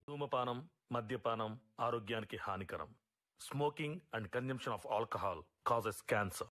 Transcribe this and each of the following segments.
ధూమపానం, మద్యపానం ఆరోగ్యానికి హానికరం. Smoking and consumption of alcohol causes cancer.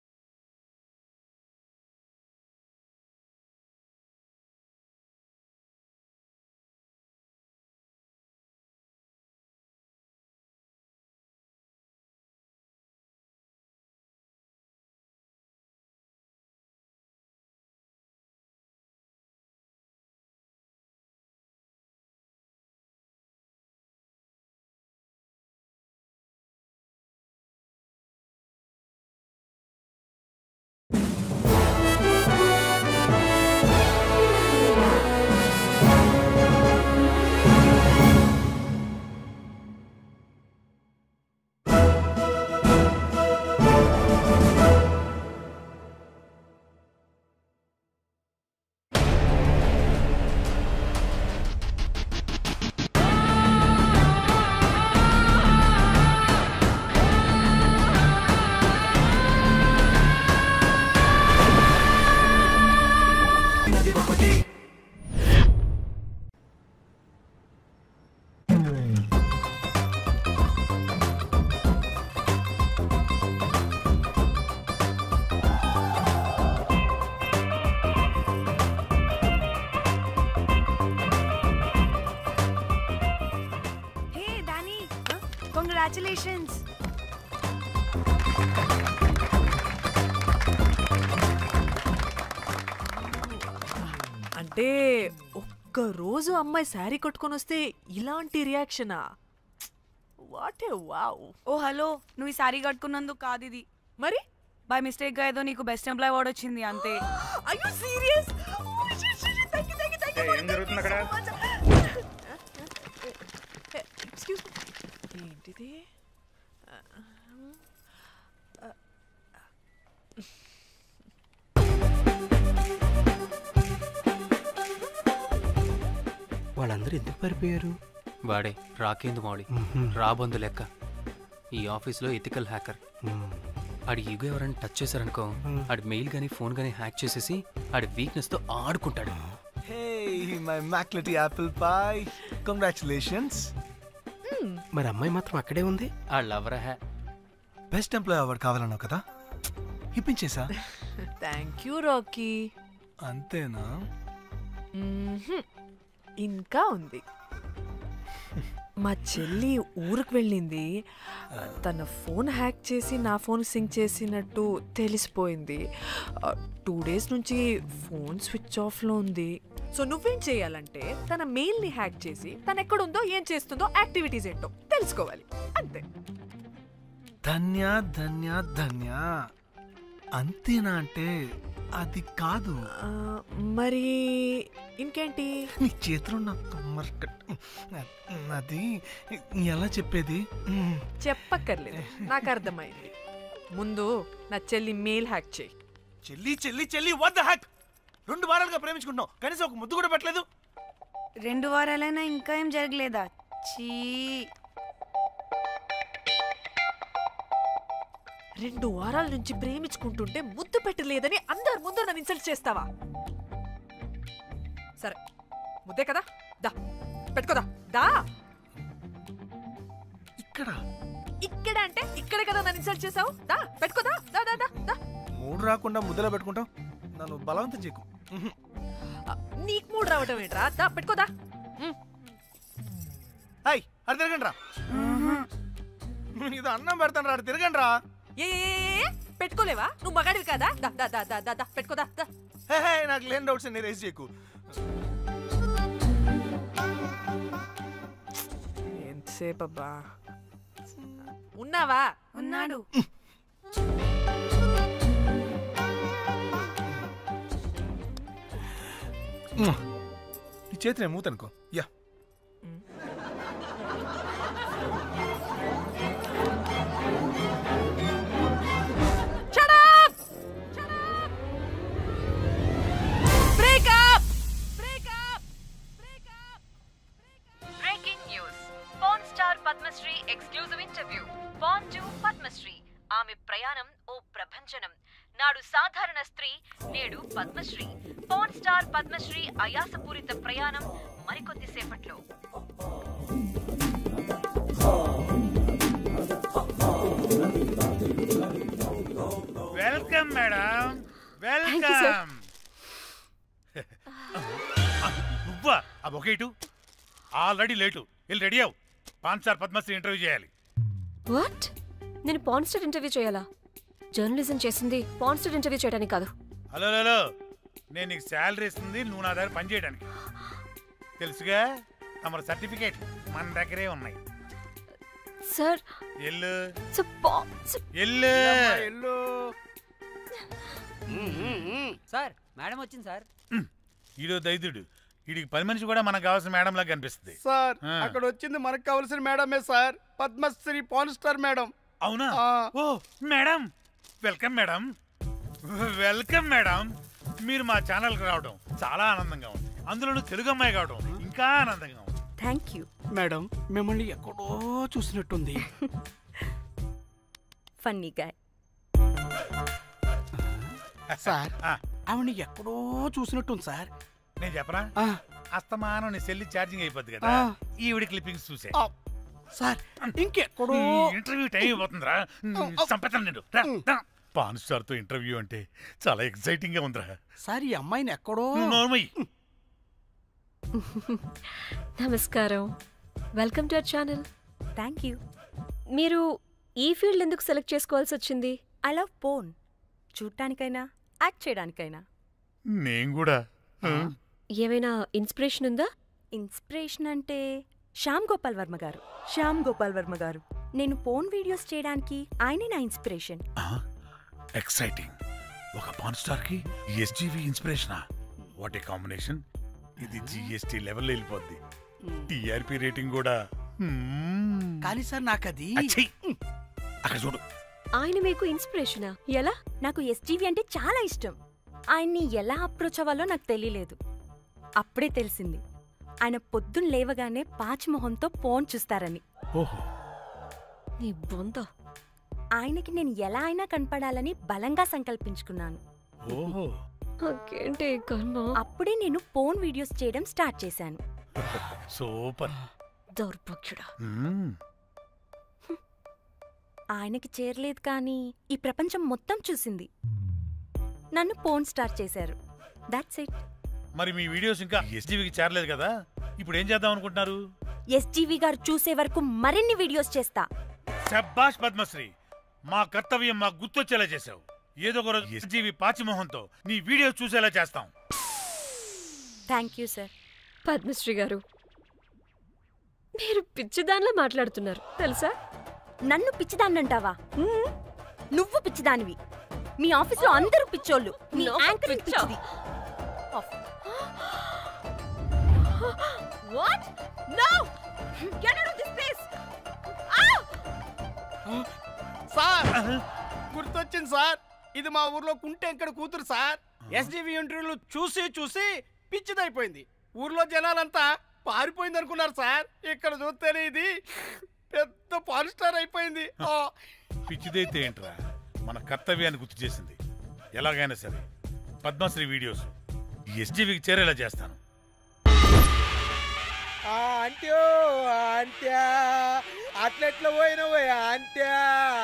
Congratulations. అంటే ఒక్క రోజు అమ్మాయి శారీ కట్టుకొని వస్తే ఇలాంటి రియాక్షనా? What a wow. Oh hello, నువ్వు ఈ శారీ కట్టుకున్నందుకు కాదు ఇది. మరి బై మిస్టేక్ గా ఏదో నీకు బెస్ట్ ఎంప్లాయ్ అవార్డ్ వచ్చింది అంతే. Are you serious? ఏం జరుగుతుంది అక్కడ? ఎక్స్క్యూజ్ మీ, ఏంటిది? వాళ్ళందరూ ఎందుకు పారిపోయారు? వాడే రాకేందు మౌళి, రాబందు లెక్క. ఈ ఆఫీస్లో ఎథికల్ హ్యాకర్. ఆడి ఈగో ఎవరైనా టచ్ చేశారనుకో, ఆడి మెయిల్ కానీ ఫోన్ కానీ హ్యాక్ చేసేసి ఆడి వీక్నెస్తో ఆడుకుంటాడు. Hey, my McLetty apple pie. Congratulations. మరి అమ్మాయి మాత్రం అక్కడే ఉంది. ఆ లవర్ హ్యా బెస్ట్ ఎంప్లాయ్ అవార్డ్ కావాలన్నావు కదా, ఇప్పించేసా. Thank you Rocky. అంతేనా? ఇంకా ఉంది. మా చెల్లి ఊరికి వెళ్ళింది. తన ఫోన్ హ్యాక్ చేసి నా ఫోన్ సింక్ చేసినట్టు తెలిసిపోయింది. 2 days నుంచి ఫోన్ స్విచ్ ఆఫ్లో ఉంది. సో నువ్వేం చేయాలంటే తన మెయిల్ని హ్యాక్ చేసి తను ఎక్కడుందో ఏం చేస్తుందో యాక్టివిటీస్ ఏంటో తెలుసుకోవాలి, అంతే. ధన్య ధన్య ధన్య. అంతేనా అంటే అది కాదు. మరి ఇంకేంటి? నీ చేతిలో అది ఎలా చెప్పేది? చెప్పక్కర్లేదు, నాకు అర్థమైంది. ముందు నా చెల్లి మెయిల్ హ్యాక్ చేయి. చెల్లి చెల్లి చెల్లి, వాట్ ద హ్యాక్? 2 వారాలుగా ప్రేమించుకుంటున్నాం, కనీసం ఒక ముద్దు కూడా పెట్టలేదు. 2 వారాలైనా ఇంకా ఏం జరగలేదా? చీ. 2 వారాల నుంచి ప్రేమించుకుంటుంటే ముద్దు పెట్టలేదని అందరు ముందు నన్ను ఇన్సల్ట్ చేస్తావా? సరే, ముద్దే కదా, దా పెట్టుకోదా. దా. ఇక్కడ ఇక్కడ అంటే ఇక్కడే కదా నన్ను ఇన్సల్ట్ చేసావు. దా పెట్టుకోదా. దా దా దా దా. మూడు రాకుండా ముద్దలో పెట్టుకుంటాం, నన్ను బలవంతం చేయకు. నీకు మూడు రావటం ఏంట్రా? దా పెట్టుకోదా. హాయ్, అది తిరగండి రా. ఇది అన్నం పెడతాను రా, తిరగండి రా. ఏ పెట్టుకోలేవా? నువ్వు మగాడివి కదా. దా దా దా దా దా పెట్టుకోదా. దా. నాకు లేని డౌట్స్ నీ రేస్ చేయకు. ఎంతసేపు అబ్బా? ఉన్నావా? ఉన్నాడు. నీ చేతిని మూతనుకో. Yeah, Padmashri exclusive interview. Born to Padmashri. ఆమె ప్రయాణం ఓ ప్రభంజనం. నాడు సాధారణ స్త్రీ, నేడు పద్మశ్రీ. పాన్ స్టార్ పద్మశ్రీ అయాసపూరిత ప్రయాణం మరికొద్ది సేపట్లో. Welcome madam, welcome. నువ్వా? ఆ బొకేటు ఆల్రెడీ లేటు. వెళ్ళి రెడీ అవు. పాన్సార్ పద్మశ్రీ ఇంటర్వ్యూ చేయాలి. వాట్? నేను పాన్ స్టార్ ఇంటర్వ్యూ చేయాలా? జర్నలిజం చేసింది పాన్ స్టార్ ఇంటర్వ్యూ చేయడానికి కాదు. హలో హలో, నేను నీకు శాలరీ ఇస్తుంది నువ్వు నా దగ్గర పని చేయడానికి. తెలుసుగా, తమ సర్టిఫికేట్ మన దగ్గరే ఉన్నాయి. సార్ ఎల్లు ఎల్లు. సార్ మేడం వచ్చింది సార్. ఈడో దైదుడు, వీడికి పని మనిషి కూడా మనకు కావాల్సిన మేడం లాగా కనిపిస్తుంది. సార్ అక్కడ వచ్చింది మనకు కావాల్సిన మేడమే sir, Padmashri pan star madam. అవునా? Oh madam, welcome madam, welcome madam. మీరు మా ఛానల్కి రావడం చాలా ఆనందంగా ఉంది. అందులోనూ తెలుగు అమ్మాయి కావడం ఇంకా ఆనందంగా ఉంది. Thank you madam. మిమ్మల్ని ఎక్కడో చూసినట్టుంది. Funny guy. సార్ ఆవిడ ఎక్కడో చూసినట్టుంది సార్. నేను చెప్పనా? అస్తమానం నీ సెల్లి ఛార్జింగ్ అయిపోద్ది కదా, ఈవిడ క్లిప్పింగ్స్ చూసే. సార్ ఇంకెక్కడో ఇంటర్వ్యూ టైం అయిపోతుందిరా. సంపెతాను నేను. పాన్ స్టార్ తో ఇంటర్వ్యూ అంటే చాలా ఎక్సైటింగ్ గా ఉందిరా. సార్ ఈ అమ్మాయిని ఎక్కడో. నోర్మయ్యి. నమస్కారం, welcome to our channel. Thank you. మీరు ఈ ఫీల్డ్ ఎందుకు సెలెక్ట్ చేసుకోవాల్సి వచ్చింది? I love phone. చూడటానికైనా యాక్ట్ చేయడానికైనా. నేను కూడా. ఏమైనా ఇన్స్పిరేషన్ ఉందా? ఇన్స్పిరేషన్ అంటే శ్యామ్ గోపాల్ వర్మ గారు. శ్యామ్ గోపాల్ వర్మ గారు. నేను పోన్ వీడియోస్ చేయడానికి ఆయనే నా ఇన్స్పిరేషన్. ఎక్సైటింగ్. ఒక పాన్ స్టార్ కి ఎస్జీవి ఇన్స్పిరేషనా? What a combination. ఇది జిఎస్టీ లెవెల్ వెళ్ళిపోద్ది. టిఆర్పి రేటింగ్ కూడా. కానీ సార్ నాకు అది అక్కడ చూడు. ఆయన మీకు ఇన్స్పిరేషనా? ఎలా? నాకు ఎస్జీవి అంటే చాలా ఇష్టం. ఆయన్ని ఎలా అప్రోచ్ అవ్వాలో నాకు తెలియలేదు. అప్పుడే తెలిసింది ఆయన పొద్దున్న లేవగానే పాచిమొహంతో ఫోన్ చూస్తారని. ఓహో. నీ బొంద. ఆయనకి నేను ఎలా అయినా కనపడాలని బలంగా సంకల్పించుకున్నాను. ఓహో. నాకేంటి కర్మ? అప్పుడే నేను ఫోన్ వీడియోస్ చేయడం స్టార్ట్ చేశాను. సూపర్. దౌర్భాగ్యుడా. ఆయనకి చేరలేదు కానీ ఈ ప్రపంచం మొత్తం చూసింది. నన్ను ఫోన్ స్టార్ట్ చేశారు. That's it. మరి మీ వీడియోస్ ఇంకా ఎస్జీవికి చేరలేదు కదా, ఇప్పుడు ఏం చేద్దాం అనుకుంటున్నారు? ఎస్జీవి గారు చూసే వరకు మరిన్ని వీడియోస్ చేస్తా. శభాష్ పద్మశ్రీ, మా కర్తవ్యం మాకు గుర్తొచ్చేలా చేసావు. ఏదో ఒక రోజు ఎస్జీవి పాచిమోహంతో నీ వీడియో చూసేలా చేస్తాం. Thank you sir. పద్మశ్రీ గారు, మీరు పిచ్చిదానిలా మాట్లాడుతున్నారు తెలుసా? నన్ను పిచ్చిదాన్నంటావా? నువ్వు పిచ్చిదానివి. మీ ఆఫీసులో అందరూ పిచ్చోళ్ళు. మీ యాంకరింగ్ పిచ్చిది. What? No! Get out of this place! Sir గుర్తొచ్చింది సార్, ఇది మా ఊర్లో కుంటెంకడ కూతురు సార్. ఎస్జీవి ఇంటర్వ్యూలు చూసి చూసి పిచ్చిదైపోయింది. ఊర్లో జనాలంతా పారిపోయింది అనుకున్నారు సార్. ఇక్కడ చూస్తేనే ఇది పెద్ద పాన్ స్టార్ అయిపోయింది. పిచ్చిదైతే ఏంట్రా, మన కర్తవ్యాన్ని గుర్తు చేసింది. ఎలాగైనా సరే పద్మశ్రీ వీడియోస్ ఎస్జీవికి చేరేలా చేస్తాను. అంట్యో అంట్యా అట్లెట్లా పోయినవో అంట్యా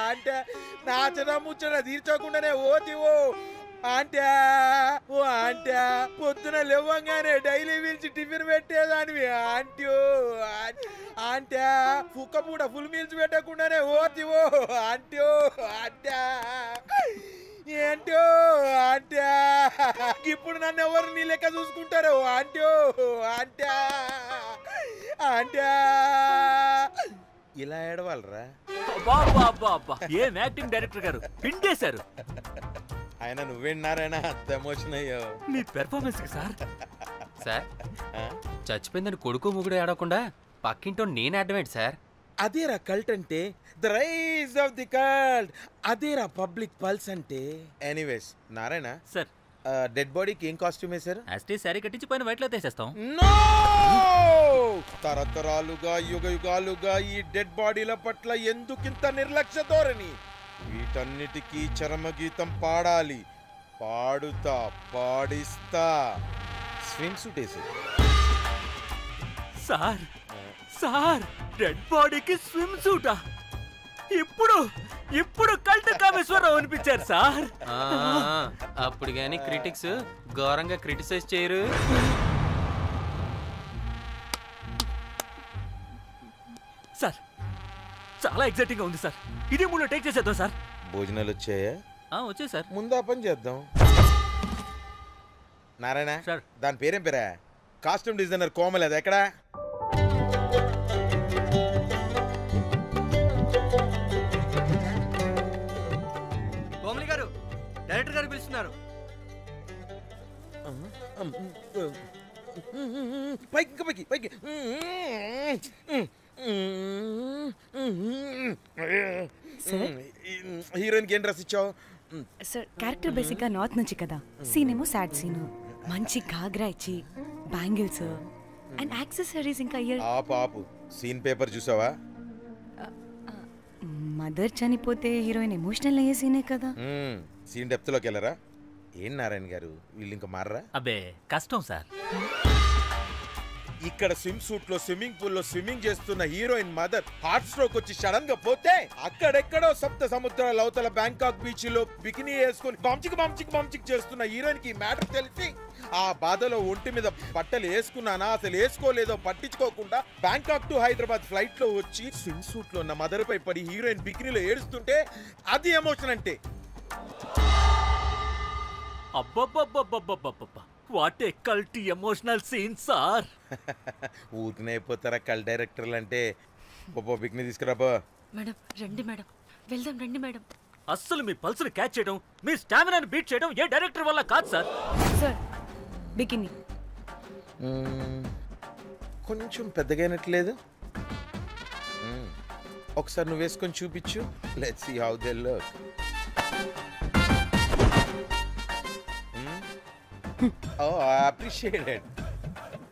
అంటే నాచన ముచ్చట తీర్చకుండానే ఓతివో అంట్యా. ఓ అంట్యా పొద్దున లేవంగానే డైలీ పిలిచి టిఫిన్ పెట్టేదానివి అంట్యో అంట్యా. కుక్క పూట ఫుల్ మీల్స్ పెట్టకుండానే ఓతివో అంట్యో అంట్యా. ఏంటో అంట్యా, ఇప్పుడు నన్ను ఎవరు నీ లెక్క చూసుకుంటారు అంట్యో అంట్యా అంట్యా. ఇలా ఏడవాలరా? ఏం యాక్టింగ్ డైరెక్టర్ గారు పిండేశారు. ఆయన నువ్వేనారాయణ అంత ఎమోషన్ అయ్యో మీ పెర్ఫార్మెన్స్ సార్. సార్ చచ్చిపోయిందని కొడుకు ముగుడు ఏడవకుండా పక్కింటో నేను అడ్డమేంటి సార్? అదేరా కల్ట్ అంటే, the rise of the cult. అదేరా పబ్లిక్ పల్స్ అంటే. ఎనీవేస్ నారాయణ సార్, డెడ్ బాడీకి ఏం కాస్ట్యూమ్ వేశారు? యాస్టీ సారీ కట్టించి పైన వైట్లో తీసేస్తాం. తరతరాలుగా యుగ యుగాలుగా ఈ డెడ్ బాడీల పట్ల ఎందుకింత నిర్లక్ష్య ధోరణి? వీటన్నిటికీ చరమగీతం పాడాలి. పాడుతా, పాడిస్తా. స్విమ్ సూట్ వేసి. సార్ సార్, డెడ్ బాడీకి స్విమ్ సూటా? ఇప్పుడు ఇప్పుడు కల్ట్ కామేశ్వరరావు అనిపించారు సార్. అప్పుడు గాని క్రిటిక్స్ ఘోరంగా క్రిటిసైజ్ చేయరు. సార్ చాలా ఎగ్జైటింగ్ గా ఉంది సార్. ఇదే మూడు టేక్ చేసేద్దాం సార్. భోజనాలు వచ్చాయా? వచ్చాయి సార్. ముందు ఆ పని చేద్దాం. నారాయణ సార్, దాని పేరేం పేరా? కాస్ట్యూమ్ డిజైనర్ కోమల్, అది ఎక్కడా? కోమలి గారు, డైరెక్టర్ గారు పిలుస్తున్నారు. పైకి పైకి పైకి. హీరోయిన్కి ఏం డ్రెస్ ఇచ్చావు? సార్ క్యారెక్టర్ బేసిక్గా నార్త్ నుంచి కదా, సీన్ ఏమో సాడ్ సీను. మంచి ఘాగ్రా ఇచ్చి బ్యాంగిల్స్ అండ్ యాక్సెసరీస్ ఇంకా ఇయర్. ఆపు సీన్ పేపర్ చూసావా? మదర్ చనిపోతే హీరోయిన్ ఎమోషనల్ అయ్యే సీనే కదా. సీన్ డెప్త్ లోకి వెళ్ళరా? ఏం నారాయణ గారు, వీళ్ళు ఇంకా మారరా? అబ్బే కష్టం సార్. ఇక్కడ స్విమ్ సూట్ లో స్విమ్మింగ్ పూల్ లో స్విమ్మింగ్ చేస్తున్న హీరోయిన్ మదర్ హార్ట్ స్ట్రోక్ వచ్చి సడన్ గా పోతే, అక్కడెక్కడో సప్త సముద్రాల అవతల బ్యాంకాక్ బీచ్ లో బికినీ వేసుకుని బంచిక్ చేస్తున్న హీరోయిన్ కి మ్యాటర్ తెలిసి ఆ బాధలో ఒంటి మీద బట్టలు వేసుకున్నానా అసలు వేసుకోలేదో పట్టించుకోకుండా బ్యాంకాక్ టు హైదరాబాద్ ఫ్లైట్ లో వచ్చి స్విమ్ సూట్ లో ఉన్న మదర్ పై పడి హీరోయిన్ బికినీలో ఏడుస్తుంటే అది ఎమోషన్ అంటే. అబ్బబ్బబ్బబ్బబ్బబ్బబ్బా, what a cult emotional scene sir. ఊరికనే అయిపోతారా కల్ డైరెక్టర్లు అంటే? బికినీ తీసుకురాబో. మేడం రండి మేడం, వెళ్దాం రండి మేడం. అస్సలు మీ పల్స్ని క్యాచ్ చేయడం, మీ స్టామినాని బీట్ చేయడం ఏ డైరెక్టర్ వల్ల కాదు సార్. సార్ బికినీ కొంచెం పెద్దగైనట్లేదు. ఒకసారి నువ్వు వేసుకొని చూపించు. Let's see how they look. Oh, I appreciate it.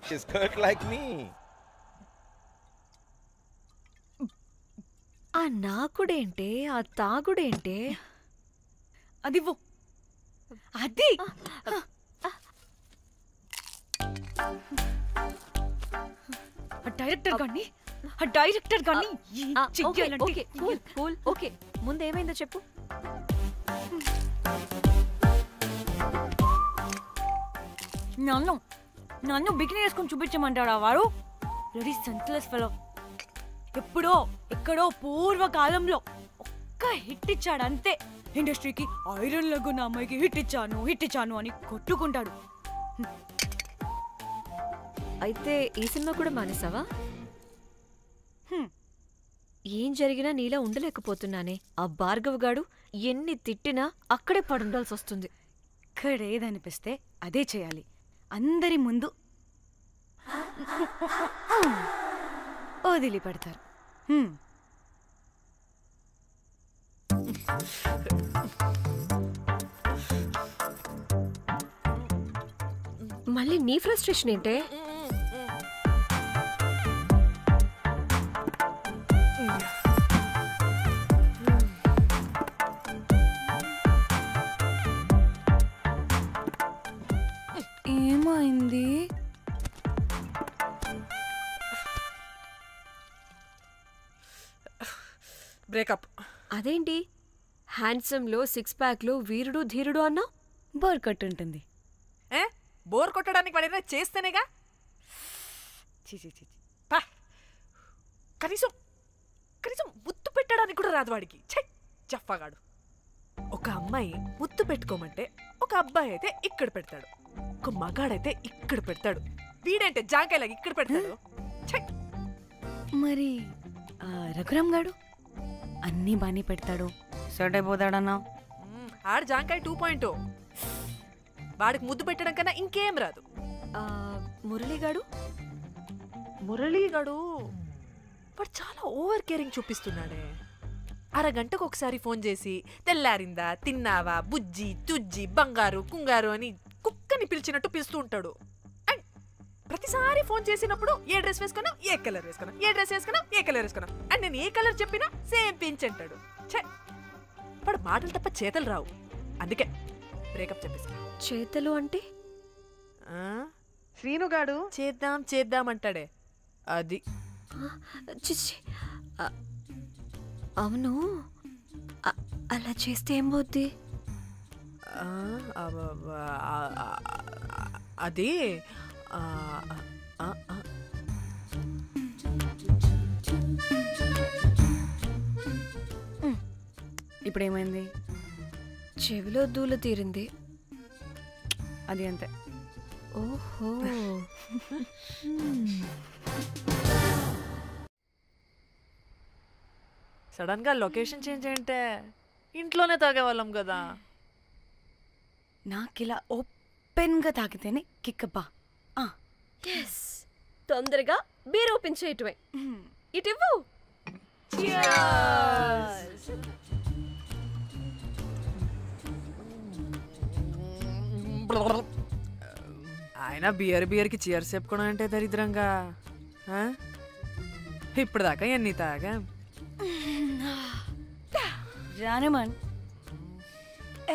She's cut like me. ఆ నాకుడేంటే, ఆ తాగుడేంటే? అది అది డైరెక్టర్ గాని ఓకే, ముందు ఏమైందో చెప్పు. నన్ను బికినీ వేసుకొని చూపించమంటాడా వాడు? Ready senseless fellow. ఎప్పుడో ఎక్కడో పూర్వకాలంలో ఒక్క హిట్ ఇచ్చాడు అంతే. ఇండస్ట్రీకి ఐరన్ లెగ్ అమ్మాయికి హిట్ ఇచ్చాను అని కొట్టుకుంటాడు. అయితే ఈ సినిమా కూడా మానేసావా? ఏం జరిగినా నీలా ఉండలేకపోతున్నానే. ఆ భార్గవ్ గాడు ఎన్ని తిట్టినా అక్కడే పడుండాల్సి వస్తుంది. ఇక్కడ ఏదనిపిస్తే అదే చేయాలి. అందరి ముందు వదిలిపెడతారు. మళ్ళీ నీ ఫ్రస్ట్రేషన్ ఏంటే? ఏమైంది? బ్రేకప్. అదేంటి హ్యాండ్సమ్ లో సిక్స్ ప్యాక్ లో వీరుడు ధీరుడు అన్నా? బోర్ కొట్టుంటుంది. బోర్ కొట్టడానికి వాడైనా చేస్తేనేగా. కనీసం ముత్తు పెట్టడానికి కూడా రాదు వాడికి. చెప్పగాడు. ఒక అమ్మాయి ముత్తు పెట్టుకోమంటే ఒక అబ్బాయి అయితే ఇక్కడ పెడతాడు, ఒక మగాడైతే ఇక్కడ పెడతాడు. వీడంటే జాంకాయలాగా ఇక్కడ పెడతాడు. మరి రఘురామ్ గాడు అన్నీ బానే పెడతాడు, సెట్ అయిపోతాడన్నా. ఆడ జాంకాయ 2.0. వాడికి ముద్దు పెట్టడం కన్నా ఇంకేం రాదు. మురళీగాడు వాడు చాలా ఓవర్ కేరింగ్ చూపిస్తున్నాడే. అరగంటకు ఒకసారి ఫోన్ చేసి తెల్లారిందా, తిన్నావా, బుజ్జి తుజ్జి, బంగారు కుంగారు అని కుక్కని పిలిచినట్టు పిలుస్తూ ఉంటాడు. అండ్ ప్రతిసారి ఫోన్ చేసినప్పుడు ఏ డ్రెస్ వేసుకున్నా, ఏ కలర్ వేసుకున్నా, ఏ డ్రెస్ వేసుకున్నా, ఏ కలర్ వేసుకున్నా, అండ్ నేను ఏ కలర్ చెప్పినా సేమ్ పించ్ అంటాడు. వాడు మాటలు తప్ప చేతలు రావు. అందుకే బ్రేకప్ చెప్పేసి. చేతలు అంటే శ్రీనుగాడు చేద్దాం అంటాడే అది. అవును, అలా చేస్తే ఏమవుద్ది? అది ఇప్పుడేమైంది? చెవిలో దూల తీరింది. అది అంతే. ఓహో. సడన్ గా లొకేషన్ చేంజ్ అంటే ఇంట్లోనే తాగేవాళ్ళం కదా. నాకిలా ఓపెన్గా తాగితేనే కిక్కబ్బా. తొందరగా బీర్ ఓపెన్ చేయటమే. ఇటివ్వు. ఆయన బియర్కి చీర్స్ చెప్పుకోవడం అంటే దరిద్రంగా. ఇప్పుడు దాకా ఎన్ని తాగా జానమన్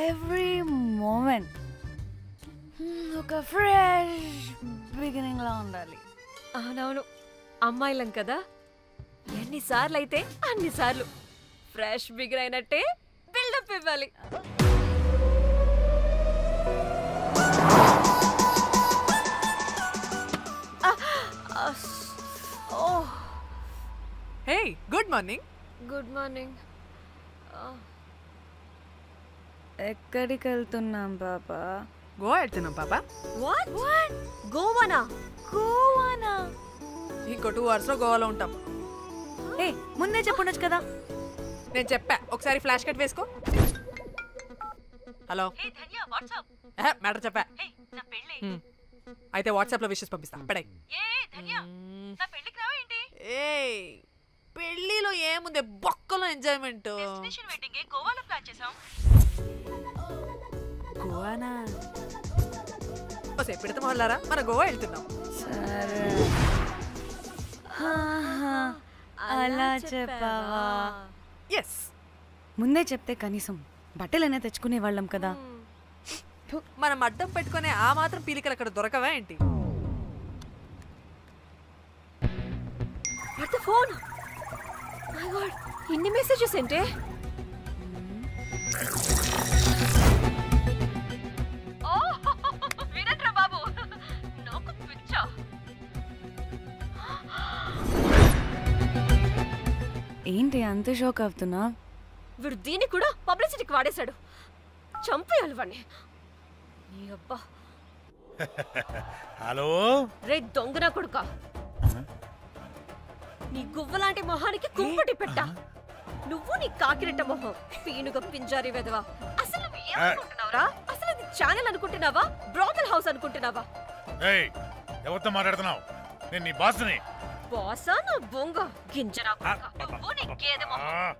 ఎవ్రీ మూమెంట్ ఒక ఫ్రెష్ బిగినింగ్ లా ఉండాలి. అవునవును, అమ్మాయిలం కదా, ఎన్నిసార్లు అయితే అన్నిసార్లు ఫ్రెష్ బిగిన్ అయినట్టే బిల్డప్ ఇవ్వాలి. హే, గుడ్ మార్నింగ్. Good morning. ఎక్కడికి వెళ్తున్నాం పాపా? గోవా వెళ్తున్నాం పాపా. వాట్? గోవానా? గోవానా? ఇంకో 2 hours లో గోవాలో ఉంటాం. ఏ ముందే చెప్పుండొచ్చు కదా. నేను చెప్పా, ఒకసారి ఫ్లాష్ కట్ వేసుకో. హలో మ్యాటర్ చెప్పా. అయితే వాట్సాప్ లో విషెస్ పంపిస్తా. పడాయి. పెళ్లిలో ఏముంది, బొక్కలో ఎంజాయ్మెంట్. గోవానా? పెడతా మొదలారా, మన గోవా వెళ్తున్నాం. సరే, అలా చెప్పావా? ఎస్, ముందే చెప్తే కనీసం బట్టలైనా తెచ్చుకునే వాళ్ళం కదా. మనం అడ్డం పెట్టుకునే ఆ మాత్రం పీలికలు అక్కడ దొరకవా ఏంటి? ఫోన్. మై గాడ్, ఇన్ని మెసేజెస్ ఏంటే? వినట్రా బాబు, నాకు పిచ్చా. ఏంటి అంత షోక్ అవుతున్నా? వీడు దీన్ని కూడా పబ్లిసిటీకి వాడేశాడు. చంపేయాలి వాడిని. నీ అబ్బా. హలో రే దొంగన కొడుకా, నీ గువ్వలాంటి మొహానికి కుంపటి పెట్టా. నువ్వు నీ కాకిరెట్ట మొహం, పీనుగ పింజారి వెదవా. అసలు నువ్వు ఏమనుకుంటున్నావురా? అసలు ఇది ఛానల్ అనుకుంటున్నావా, బ్రోకల్ హౌస్ అనుకుంటున్నావా? ఏయ్, ఎవరితో మాట్లాడుతున్నావు? నేను నీ బాస్ని. బాసా నా బొంగ గింజరా కొడుకా. నువ్వు నీ గేదె మొహం.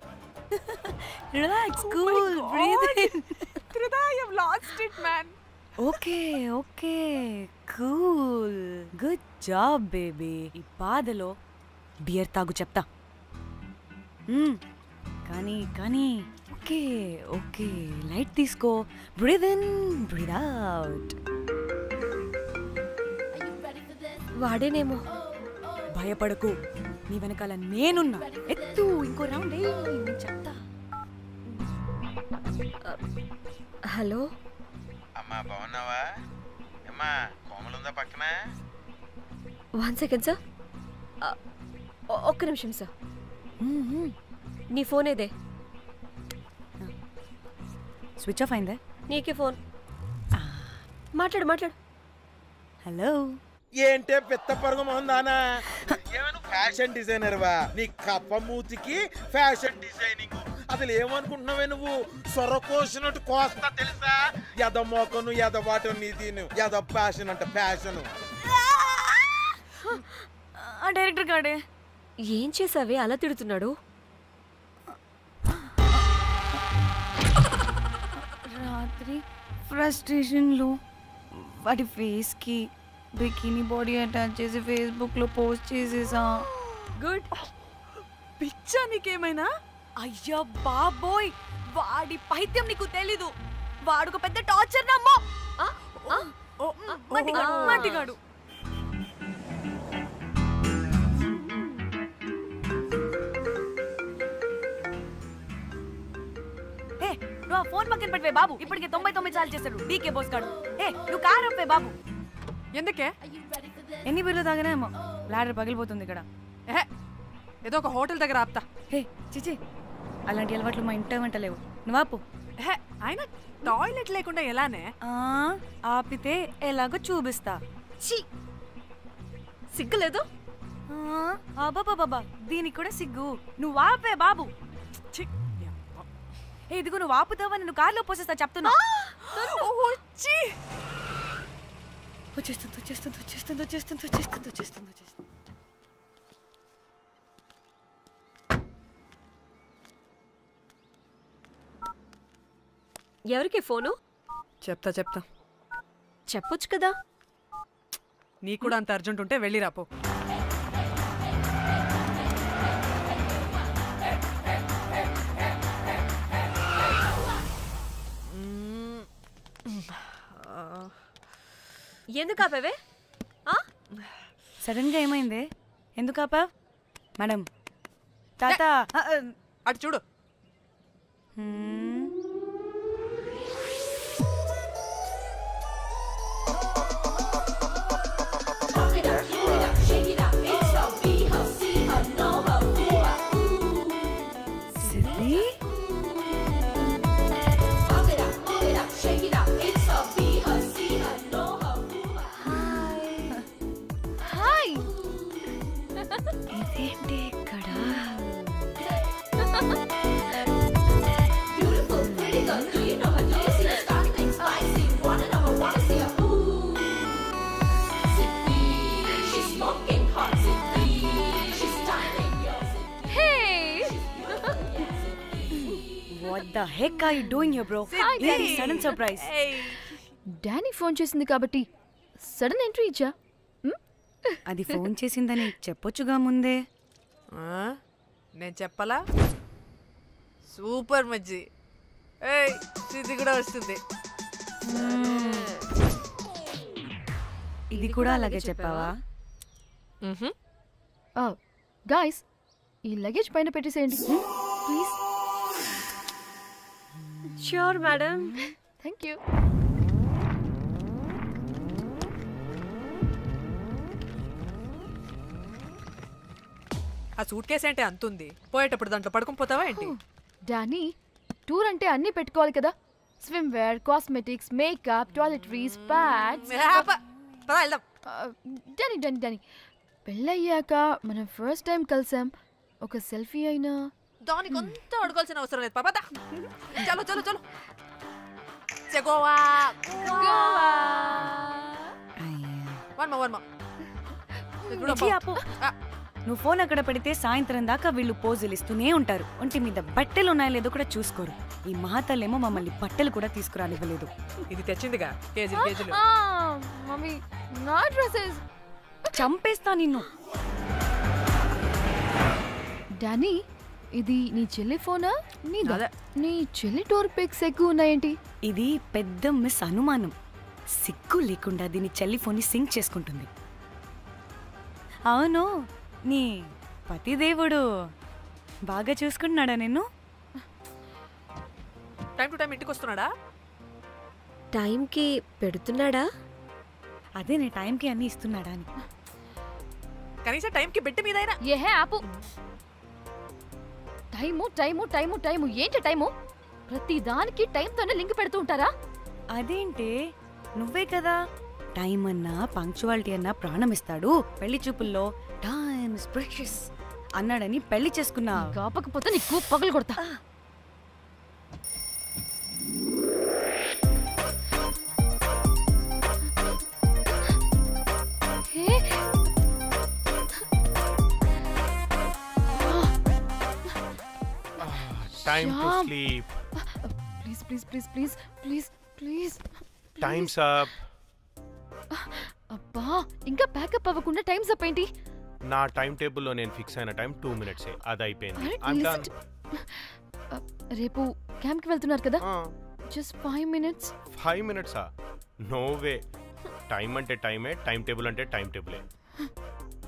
Relax, cool, breathe in. Trida, you've lost it, man. Okay okay, cool, good job baby. ఈ బాధలో బియర్ తాగు చెప్తా. కానీ కానీ ఓకే ఓకే, లైట్ తీసుకో. Breathe in, breathe out. వాడేనేమో. భయపడకు, నీ వెనకాల నేనున్నా. ఎత్తు, ఇంకో రౌండ్ నేను చెప్తా. హలో అమ్మా, బాగున్నావా? అమ్మా, కోమలుందా పక్కన? 1 second సార్. ఒక్క నిమిషం సార్. నీ ఫోన్ ఏదే? స్విచ్ ఆఫ్ అయిందే. నీకే ఫోన్. మాట్లాడు మాట్లాడు. హలో. ఏంటే పెద్ద పరుగు మొహందానా? ఏమను ఫ్యాషన్ డిజైనర్ వా? నీ కప్ప మూతికి ఫ్యాషన్ డిజైనింగ్. అసలు ఏమనుకుంటున్నావే నువ్వు? సొర కోసినట్టు కోస్తా తెలుసా? ఎద మోకను, ఎద వాటను, నీ దీని ఎద ఫ్యాషన్ అంట, ఫ్యాషన్. ఆ డైరెక్టర్ గాడే ఏం చేసావే అలా తిడుతున్నాడు? రాత్రి ఫ్రస్ట్రేషన్లో వాడి ఫేస్కి బికినీ బాడీ అటాచ్ చేసి ఫేస్బుక్లో పోస్ట్ చేసేసా. గుడ్. పిచ్చా నీకేమైనా? అయ్యా బాబోయ్, వాడి పైత్యం నీకు తెలీదు. వాడుక పెద్ద టార్చర్ నమ్మో. మట్టిగాడు. ఫోన్ పక్కన పెట్టవే బాబు. ఇప్పటికే 99 సార్లు చేశాడు డీకే బోస్ గాడు. ఏ నువ్వు కార్ అప్పే బాబు. ఎందుకే? ఎన్ని బిర్లు తాగినామో లాడర్ పగిలిపోతుంది ఇక్కడ. ఏదో ఒక హోటల్ దగ్గర ఆపుతా. హే చిచి, అలాంటి అలవాట్లు మా ఇంట వెంట లేవు. నువ్వు ఆపు. ఆయన టాయిలెట్ లేకుండా ఎలానే? ఆపితే ఎలాగో చూపిస్తా. సిగ్గు లేదు? బాబా దీనికి కూడా సిగ్గు. నువ్వు ఆపే బాబు. ఇదిగో నువ్వు ఆపుతావా నేను కార్లో పోసేస్తా చెప్తున్నా. ఎవరికి ఫోను? చెప్తా చెప్పొచ్చు కదా. నీ కూడా అంత అర్జెంట్ ఉంటే వెళ్ళి రాపో. ఎందుకు ఆపేవే? సడన్ గా ఏమైంది? ఎందుకు ఆపా? మేడం తాత అటు చూడు. ఇదేంటి ఇక్కడ? What the heck are you doing here, bro? This sudden surprise. Danny phone చేసింది కాబట్టి సడన్ ఎంట్రీ ఇచ్చా. అది ఫోన్ చేసిందని చెప్పొచ్చుగా ముందే. నేను చెప్పలా? సూపర్ మజ్జి. ఇది కూడా వస్తుంది. ఇది కూడా అలాగే చెప్పావా? గాయ్స్ ఈ లగేజ్ పైన పెట్టేసేయండి please. Sure madam. Thank you. ఆ సూట్ కేసు అంటే అంతుంది. పోయేటప్పుడు దాంట్లో పడుకుని పోతావా ఏంటి? డానీ టూర్ అంటే అన్నీ పెట్టుకోవాలి కదా. Swimwear, cosmetics, makeup, toiletries, pads. Danny Danny Danny పెళ్ళయ్యాక మనం ఫస్ట్ టైం కలిసాం. ఒక సెల్ఫీ అయినా దానికి అంత అడగాల్సిన అవసరం లేదు పాపా. చలో చలో చలో. గోవా గోవా. వర్మ నువ్వు ఫోన్ అక్కడ పెడితే సాయంత్రం దాకా వీళ్ళు పోజులు ఇస్తూనే ఉంటారు. ఒంటి మీద బట్టలు ఉన్నాయో లేదో కూడా చూసుకోరు. ఈ మహాతల్లేమో మమ్మల్ని బట్టలు కూడా తీసుకురానివ్వలేదు. ఇది తెచ్చిందిగా కేజీ కేజీలు. మమ్మీ నా డ్రెస్సెస్. చంపేస్తా నిన్ను. డానీ ఇది నీ చెల్లి ఫోనా? నీ చెల్లి టూర్ పిక్స్ ఎక్కువ ఉన్నాయేంటి? ఇది పెద్ద మిస్ అనుమానం. సిగ్గు లేకుండా దీని చెల్లి ఫోన్ ని సింక్ చేసుకుంటుంది. అవును, నీ పతిదేవుడు బాగా చూసుకుంటున్నాడా నిన్ను? టైం టు టైం ఇంటికి వస్తున్నాడా? టైంకి పెడుతున్నాడా? అదే నీ టైంకి అన్ని ఇస్తున్నాడా అని. కనీసం టైంకి బెడ్ మీదైనా. ఏహే ఆపు. టైము టైము టైము టైము ఏంటి టైము? ప్రతి దానికి టైంతోనే లింక్ పెడుతూ ఉంటారా? అదేంటి, నువ్వే కదా టైం అన్నా పంక్చువాలిటీ అన్నా ప్రాణం ఇస్తాడు, పెళ్లి చూపుల్లో టైం ఇస్ ప్రెషియస్ అన్నాడని పెళ్లి చేసుకున్నా. కాపకపోతే నీకు పగలు కొడతా. Time to sleep. Please, please, please, please, please, please. Time's up. అబ్బా ఇంకా ప్యాకప్ అవ్వకుండా టైమ్స్ అప్ ఏంటి? నా టైం టేబుల్లో నేను ఫిక్స్ అయిన టైం 2 minutes అది అయిపోయింది. రేపు క్యాంప్కి వెళ్తున్నారు కదా? Just 5 minutes. 5 minutes? No way. Time అంటే టైమే, టైం టేబుల్ అంటే టైం టేబులే.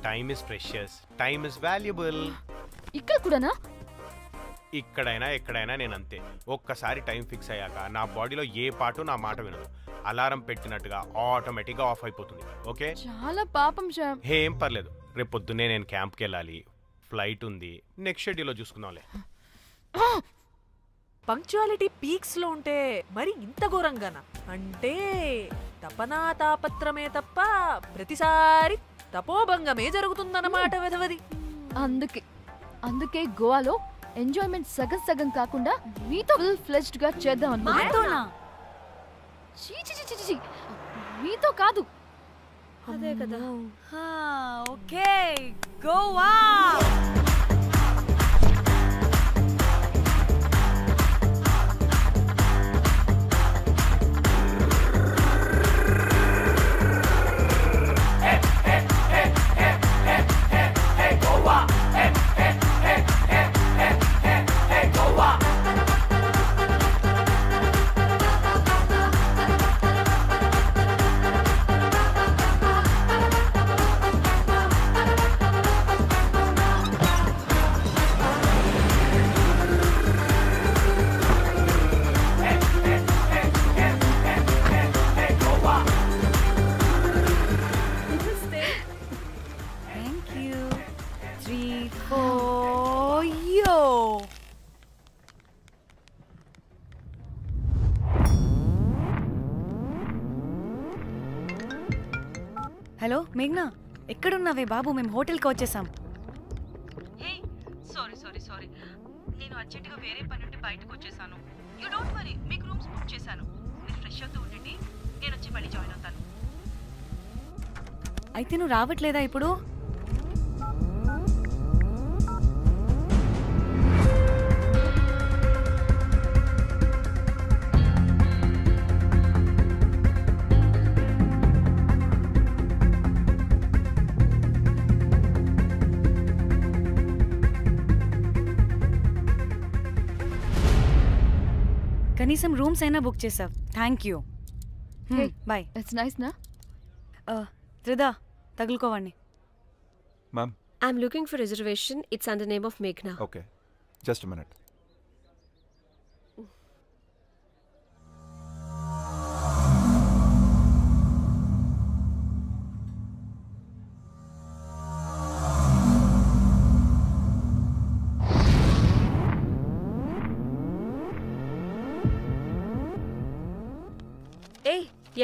Time is precious, time is valuable. ఇక్కడ కూడానా? ఇక్కడైనా ఎక్కడైనా నేను అంతే. ఒక్కసారి టైం ఫిక్స్ అయ్యాక నా బాడీలో ఏ పాటు నా మాట వినదు. అలారం పెట్టినట్టుగా ఆటోమేటిక్గా ఆఫ్ అయిపోతుంది. ఓకే, చాలా పాపం శ్యామ్. ఏం పర్లేదు. రేపు పొద్దున్నే నేను క్యాంప్కి వెళ్ళాలి, ఫ్లైట్ ఉంది. నెక్స్ట్ షెడ్యూల్లో చూసుకుందాంలే. పంక్చువాలిటీ పీక్స్ లో ఉంటే మరి ఇంత ఘోరంగానా? అంటే తపనా తాపత్రమే తప్ప ప్రతిసారి తపోభంగమే జరుగుతుందన్నమాట వెధవది. అందుకే గోవాలో ఎంజాయ్మెంట్ సగం సగం కాకుండా మీతో ఫుల్ ఫ్లెజ్డ్ గా చేద్దాం అనుకున్నా. మీతో కాదు. అదే కదా. ఓకే, గోవా. హలో మేఘ్నా, ఎక్కడున్నావే బాబు? మేము హోటల్కి వచ్చేసాం. సారీ నేను అర్జెంటుగా వేరే పని నుండి బయటకు వచ్చేసాను. యూ డోంట్ వరీ, మీకు రూమ్స్ బుక్ చేశాను. మీరు ఫ్రెష్ అవుతూ ఉండండి, నేను వచ్చి మళ్ళీ జాయిన్ అవుతాను. అయితే నువ్వు రావట్లేదా ఇప్పుడు? కనీసం రూమ్స్ అయినా బుక్ చేసావు. Thank you. Bye. It's nice నా. త్రిదా, తగులుకోవండి. Ma'am, I'm looking for reservation. It's under name of మేఘ్నా. Okay, just minute.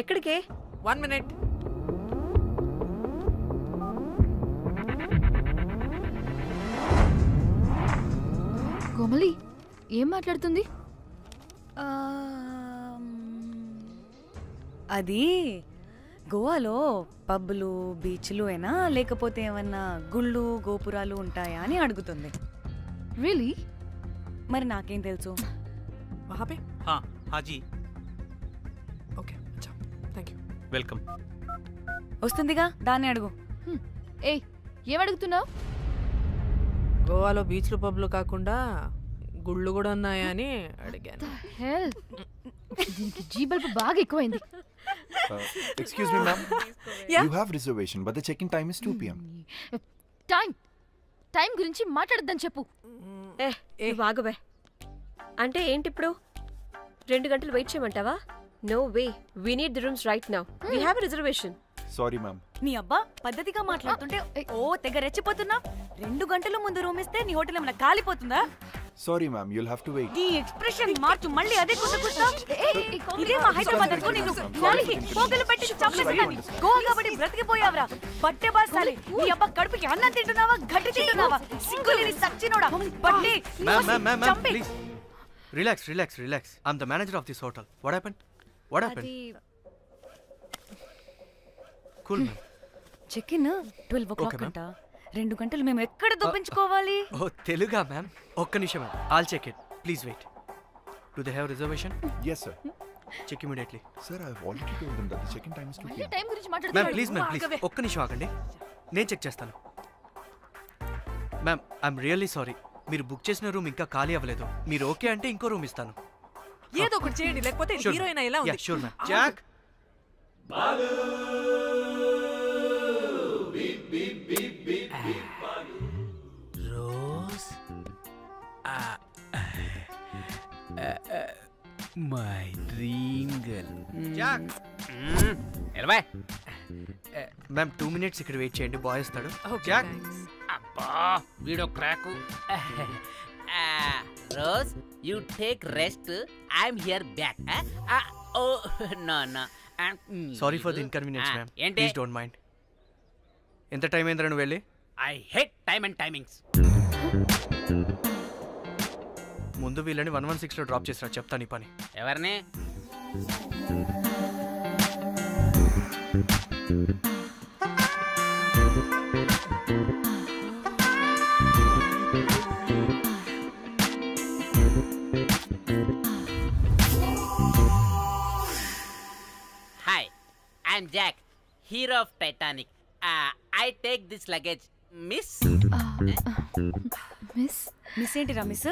ఎక్కడికే? 1 minute. కోమలి ఏం మాట్లాడుతుంది? అది గోవాలో పబ్బులు బీచ్లు అయినా లేకపోతే ఏమన్నా గుళ్ళు గోపురాలు ఉంటాయా అని అడుగుతుంది. రియలీ? మరి నాకేం తెలుసు? వహాపే? హాజీ. ఓకే, అచ్చా, థ్యాంక్ యూ. వెల్కమ్. వస్తుందిగా, దాన్ని అడుగు. ఏ ఏం అడుగుతున్నావు? గోవాలో బీచ్లు పబ్లు కాకుండా గుళ్ళు కూడా ఉన్నాయా అని అడిగాను. దీనికి జీ బల్బ్ బాగా ఎక్కువైంది. Excuse me, ma'am. Yeah? You have reservation, but the check-in time is 2 p.m. Time గురించి మాట్లాడద్దని చెప్పు. బాగుబే. అంటే ఏంటి ఇప్పుడు? 2 గంటలు వెయిట్ చేయమంటావా? No way, we need the rooms right now. We have a reservation. Sorry, ma'am. నీ అబ్బా పద్ధతిగా మాట్లాడుతుంటే ఓ తెగ రెచ్చిపోతున్నా. 2 గంటల ముందు రూమ్ ఇస్తే నీ హోటల్ ఏమైనా కాలిపోతుందా? Sorry, ma'am. You'll have to wait. నీ ఎక్స్ప్రెషన్ మార్చు, మళ్ళీ అదే కుసకుస్తా. ఇదే మా హైదరాబాద్ అనుకో. నిన్ను గాలికి పోగలు పెట్టి చంపేస్తాను. గోవా కాబట్టి బ్రతికిపోయావరా బట్టే బాసాలి. నీ అబ్బా కడుపుకి అన్నం తింటున్నావా, గడ్డి తింటున్నావా? సింగులేని సచ్చినోడా బట్టే. Ma'am, please. Relax. I'm the manager of this hotel. What happened? Cool, ma'am. Check in 12 o'clock అంట. 2 గంటలు మేము ఎక్కడ దొప్పించుకోవాలి? ఓ తెలుగా మ్యామ్? ఒక్క నిమిషం ma'am. I'll check it. Please wait. Do they have reservation? Yes, sir. Check immediately. Sir, I've already told them that the check-in time is 2 p.m. Time గురించి మాట్లాడుతున్నాడు. Ma'am please ఒక్క నిమిషం ఆగండి, నేను చెక్ చేస్తాను. Ma'am, I'm really sorry. మీరు book చేసిన room ఇంకా ఖాళీ అవ్వలేదు. మీరు ఓకే అంటే ఇంకో రూమ్ ఇస్తాను. ఏదో ఒకటి చేయండి, లేకపోతే హీరోయిన్ ఎలా ఉంది? Sure ma'am. Jack, Rose, my dream girl. ఎలవాయ్ మ్యామ్ 2 minutes ఇక్కడ వెయిట్ చేయండి, బాయ్ వస్తాడు. అబ్బా వీడో crack. Rose you take rest, I'm here back. Oh no no sorry for the inconvenience ma'am, ఏంటి? Please don't mind. ఎంత టైం అయిందిరా నువ్వు వెళ్ళి? I hate time and timings. ముందు వీళ్ళని 116లో డ్రాప్ చేసినా, చెప్తాను ఈ పని. ఎవరిని? Hi, I'm Jack, hero of Titanic. I take this luggage. Miss miss miss ఏంటిరా మిస్?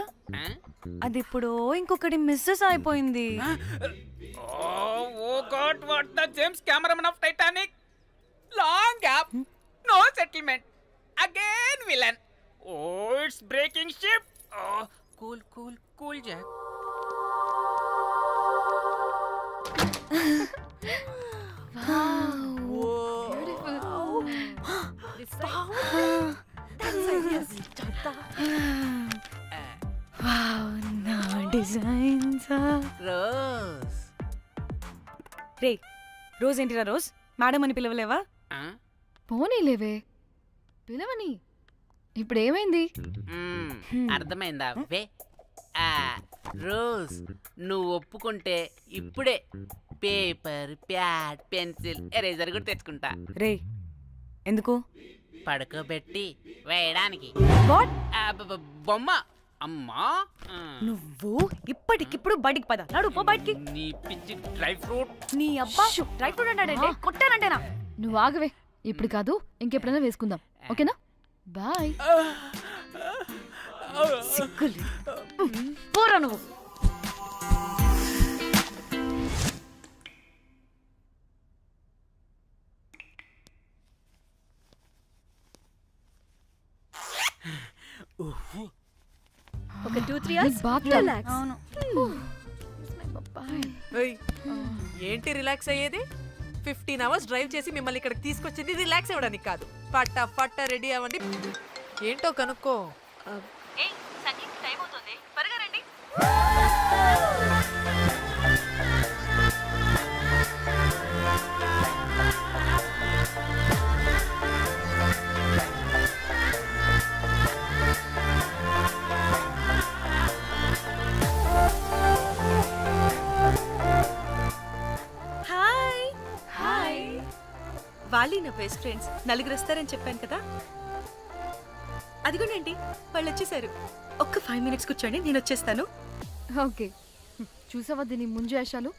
అది ఇప్పుడు ఇంకొకటి మిస్సెస్ అయిపోయింది. Oh god, what the James cameraman of Titanic. Long gap, no settlement, again villain. Oh it's breaking ship. Cool cool cool Jack. Rose రే, Rose ఏంటిరా Rose? Madam అని పిలవలేవా? పోనీలేవే, పిలవని. ఇప్పుడు ఏమైంది? అర్థమైందా? వే రోజ్, నువ్వు ఒప్పుకుంటే ఇప్పుడే పేపర్, ప్యాడ్, పెన్సిల్, ఎరేజర్ కూడా తెచ్చుకుంటా. రే ఎందుకు? పడుకోబెట్టి వేయడానికి. బొమ్మ. అమ్మా నువ్వు ఇప్పటికిప్పుడు బయటికి పద. నడు పో బయటికి. నీ పిచ్చి డ్రై ఫ్రూట్. నీ అబ్బా డ్రై ఫ్రూట్ అంటాడంటే కొట్టానంటేనా? నువ్వు ఆగవే, ఇప్పుడు కాదు ఇంకెప్పుడైనా వేసుకుందాం, ఓకేనా? బాయ్. సిగ్గులు పోరా నువ్వు. ఒక 2-3 hours రిలాక్స్. అవును. ఏంటి రిలాక్స్ అయ్యేది? 15 hours డ్రైవ్ చేసి మిమ్మల్ని ఇక్కడికి తీసుకొచ్చింది రిలాక్స్ అవ్వడానికి కాదు. పట్ట రెడీ అవ్వండి, ఏంటో కనుక్కో. టైం అవుతుంది, త్వరగా రండి. హాయ్ హాయ్, వాళ్ళు నా బెస్ట్ ఫ్రెండ్స్. 4 వస్తారని చెప్పాను కదా, అదిగోనండి వాళ్ళు వచ్చేసారు. ఒక్క 5 minutes కూర్చోండి, నేను వచ్చేస్తాను. ఓకే, చూసావా దీని ముంజేషాలు?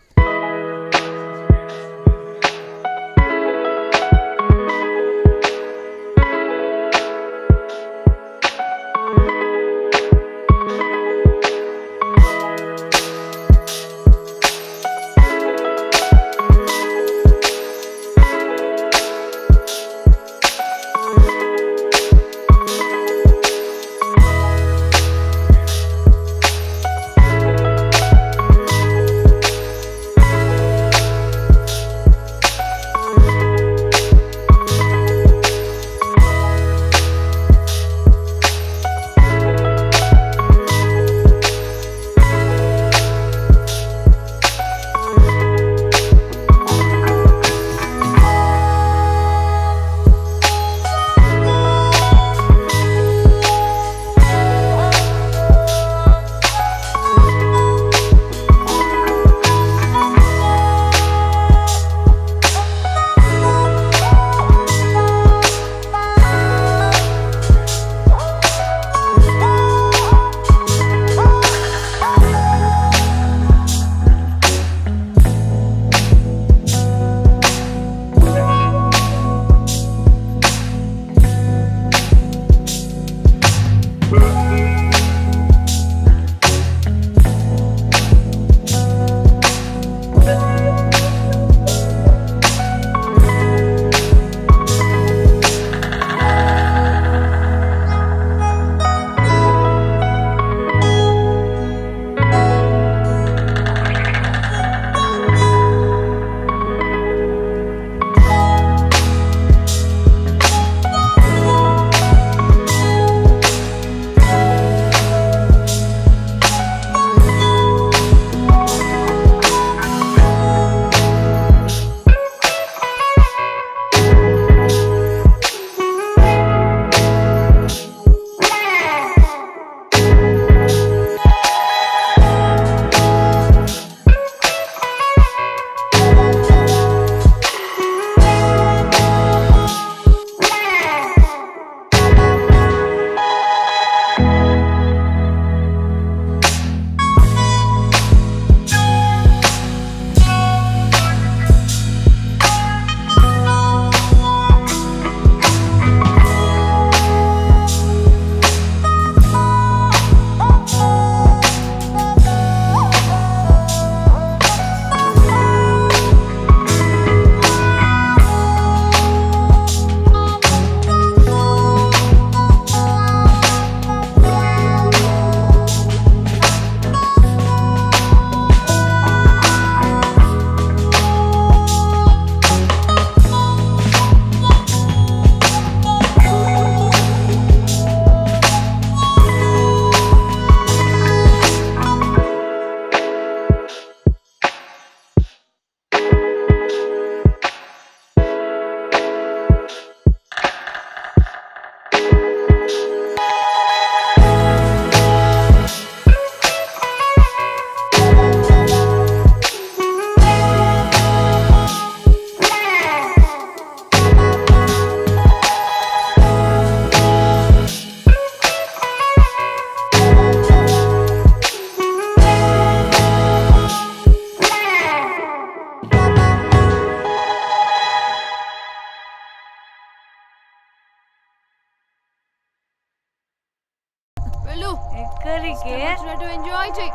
ఉన్నట్టు ఎంజాయ్ చెయ్యి.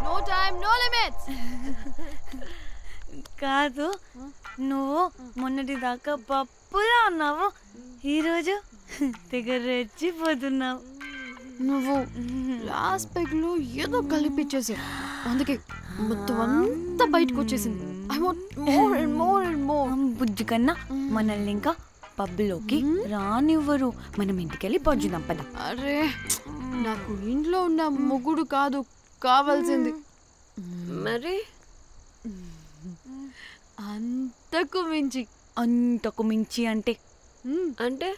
No time no limits. కాదు, నువ్వు మొన్నటి దాకా పప్పులా ఉన్నావు, ఈరోజు తెగ రెచ్చిపోతున్నావు. నువ్వు లాస్ట్ పెగ్ లో ఏదో కలిపిచ్చేసా, అందుకే మొత్తం అంతా బయటకు వచ్చేసింది. I want more and more and more. బుజ్జి కన్నా మనల్ని ఇంకా పబ్లోకి రానివ్వరు. మనం ఇంటికెళ్ళి పొంచుదాం పద. అరే నాకు ఇంట్లో ఉన్న మొగుడు కాదు కావాల్సింది. మరి అంతకు మించి. అంతకు మించి అంటే అంటే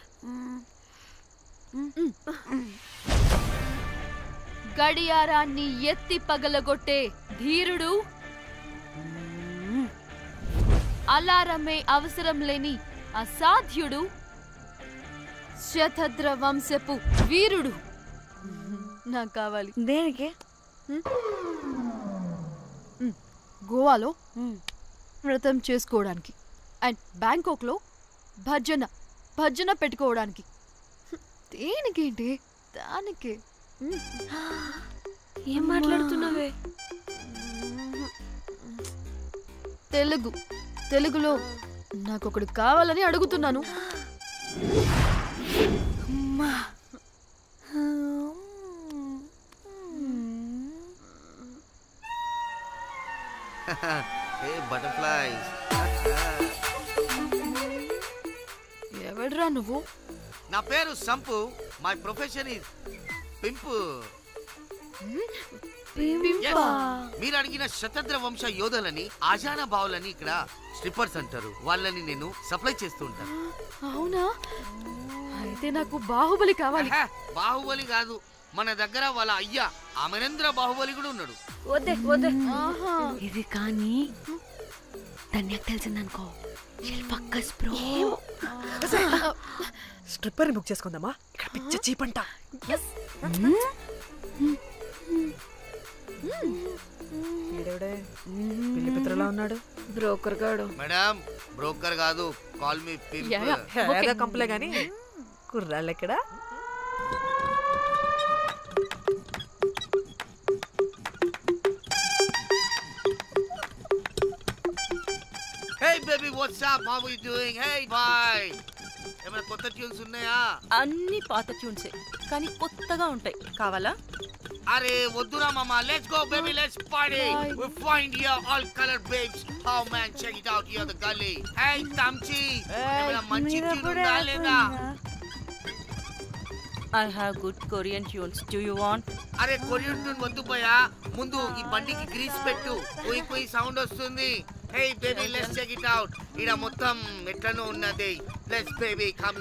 గడియారాన్ని ఎత్తి పగలగొట్టే ధీరుడు, అలారమే అవసరం లేని అసాధ్యుడు, శతద్ర వంశపు వీరుడు నాకు కావాలి. దేనికి? గోవాలో వ్రతం చేసుకోవడానికి అండ్ బ్యాంకాక్లో భజన పెట్టుకోవడానికి. దేనికేంటి? దానికే. ఏం మాట్లాడుతున్నావే? తెలుగులో నాకొకడు కావాలని అడుగుతున్నాను. ఎవడ్రా నువ్వు? నా పేరు Sampu. My profession is pimp. మీరు అడిగిన శతద్ర వంశ యోధులని, ఆజానా బావులని ఇక్కడ స్ట్రిప్పర్స్ అంటారు. వాళ్ళని నేను సప్లై చేస్తూ ఉంటాను. అవునా? అయితే నాకు బాహుబలి కావాలి. బాహుబలి కాదు, మన దగ్గర వాళ్ళ అయ్యా అమరేంద్ర బాహుబలి కూడా ఉన్నాడు. వద్దే వద్దే. ఇది కానీ ధన్యకు తెలిసిందనుకో, శిల్పక్కస్ బ్రో. స్ట్రిప్పర్ బుక్ చేసుకుందామా? ఇక్కడ పిచ్చ చీపంట. పిల్లి పిత్రలా ఉన్నాడు. బ్రోకర్ గాడు. మేడం బ్రోకర్ కాదు, కాల్ మీ పింప్. కంపలే గాని కుర్రాళ్ళు ఎక్కడ? Hey baby, what's up? How are you doing? Hey bye. ఏమైనా కొత్త ట్యూన్స్ ఉన్నాయా? అన్ని పాత ట్యూన్సే, కానీ కొత్తగా ఉంటాయి. కావాలా? అరే వద్దురా మామ. Let's go baby, let's party. We find here all color babes. Oh man, check it out here the gully. Hey Tamchi, ఏమైనా మంచి ట్యూన్ ఉందా లేదా? I have good Korean tunes. Do you want? అరే కొరియన్ ట్యూన్ వద్దు పోయా, ముందు ఈ బండికి గ్రీస్ పెట్టు. కొయి కొయి సౌండ్ వస్తుంది. Hey baby, let's check it out. ఇడ మొత్తం ఎట్లనో ఉన్నది. Let's baby, come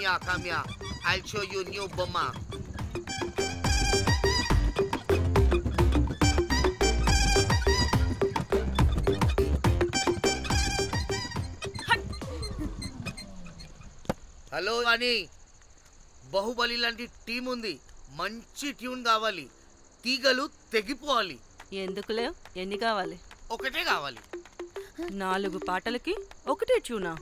here. I'll show you new బొమ్మ. హలో అని బాహుబలి లాంటి టీం ఉంది. మంచి ట్యూన్ కావాలి. తీగలు తెగిపోవాలి. ఎందుకులే, ఎన్ని కావాలి? ఒకటే కావాలి. 4 పాటలకి ఒకటే ట్యూనా?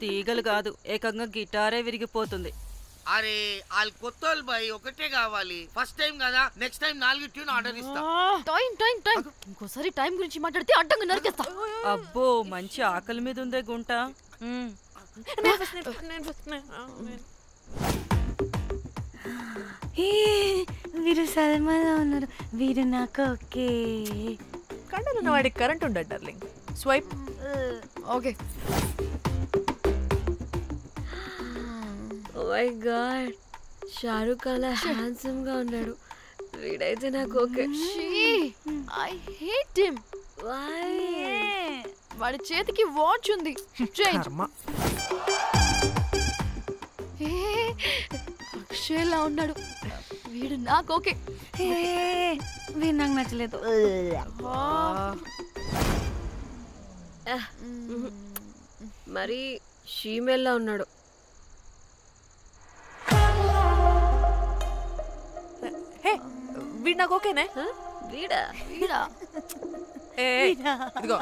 తీగలు కాదు, ఏకంగా గిటారే విరిగిపోతుంది. అరే వాళ్ళు కొత్త బాయ్, ఒకటే కావాలి. ఫస్ట్ టైం కదా, నెక్స్ట్ టైం 4 ట్యూన్ ఆర్డర్ ఇస్తా. టైం ఇంకోసారి టైం గురించి మాట్లాడితే అడ్డంగా నరికేస్తా. అబ్బో, మంచి ఆకలి మీద ఉందే గుంట. వీరు సల్మాలో ఉన్నారు. వీరు నాకు ఓకే. కండలున్న వాడికి కరెంట్ ఉండదు darling. Swipe. Okay. Oh my god, Shahrukh అలా హ్యాండ్సమ్ గా ఉన్నాడు. వీడైతే నాకు ఓకే. I hate him. వాడి చేతికి వాచ్ ఉంది. అక్షయ్లా ఉన్నాడు. వీడు నాకు ఓకే. వీడు నాకు నచ్చలేదు. మరి షీమేల్లా ఉన్నాడు. వీడు నాకు ఓకేనే. వీడా? ఇదిగో,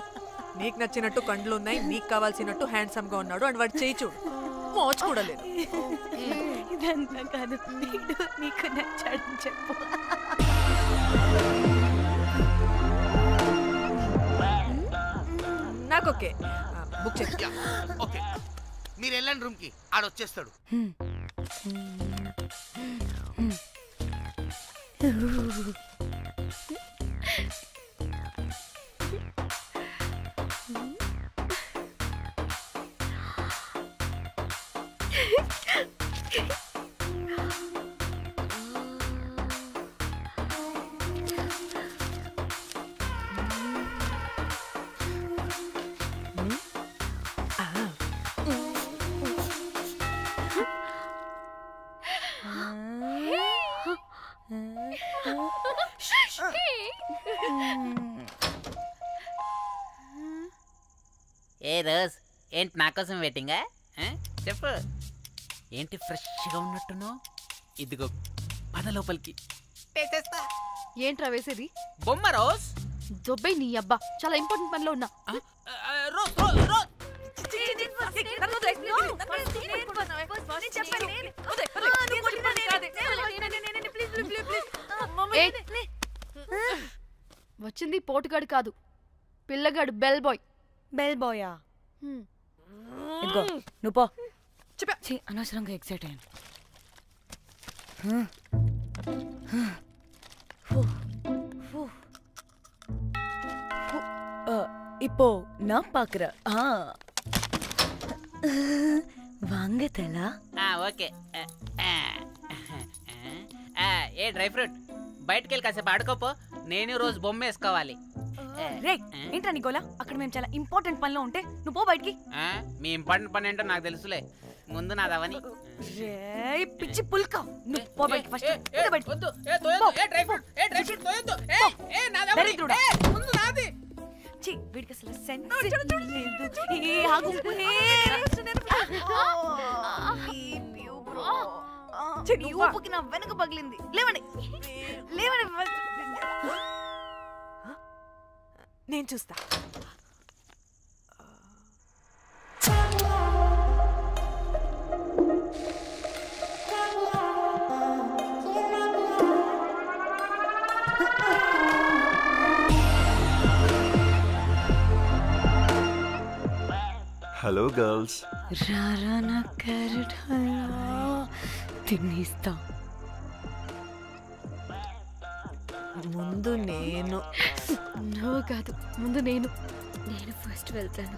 నీకు నచ్చినట్టు కండ్లు ఉన్నాయి, నీకు కావాల్సినట్టు హ్యాండ్సమ్ గా ఉన్నాడు. అండ్ వాడు చేయి చూడు, మోచు కూడా లేదు. ఇదంతా కాదు, వీడు నీకు నచ్చాడని చెప్పు. నాకు ఓకే బుక్ చేస్తా. ఓకే మీరు వెళ్ళండి రూమ్ కి ఆడొచ్చేస్తాడు. ఏ రోజ్ ఏంటి నా కోసం వెయిటింగా? చెప్పు ఏంటి ఫ్రెష్గా ఉన్నట్టున్నావు? ఇదిగో పద లోపలికి వేసేస్తా. ఏంట్రా వేసేది? బొమ్మ రోజ్. దొబ్బై నీ అబ్బా, చాలా ఇంపార్టెంట్ పనిలో ఉన్నా. వచ్చింది పోటుగాడు కాదు, పిల్లగాడు బెల్ బాయ్. బెల్ బాయా? ఇదిగో నువ్వు పో. అనవసరంగా ఎక్సైట్ అయ్యాను. இப்போ நான் பாக்குறேன். வாங்க தலா. ఓకే. ఏ డ్రై ఫ్రూట్ బయటకు వెళ్ళి కాసేపు ఆడుకోపో, నేను రోజు బొమ్మ వేసుకోవాలి. రే ఏంట్రా నీ గోలా? అక్కడ మేము చాలా ఇంపార్టెంట్ పనిలో ఉంటే నువ్వు పో బయటికి. మీ ఇంపార్టెంట్ పని ఏంటో నాకు తెలుసులే, ముందు నాదవని. రే పిచ్చి పుల్క, నువ్వు పో బయటికి ఫస్ట్. వద్దు. డ్రై ఫ్రూట్ తోయొద్దు. దరిద్రుడా. ముందు నాది. ఛీ, వీడికి అసలు సెన్స్ లేదు. ఏ ఆగు. నీ ఊపుకి నా వెనక పగిలింది. లేవండి లేవండి. నేను చూస్తా. Hello girls. రారా నా క్యారెట్ హల్వా తినేస్తా. ముందు నేను. నువ్వు కాదు, ముందు నేను. నేను ఫస్ట్ వెళ్తాను.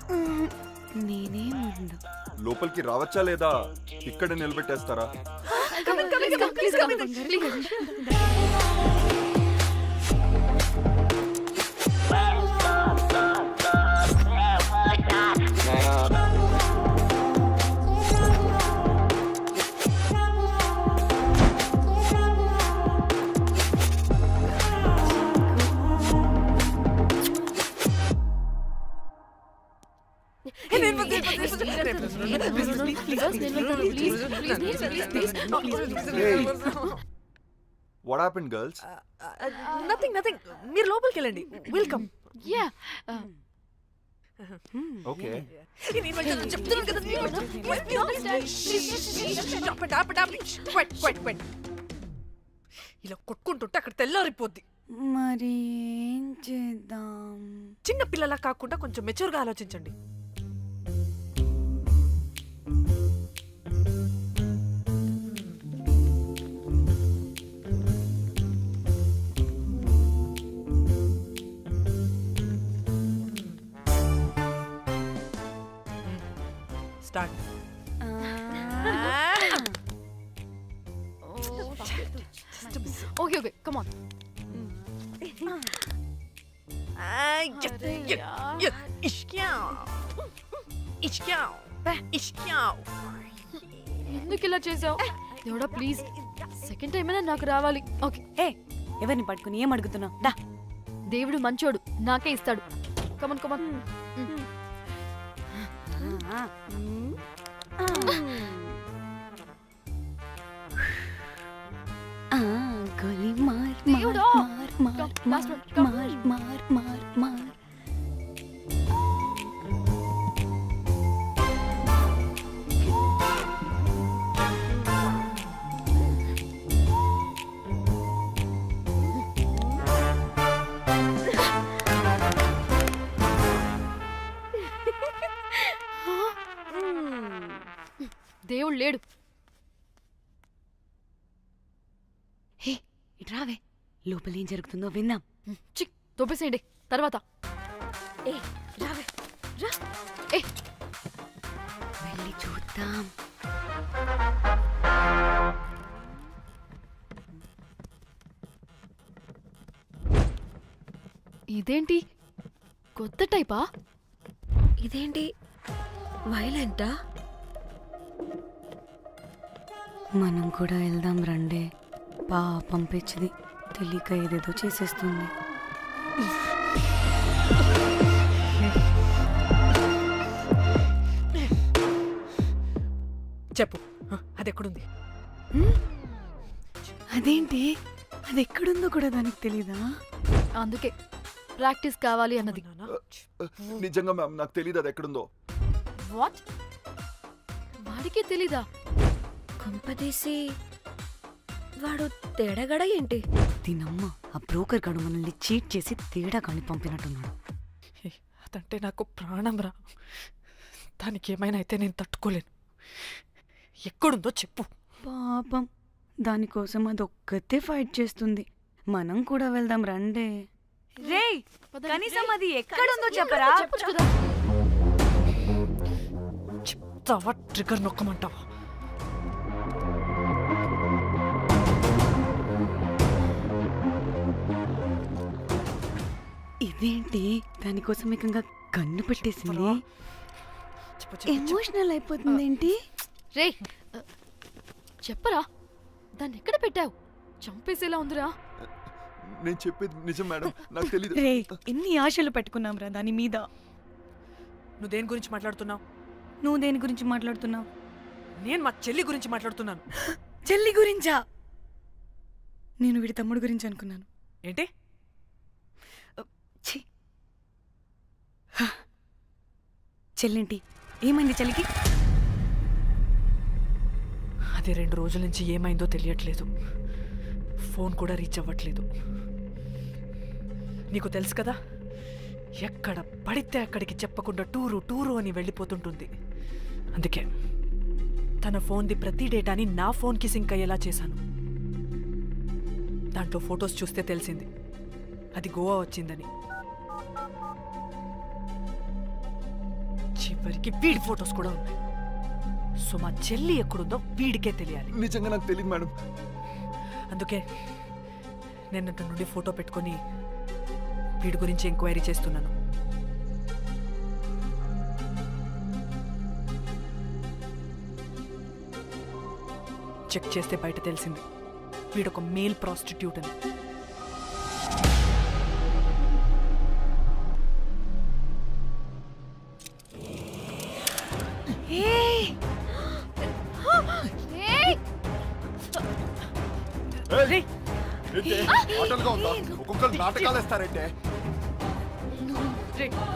నేనే ముందు. లోపలికి రావచ్చా లేదా ఇక్కడ నిలబెట్టేస్తారా? What happened, girls? Nothing. మీరు లోపలికి వెళ్ళండి. వెల్కమ్. యా. Okay. చెప్తున్నాను కదా. ఇలా కొట్టుకుంటుంటే అక్కడ తెల్లారిపోద్ది. మరి ఏం చేద్దాం? చిన్న పిల్లలా కాకుండా కొంచెం మెచ్యూర్గా ఆలోచించండి. స్టార్ట్. Okay come on. ఎందుకు ఇలా చేసావు? దేవుడా ప్లీజ్, సెకండ్ టైం అయినా నాకు రావాలి. ఓకే. హే, ఎవరిని పట్టుకుని ఏం అడుగుతున్నావు? దా. దేవుడు మంచోడు, నాకే ఇస్తాడు. Come on come on. గోలీ మార్ దేవుడా. మార్ మార్ మార్ మార్ మార్ మార్. దేవుడు లేడు. హే ఇట్రావే, లోపల ఏం జరుగుతుందో విందాం. చిక్ తోపేసేయండి తర్వాత. ఏ రావే రా. ఏ వెళ్ళి చూద్దాం. ఇదేంటి కొత్త టైపా? ఇదేంటి వైలెంటా? మనం కూడా వెళ్దాం రండే. పాపం పిచ్చిది తెలియక ఏదేదో చేసేస్తుంది. చెప్పు, అది ఎక్కడుంది? అదేంటి, అది ఎక్కడుందో కూడా దానికి తెలీదా? అందుకే ప్రాక్టీస్ కావాలి అన్నది. నిజంగా మ్యామ్ నాకు తెలియదు అది ఎక్కడుందో. వాట్? వాడికి తెలీదా? కొంపదీసి వాడు తేడాగడ ఏంటి? దీనమ్మ ఆ బ్రోకర్ గడు మనల్ని చీట్ చేసి తేడా కాని పంపినట్టున్నాడు. అదంటే నాకు ప్రాణం రా. దానికి ఏమైనా అయితే నేను తట్టుకోలేను. ఎక్కడుందో చెప్పు. పాపం దానికోసం అది ఒక్కతే ఫైట్ చేస్తుంది. మనం కూడా వెళ్దాం రండే. రేయ్ కనీసం అది ఎక్కడుందో చెప్పరా? చెప్తావా? ట్రిగర్ నొక్కమంటావా? ఇదేంటి దానికోసం ఏకంగా కన్ను పెట్టేసింది. ఎమోషనల్ అయిపోతుంది ఏంటి? రే చెప్పరా, దాన్ని ఎక్కడ పెట్టావు? చంపేసేలా ఉందిరా. నేను చెప్పేది నిజం మేడం, నాకు తెలియదు. రే ఎన్ని ఆశలు పెట్టుకున్నాం రా దాని మీద. నువ్వు దేని గురించి మాట్లాడుతున్నావు? నువ్వు దేని గురించి మాట్లాడుతున్నావు? నేను మా చెల్లి గురించి మాట్లాడుతున్నాను. చెల్లి గురించా? నేను వీడి తమ్ముడు గురించి అనుకున్నాను. ఏంటి? చెల్లింటి ఏమైంది చెల్లికి? అది 2 రోజుల నుంచి ఏమైందో తెలియట్లేదు. ఫోన్ కూడా రీచ్ అవ్వట్లేదు. నీకు తెలుసు కదా, ఎక్కడ పడితే అక్కడికి చెప్పకుండా టూరు అని వెళ్ళిపోతుంటుంది. అందుకే తన ఫోన్ది ప్రతి డేటాని నా ఫోన్కి సింక్ అయ్యేలా చేశాను. దాంట్లో ఫొటోస్ చూస్తే తెలిసింది అది గోవా వచ్చిందని. చివరికి వీడి ఫొటోస్ కూడా ఉన్నాయి. సో మా చెల్లి ఎక్కడుందో వీడికే తెలియాలి. నిజంగా నాకు తెలియదు మేడం. అందుకే నేను అటు నుండి ఫోటో పెట్టుకొని వీడి గురించి ఎంక్వైరీ చేస్తున్నాను. చెక్ చేస్తే బయట తెలిసింది వీడొక మేల్ ప్రాస్టిట్యూట్ అని. ఆటలుగా ఉందా? ఒక్కొక్కరు నాటకాలు వేస్తారంటే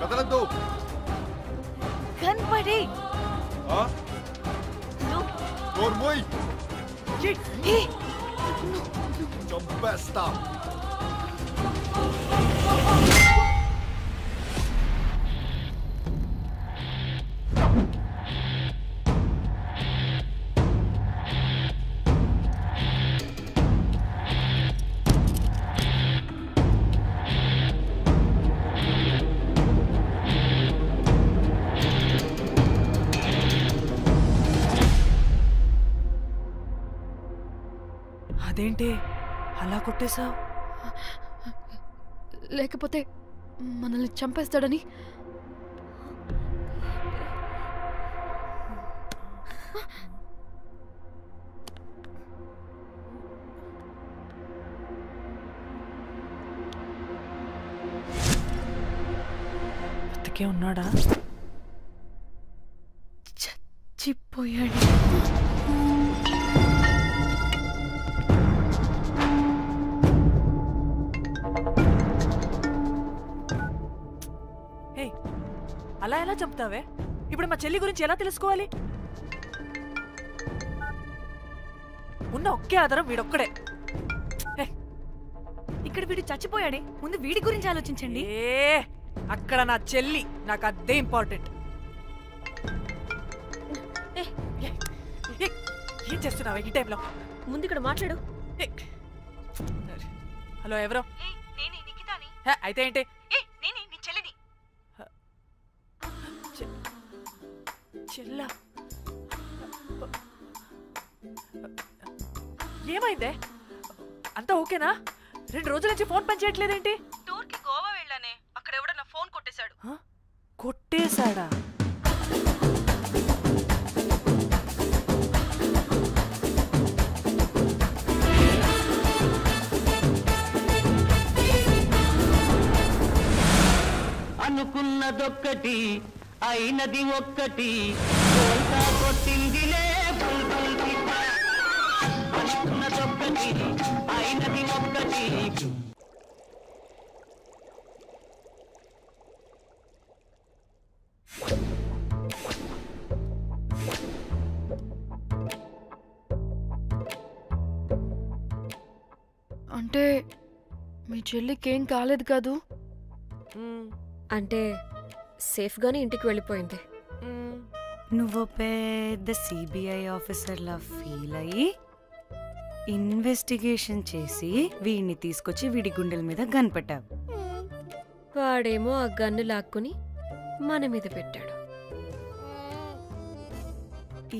కదలద్దు. కనపడే చంపేస్తా. అదేంటి అలా కొట్టేశావు? లేకపోతే మనల్ని చంపేస్తాడని. బతికే ఉన్నాడా? చచ్చిపోయాడు. అలా ఎలా చంపుతావే? ఇప్పుడు మా చెల్లి గురించి ఎలా తెలుసుకోవాలి? ఉన్న ఒకే ఆధారం వీడొక్కడే. ఇక్కడ వీడు చచ్చిపోయాడే, ముందు వీడి గురించి ఆలోచించండి. అక్కడ నా చెల్లి, నాకు అదే ఇంపార్టెంట్. చేస్తున్నావు ఈ టైంలో? ముందు ఇక్కడ మాట్లాడు. హలో, ఎవరో? నేనే నిఖితాని. అయితే ఏంటి? నేనే నీ చెల్లిని. చెల్లా, ఏమైందే? అంతా ఓకేనా? 2 రోజుల నుంచి ఫోన్ పని చేయట్లేదేంటి? టూర్కి గోవా వెళ్ళానే, అక్కడ ఎవడో నా ఫోన్ కొట్టేశాడు. కొట్టేశాడా? అనుకున్నదొక్కటి అయినది ఒక్కటి, కోల్తా కొట్టిందిలే బుల్బుల్ పిట్ట. అనుకున్నదొక్కటి అయినది ఒక్కటి. అంటే మీ చెల్లికి ఏం కాలేదు కాదు? అంటే సేఫ్గానే ఇంటికి వెళ్ళిపోయింది. నువ్వు పెద్ద సిబిఐ ఆఫీసర్లా ఫీల్ అయ్యి ఇన్వెస్టిగేషన్ చేసి వీడిని తీసుకొచ్చి వీడి గుండెల మీద గన్ పెట్టావు. వాడేమో ఆ గన్ను లాక్కుని మన మీద పెట్టాడు.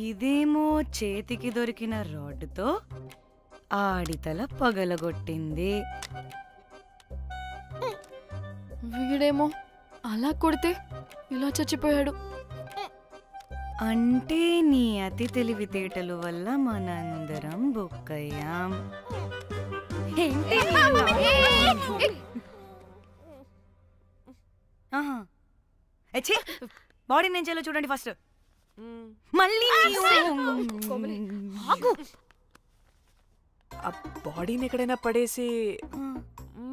ఇదేమో చేతికి దొరికిన రాడ్డుతో ఆడితల పగలగొట్టింది. వీడేమో అలా కొడితే ఇలా చచ్చిపోయాడు. అంటే నీ అతి తెలివితేటలు వల్ల మనందరం బొక్కయ్యాం. బాడీ నేను చేయాలో చూడండి ఫస్ట్. మళ్ళీ ఆ బాడీని ఎక్కడైనా పడేసి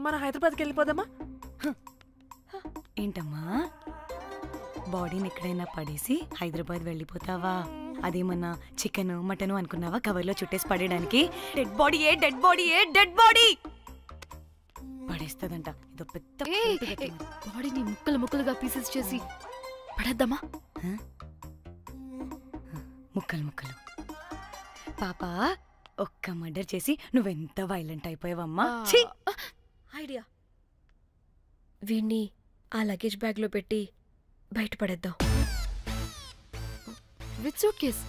మన హైదరాబాద్కి వెళ్ళిపోదామా? ఏంటమ్మా, బాడీని ఎక్కడైనా పడేసి హైదరాబాద్ వెళ్ళిపోతావా? అదేమన్నా చికెన్ మటన్ అనుకున్నావా కవర్లో చుట్టేసి పడేయడానికి? డెడ్ బాడీ ఏ డెడ్ బాడీ ఏ డెడ్ బాడీ పడేస్తుందంట. ఇదో పెద్ద బాడీని ముక్కలు ముక్కలుగా పీసెస్ చేసి పడేద్దామా? ముక్కలు ముక్కలు. పాప, ఒక్క మర్డర్ చేసి నువ్వెంత వైలెంట్ అయిపోయావమ్మా. ఐడియా, వీణ్ణి ఆ లగేజ్ బ్యాగ్లో పెట్టి బయటపడేద్దాం. With suitcase?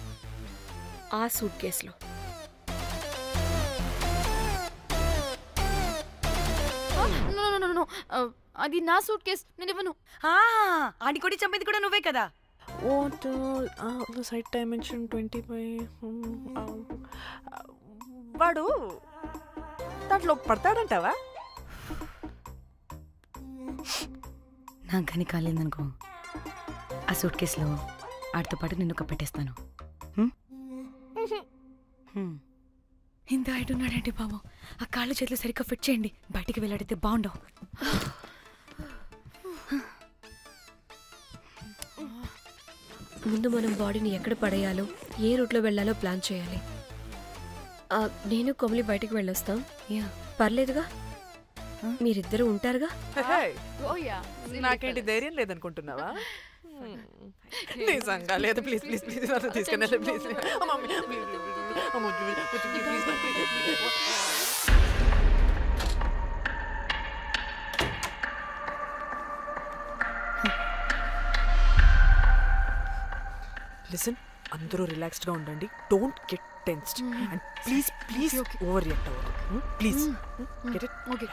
ఆ సూట్ కేసులో. అది నా సూట్ కేస్, నేను ఇవ్వను. ఆడి కొడి చంపేది కూడా నువ్వే కదా. What the site dimension 25. వాడు దాంట్లో పడతాడంటావా? నాకు కానీ కాలేదనుకో, ఆ సూట్ కేసులో ఆడితో పాటు నిన్ను కప్పెట్టేస్తాను. ఇంత హైట్ ఉన్నాడంటే బాబు, ఆ కాళ్ళు చేతులు సరిగ్గా ఫిట్ చేయండి, బయటికి వెళ్ళాడితే బాగుండవు. ముందు మనం బాడీని ఎక్కడ పడేయాలో, ఏ రూట్లో వెళ్ళాలో ప్లాన్ చేయాలి. నేను కొమలి బయటికి వెళ్ళొస్తాం. పర్లేదుగా, మీరిద్దరూ ఉంటారుగా. నాకేంటి ధైర్యం లేదనుకుంటున్నావా? నిజంగా లేదు. ప్లీజ్ ప్లీజ్ ప్లీజ్ తీసుకెళ్ళి ప్లీజ్. లిసన్, అందరూ రిలాక్స్డ్ గా ఉండండి. Don't get tensed and please please overreact అవ్వదు. Please get it? Okay.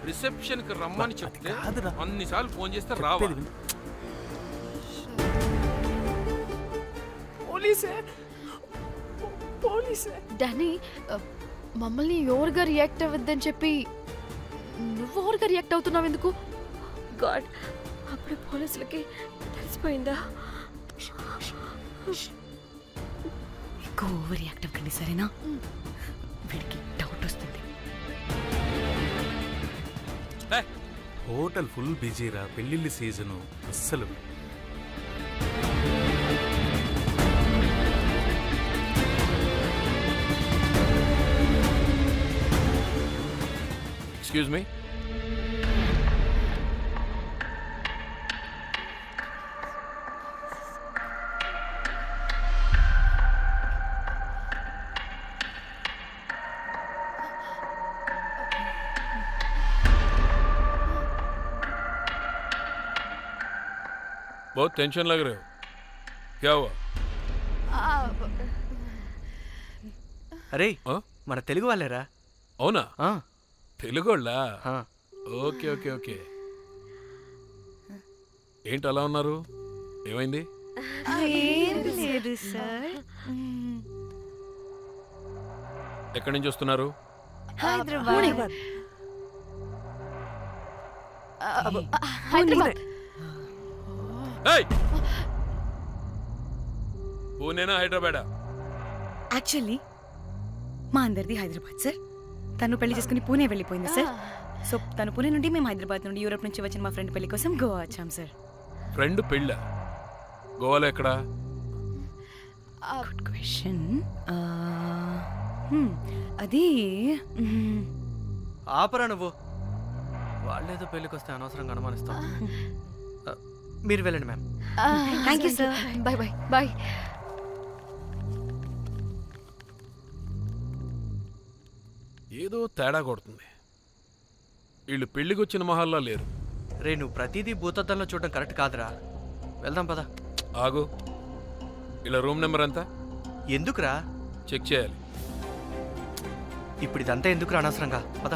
Reception కి రమ్మని చెప్తే అన్నిసార్లు ఫోన్ చేస్తే రావా? డానీ, మమ్మల్ని ఓవర్గా రియాక్ట్ అవ్వద్దని చెప్పి నువ్వు ఓవర్గా రియాక్ట్ అవుతున్నావు ఎందుకు? గాడ్, అప్పుడే పోలీసులకి తెలిసిపోయిందా? ఎక్కువ ఓవర్ రియాక్ట్ అవ్వకండి, సరేనా? వీడికి డౌట్ వస్తుంది. హోటల్ ఫుల్ బిజీరా, పెళ్ళిళ్ళ సీజను అస్సలు. एक्सक्यूज मी बहुत टेंशन लग रहे हो, क्या हुआ? అరే మన తెలుగు వాళ్ళేరా. అవునా? తెలుగు వాళ్ళా? Okay okay okay. ఏంటి అలా ఉన్నారు, ఏమైంది? ఏం లేదు సార్. ఎక్కడి నుంచి వస్తున్నారు? హైదరాబాద్. పూణేనా హైదరాబాదా? యాక్చువల్లీ మా అందరిది హైదరాబాద్ సార్. తను పెళ్లి చేసుకుని పూణే వెళ్ళిపోయింది సార్. సో తను పూణే నుండి మేము హైదరాబాద్ నుండి యూరోప్ నుంచి వచ్చిన మా ఫ్రెండ్ పెళ్లి కోసం గోవా వచ్చాం సార్. ఫ్రెండ్ పెళ్ళ గోవాలో ఎక్కడా? Good question. అది ఆపరా నువ్వు. వాళ్ళేదో పెళ్ళికి వస్తే అనవసరంగా అనుమానిస్తాం. మీరు వెళ్ళండి ma'am. Thank you sir. Bye bye bye. ఏదో తేడా కొడుతుంది. వీళ్ళు పెళ్లికి వచ్చిన మహల్లా లేరు. రే నువ్వు ప్రతిదీ భూతద్దంలో చూడడం కరెక్ట్ కాదురా. వెళ్దాం పద. ఆగు, ఇలా రూమ్ నెంబర్ ఎంత? ఎందుకురా? చెక్ చేయాలి. ఇప్పుడు ఇదంతా ఎందుకురా అనవసరంగా? పద.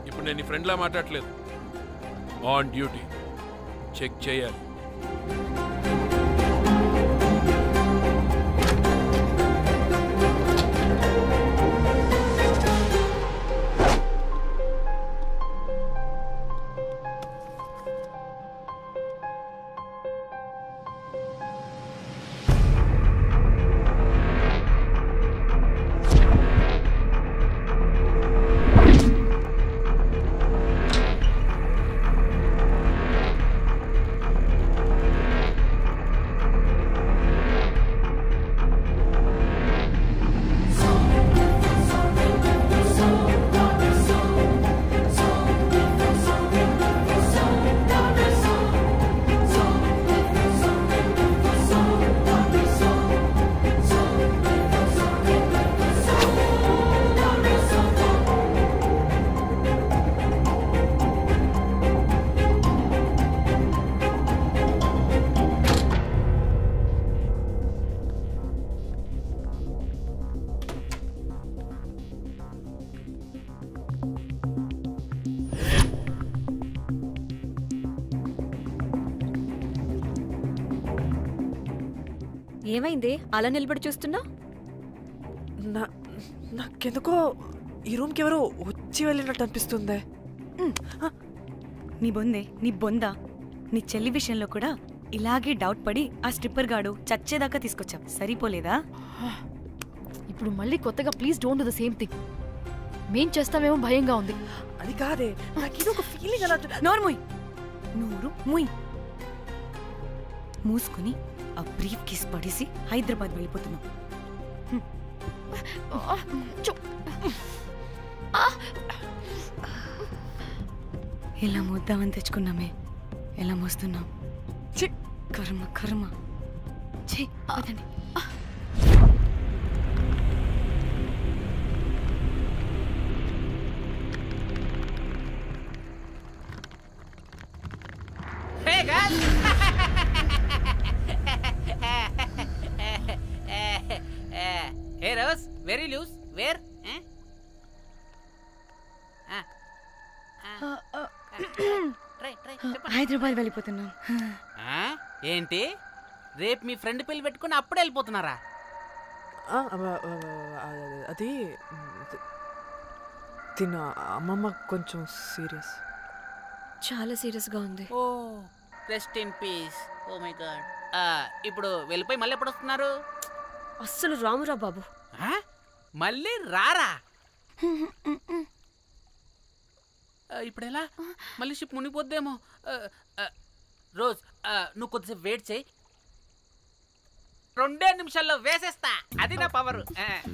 ఇప్పుడు నేను నీ ఫ్రెండ్లా మాట్లాడలేదు, ఆన్ డ్యూటీ. చెక్ చేయాలి. ఏమైంది అలా నిలబడి చూస్తున్నా? నాకెందుకో ఈ రూమ్కి ఎవరో వచ్చి వెళ్ళినట్టు అనిపిస్తుంది. నీ బొందే, నీ బొందా, నీ చెల్లి విషయంలో కూడా ఇలాగే డౌట్ పడి ఆ స్ట్రిప్పర్ గాడు చచ్చేదాకా తీసుకొచ్చాం. సరిపోలేదా? ఇప్పుడు మళ్ళీ కొత్తగా please don't do the same thing. మేం చేస్తామేమో భయంగా ఉంది. అది కాదే, నాకేదో ఒక ఫీలింగ్ అలా. నోర్ముయ్, నోరు ముయ్. మూసుకుని ఆ బ్రీఫ్ కేస్ పడేసి హైదరాబాద్ వెళ్ళిపోతున్నాం. ఇలా మోద్దామని తెచ్చుకున్నామే, ఎలా మోస్తున్నాం. కర్మ కర్మ. పదండి. Hey guys! Hey Rose, very loose. Where? Hyderabad వెళ్ళిపోతున్నాం. ఏంటి రేపు మీ ఫ్రెండ్ పెళ్లి పెట్టుకుని అప్పుడే వెళ్ళిపోతున్నారా? అది తిన అమ్మమ్మ కొంచెం సీరియస్, చాలా సీరియస్ గా ఉంది. Oh rest in peace. Oh my god. ఇప్పుడు వెళ్ళిపోయి మళ్ళీ ఎప్పుడు వస్తున్నారు? అస్సలు రామురా బాబు. మళ్ళీ రారా? ఇప్పుడు ఎలా? మళ్ళీ షిప్ మునిగిపోద్దేమో. రోజ్ నువ్వు కొద్దిసేపు వెయిట్ చేయి, 2 నిమిషాల్లో వేసేస్తా. అది నా పవర్.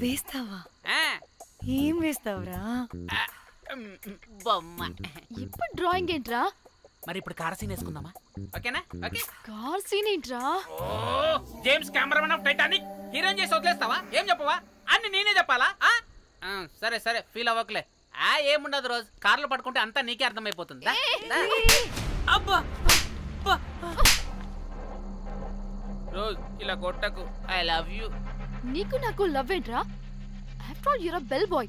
వేస్తావా? ఏం వేస్తావురా? బొమ్మ. ఇప్పుడు డ్రాయింగ్ ఏంట్రా? మరి ఇప్పుడు కార్ సీన్ వేసుకుందామా? ఓకేనా? ఓకే. కార్ సీన్ ఏంట్రా? Oh James cameraman of Titanic heroine చేసి వదిలేస్తావా? ఏం చెప్పవా? అన్ని నేనే చెప్పాలా? సరే సరే ఫీల్ అవ్వకలే. ఏముండదు రోజు కార్లో పడుకుంటే అంతా నీకే అర్థమైపోతుంది. అబ్బా రోజ్ ఇలా కొట్టకు. I love you. నీకు నాకు లవ్ ఏంట్రా? After all your a bell boy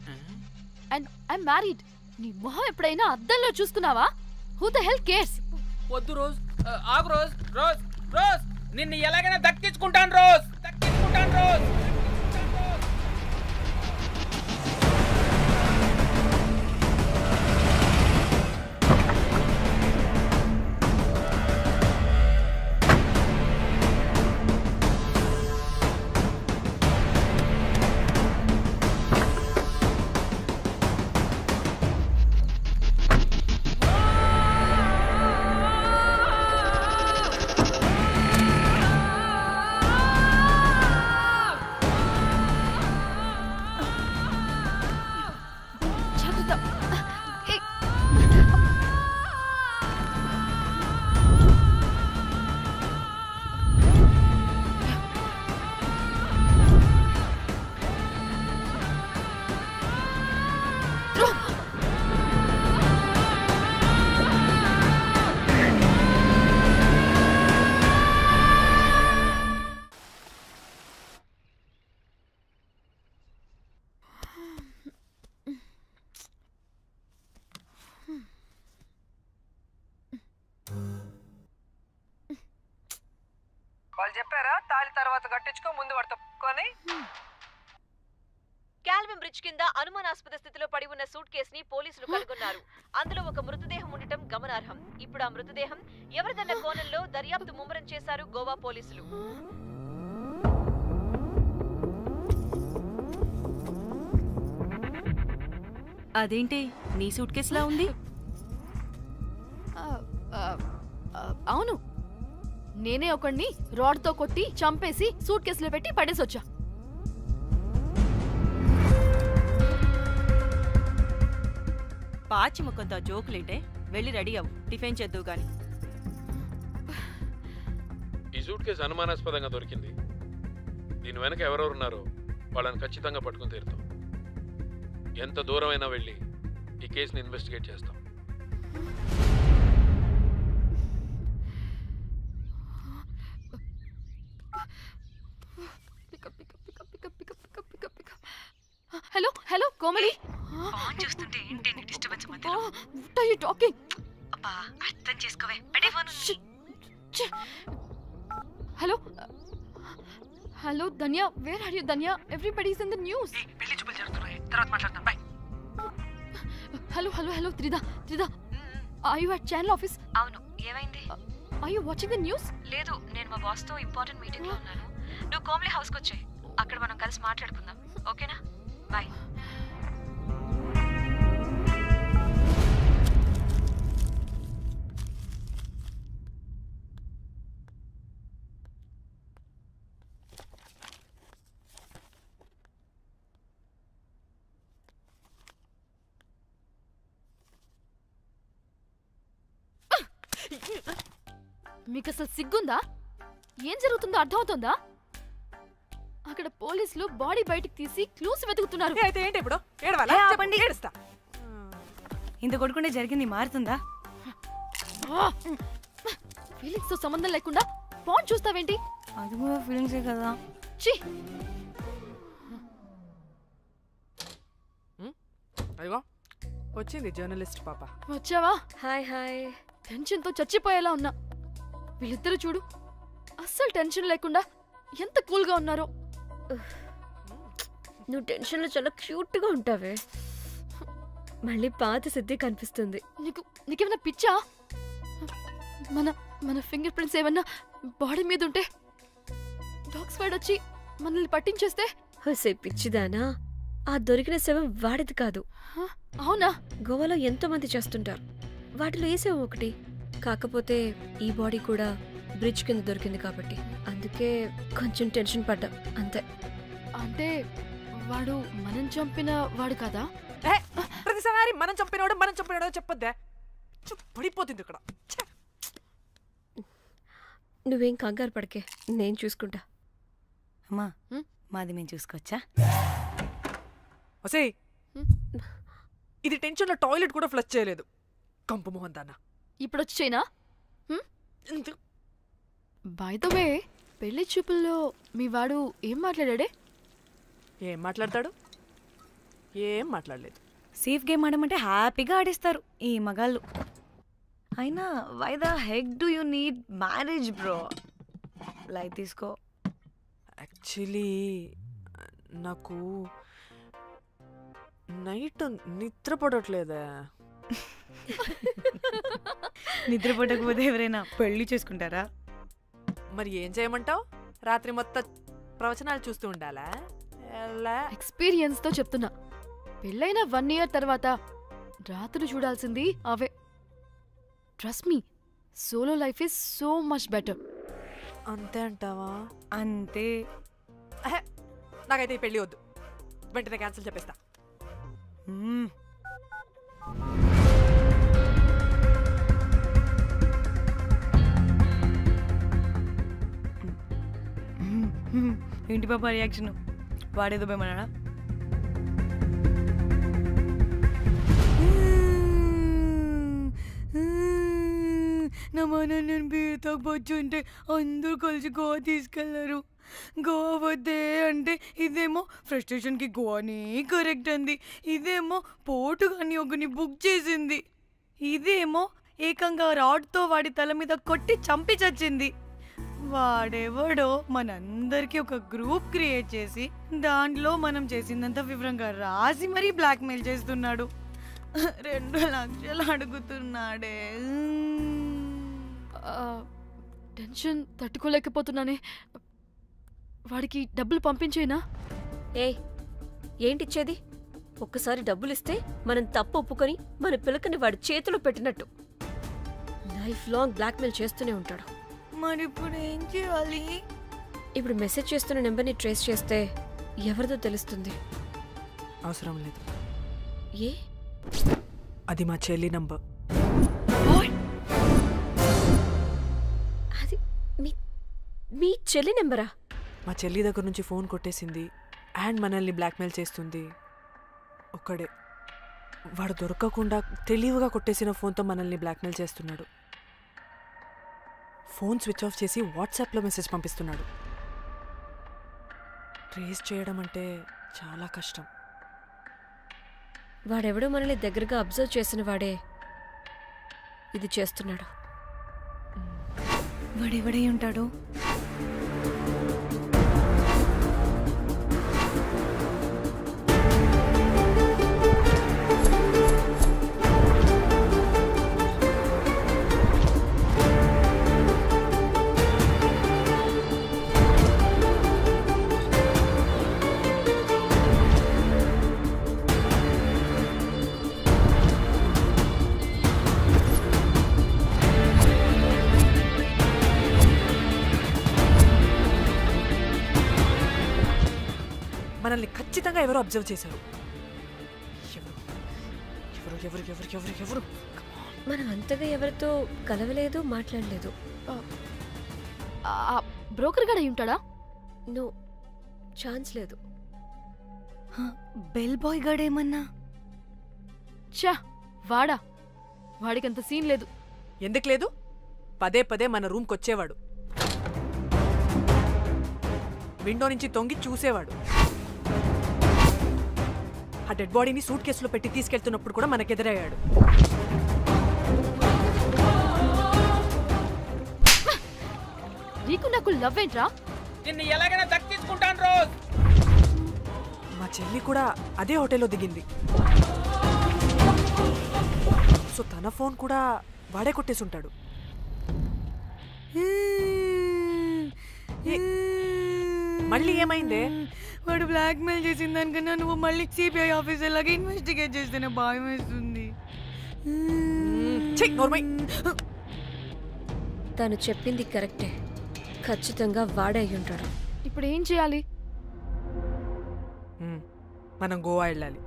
and I married. నీ మొహం ఎప్పుడైనా అద్దంలో చూసుకున్నావా? Who the hell cares? వద్దు రోజ్, ఆగు రోజ్. రోజ్ రోజ్ నిన్ను ఎలాగైనా దక్కించుకుంటాను రోజ్, దక్కించుకుంటాను రోజ్. వాళ్ళు చెప్పారా తాళి తర్వాత కట్టించుకో ముందు పడుకొని. క్యాల్విన్ బ్రిడ్జ్ కింద అనుమానాస్పద స్థితిలో పడి ఉన్న సూట్ కేసుని పోలీసులు కనుగొన్నారు. అందులో ఒక మృతదేహం ఉండటం గమనార్హం. ఇప్పుడు ఆ మృతదేహం ఎవరిదన్న కోణంలో దర్యాప్తు ముమ్మరం చేశారు గోవా పోలీసులు. అదేంటి నీ సూట్ కేసులా ఉంది? అవును, నేనే ఒకడిని రాడ్తో కొట్టి చంపేసి సూట్ కేసులో పెట్టి పడేసొచ్చా. పాచి ముఖంతో జోకులేంటే వెళ్ళి రెడీ అవ్వు, టిఫిన్ చేద్దువు గాని. ఈ సూట్ కేసు అనుమానాస్పదంగా దొరికింది. దీని వెనక ఎవరెవరున్నారో వాళ్ళని ఖచ్చితంగా పట్టుకుని తీరుతాం. ఎంత దూరమైనా వెళ్ళి ఈ కేసుని ఇన్వెస్టిగేట్ చేస్తాం. Hello hello Komali. ఫోన్ చూస్తుంటే ఏంటి నీ డిస్టర్బెన్స్ మధ్యలో? What are you talking? అబ్బా అర్థం చేసుకోవే, పెట్టే phone. Hello hello Dhanya, where are you Dhanya? Everybody is in the news. పెళ్లి చూపులు జరుగుతున్నాయి, తర్వాత మాట్లాడతాం. Bye. Hello hello hello Trida Trida, are you at channel office? అవును, ఏమైంది? Are you watching the news? లేదు, నేను మా బాస్ తో ఇంపార్టెంట్ మీటింగ్ లో ఉన్నాను. నువ్వు కోమ్లీ హౌస్ కి వచ్చేయ్, అక్కడ మనం కలిసి మాట్లాడుకుందాం. ఓకేనా? బాయ్. మీకు అసలు సిగ్గుందా? ఏం జరుగుతుందో అర్థమవుతుందా? అక్కడ పోలీసులు బాడీ బయటికి తీసి క్లూస్ వెతుకుతున్నారు. అయితే ఏంటి ఇప్పుడు? ఏడవాలా? చెప్పండి. ఏడుస్తా. ఇంత కొడుకుంటే జరిగింది మారుతుందా? ఫీలింగ్స్ తో సంబంధం లేకుండా ఫోన్ చూస్తావేంటి? అది కూడా ఫీలింగ్సే కదా. ఛీ, అయ్యో వచ్చింది జర్నలిస్ట్ పాప. వచ్చావా? Hi hi. టెన్షన్ తో చచ్చిపోయేలా ఉన్నా. వీళ్ళిద్దరు చూడు, అస్సలు టెన్షన్ లేకుండా ఎంత కూల్ గా ఉన్నారో. నువ్వు టెన్షన్ లో చాలా క్యూట్ గా ఉంటావే. మళ్ళీ పాత సిద్ధి కనిపిస్తుంది. నీకేమైనా పిచ్చా? మన మన ఫింగర్ ప్రింట్స్ ఏమన్నా బాడీ మీద ఉంటే డాగ్ స్క్వాడ్ వచ్చి మనల్ని పట్టించేస్తే? హోసే పిచ్చిదానా, ఆ దొరికిన శవం వాడిది కాదు. అవునా? గోవాలో ఎంతో మంది చేస్తుంటారు, వాటిలో ఏ శవం ఒకటి. కాకపోతే ఈ బాడీ కూడా బ్రిడ్జ్ కింద దొరికింది కాబట్టి అందుకే కొంచెం టెన్షన్ పడ్డా అంతే. అంటే వాడు మనం చంపిన వాడు కదా? ప్రతిసారి మనం చంపినాడో చెప్పొద్దే. పడిపోతుంది ఇక్కడ. నువ్వేం కంగారు పడకే, నేను చూసుకుంటా. అమ్మా మాది మేము చూసుకోవచ్చా? ఒసే ఇది టెన్షన్లో టాయిలెట్ కూడా ఫ్లష్ చేయలేదు. కంపు మొహం దాన్న. ఇప్పుడు వచ్చి చేయనా? బై ద వే, పెళ్లి చూపుల్లో మీ వాడు ఏం మాట్లాడాడే? ఏం మాట్లాడతాడు? ఏం మాట్లాడలేదు. సేఫ్ గేమ్ ఆడమంటే హ్యాపీగా ఆడిస్తారు ఈ మగాళ్ళు. అయినా why the heck do you need marriage bro? Light తీసుకో. యాక్చువల్లీ నాకు నైట్ నిద్ర పడట్లేదా? నిద్ర పడకపోతే ఎవరైనా పెళ్లి చేసుకుంటారా? మరి ఏం చేయమంటావు? రాత్రి మొత్తం ప్రవచనాలు చూస్తూ ఉండాలా? ఎక్స్పీరియన్స్తో చెప్తున్నా, పెళ్ళైన 1 year తర్వాత రాత్రి చూడాల్సింది అవే. Trust me, solo life is so much better. అంతే అంటావా? అంతే. నాకైతే ఈ పెళ్ళి వద్దు, వెంటనే క్యాన్సిల్ చెప్పేస్తా. ఏంటి పాప రియాక్షన్? వాడేదో భయమన్నాడా? నా మన నేను బీర్ తాగొచ్చుంటే అందరూ కలిసి గోవా తీసుకెళ్లారు. గోవా వద్దే అంటే ఇదేమో ఫ్రస్ట్రేషన్కి గోవాని కరెక్ట్ అంది, ఇదేమో పోటుగాని ఒకని బుక్ చేసింది, ఇదేమో ఏకంగా రాడ్తో వాడి తల మీద కొట్టి చంపి చచ్చింది. వాడెవడో మనందరికీ ఒక గ్రూప్ క్రియేట్ చేసి దాంట్లో మనం చేసిందంతా వివరంగా రాసి మరీ బ్లాక్మెయిల్ చేస్తున్నాడు. 2 లక్షలు అడుగుతున్నాడే. టెన్షన్ తట్టుకోలేకపోతున్నానే. వాడికి డబ్బులు పంపించేనా? ఏంటిచ్చేది? ఒక్కసారి డబ్బులిస్తే మనం తప్పు ఒప్పుకొని మన పిల్లకని వాడి చేతిలో పెట్టినట్టు. లైఫ్ లాంగ్ బ్లాక్మెయిల్ చేస్తూనే ఉంటాడు. మరి ఇప్పుడు ఏం చేయాలి? ఇప్పుడు మెసేజ్ చేస్తున్న నెంబర్ని ట్రేస్ చేస్తే ఎవరిదో తెలుస్తుంది. అవసరం లేదు. ఏ? అది మా చెల్లి నంబర్. అది మీ చెల్లి నెంబరా? మా చెల్లి దగ్గర నుంచి ఫోన్ కొట్టేసింది అండ్ మనల్ని బ్లాక్మెయిల్ చేస్తుంది. ఒక్కడే, వాడు దొరకకుండా తెలివిగా కొట్టేసిన ఫోన్తో మనల్ని బ్లాక్మెయిల్ చేస్తున్నాడు. ఫోన్ స్విచ్ ఆఫ్ చేసి వాట్సాప్లో మెసేజ్ పంపిస్తున్నాడు. ట్రేస్ చేయడం అంటే చాలా కష్టం. వాడెవడో మనల్ని దగ్గరగా అబ్జర్వ్ చేసిన వాడే ఇది చేస్తున్నాడు. వాడెవడై ఉంటాడు? మనల్ని ఖచ్చితంగా ఎవరో అబ్జర్వ్ చేశారు. ఎవరు? మనం అంతగా ఎవరితో కలవలేదు, మాట్లాడలేదు. బ్రోకర్ గడ ఉంటాడా? నో, ఛాన్స్ లేదు. బెల్ బాయ్ గడేమన్నా? చా, వాడా? వాడికంత సీన్ లేదు. ఎందుకు లేదు? పదే పదే మన రూమ్కి వచ్చేవాడు, విండో నుంచి తొంగి చూసేవాడు. ఆ డెడ్ బాడీని సూట్ కేసులో పెట్టి తీసుకెళ్తున్నప్పుడు కూడా మనకెదురయ్యాడు. నీకు నాకు లవ్ ఏంట్రా? నిన్ను ఎలాగైనా దక్కించుకుంటాను రోజ్. మా చెల్లి కూడా అదే హోటల్లో దిగింది. సో తన ఫోన్ కూడా వాడే కొట్టేసి ఉంటాడు. మళ్ళీ ఏమైందే? వాడు బ్లాక్మెయిల్ చేసిన దానికన్నా నువ్వు మళ్ళీ సిబిఐ ఆఫీసర్ లాగా ఇన్వెస్టిగేట్ చేస్తేనే భయం వేస్తుంది. తను చెప్పింది కరెక్టే, ఖచ్చితంగా వాడే అయి ఉంటాడు. ఇప్పుడు ఏం చేయాలి? మనం గోవా వెళ్ళాలి.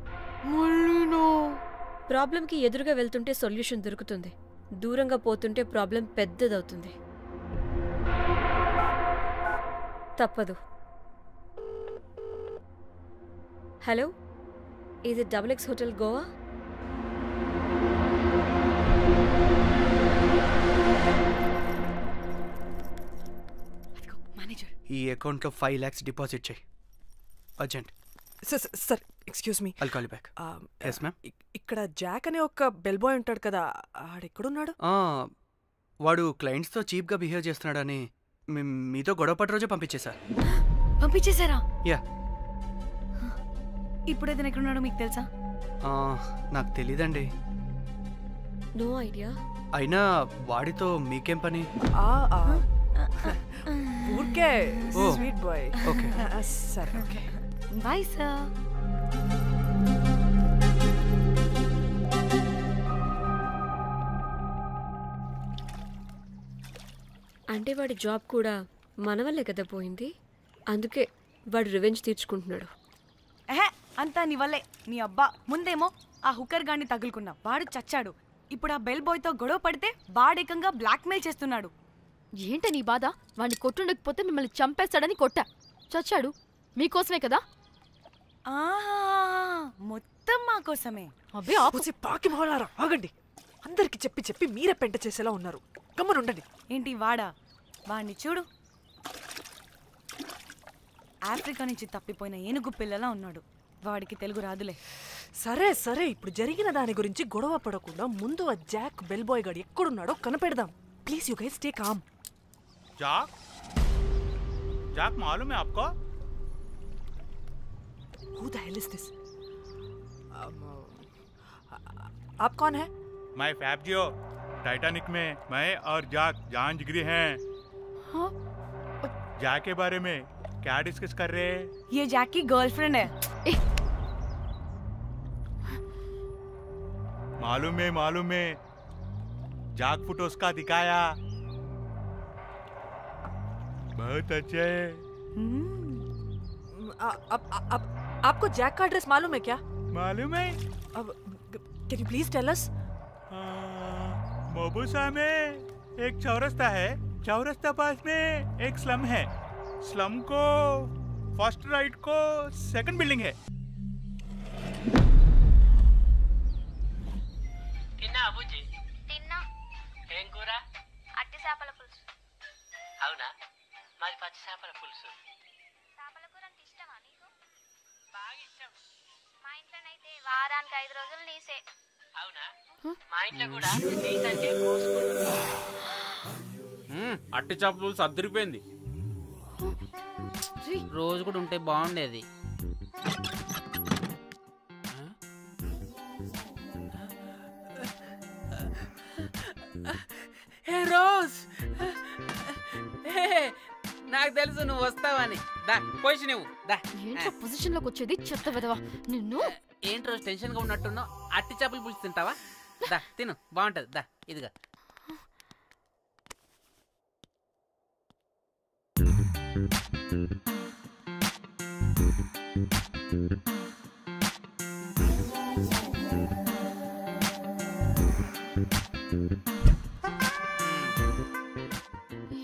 ప్రాబ్లంకి ఎదురుగా వెళ్తుంటే సొల్యూషన్ దొరుకుతుంది, దూరంగా పోతుంటే ప్రాబ్లం పెద్దదవుతుంది. తప్పదు. హలో, ఇది XX హోటల్ గోవా? ఈ అకౌంట్లో 5 lakhs డిపాజిట్ చేయి urgent. Sir excuse me. I'll call you back. Yes, ma'am. ఇక్కడ జాక్ అనే ఒక బెల్ బాయ్ ఉంటాడు కదా, ఆడెక్కడున్నాడు? వాడు క్లయింట్స్తో చీప్గా బిహేవ్ చేస్తున్నాడని మీతో గొడవ పడి రోజే పంపించేశా. పంపించేశారా? యా. ఇప్పుడు అతను ఎక్కడున్నాడో మీకు తెలుసా? నాకు తెలీదండి. No idea. అయినా వాడితో మీకేం పని? ఊరికే ఓ, స్వీట్ బాయ్. ఓకే. సరే, ఓకే. Bye sir. అంటే వాడి జాబ్ కూడా మన వల్లే కదా పోయింది, అందుకే వాడు రివెంజ్ తీర్చుకుంటున్నాడు. అంతా నీ వల్లే. నీ అబ్బా ముందేమో ఆ హుకర్ గాన్ని తగులుకున్నా, వాడు చచ్చాడు. ఇప్పుడు ఆ బెల్ బాయ్తో గొడవ పడితే వాడేకంగా బ్లాక్మెయిల్ చేస్తున్నాడు. ఏంట నీ బాధ? వాడిని కొట్టుండకపోతే మిమ్మల్ని చంపేస్తాడని కొట్టా. చచ్చాడు మీకోసమే కదా? మొత్తం మా కోసమే. అబ్బే ఆపోసి పాకి మొహలారా, ఆగండి. అందరికి చెప్పి చెప్పి మీరే పెంట చేసేలా ఉన్నారు. గమ్మనుండండి. ఏంటి వాడా? వాడిని చూడు, ఆఫ్రికా నుంచి తప్పిపోయిన ఏనుగు పిల్లలా ఉన్నాడు. వాడికి తెలుగు రాదులే. సరే సరే, ఇప్పుడు జరిగిన దాని గురించి గొడవ పడకుండా ముందు ఆ జాక్ బెల్ బాయ్ గాడు ఎక్కడున్నాడో కనిపెడదాం. Please you guys stay calm. Jack Jack मालूम है आपको? Who the hell is this? आप कौन है? मैं फैब्जियो, टाइटैनिक में मैं और जाक जान जिगरी हैं। हाँ? जाक के बारे में क्या डिस्कस कर रहे हैं? ये जैक की गर्लफ्रेंड है। मालूम है जाक फोटोस का दिखाया, बहुत अच्छे है। आपको जैक का एड्रेस मालूम है क्या? मालूम है। Can you please tell us? मोबुसा में एक चौरस्ता है, चौरस्ता पास में एक स्लम है, स्लम को फर्स्ट राइट को सेकंड बिल्डिंग है। తిన్నా అబుజ్జి? తిన్నా. ఏం కూర? అట్టి చేపల పులుసు. అవునా, మాది పచ్చి చేపల పులుసు. చేపల కూర అంటే ఇష్టమా నీకు? బాగా ఇష్టం. మా ఇంట్లోనైతే వారానికి 5 రోజులు నీసే. అవునా, మా ఇంట్లో కూడా నీకంటే కోసుకుంటుంది. అట్టి చేపల పులుసు అద్దరిపోయింది. రోజు కూడా ఉంటే బాగుండేది. రోజ్, నాకు తెలుసు నువ్వు వస్తావని. దా పొజిషన్ నువ్వు దా. ఏంట్రా పొజిషన్ లోకి వచ్చేది చెత్త వెదవా నిన్ను. ఏంటి రోజు టెన్షన్ గా ఉన్నట్టున్నావు? అట్టి చేపలు పులుసు తింటావా? దా తిను, బాగుంటది. దా ఇదిగా.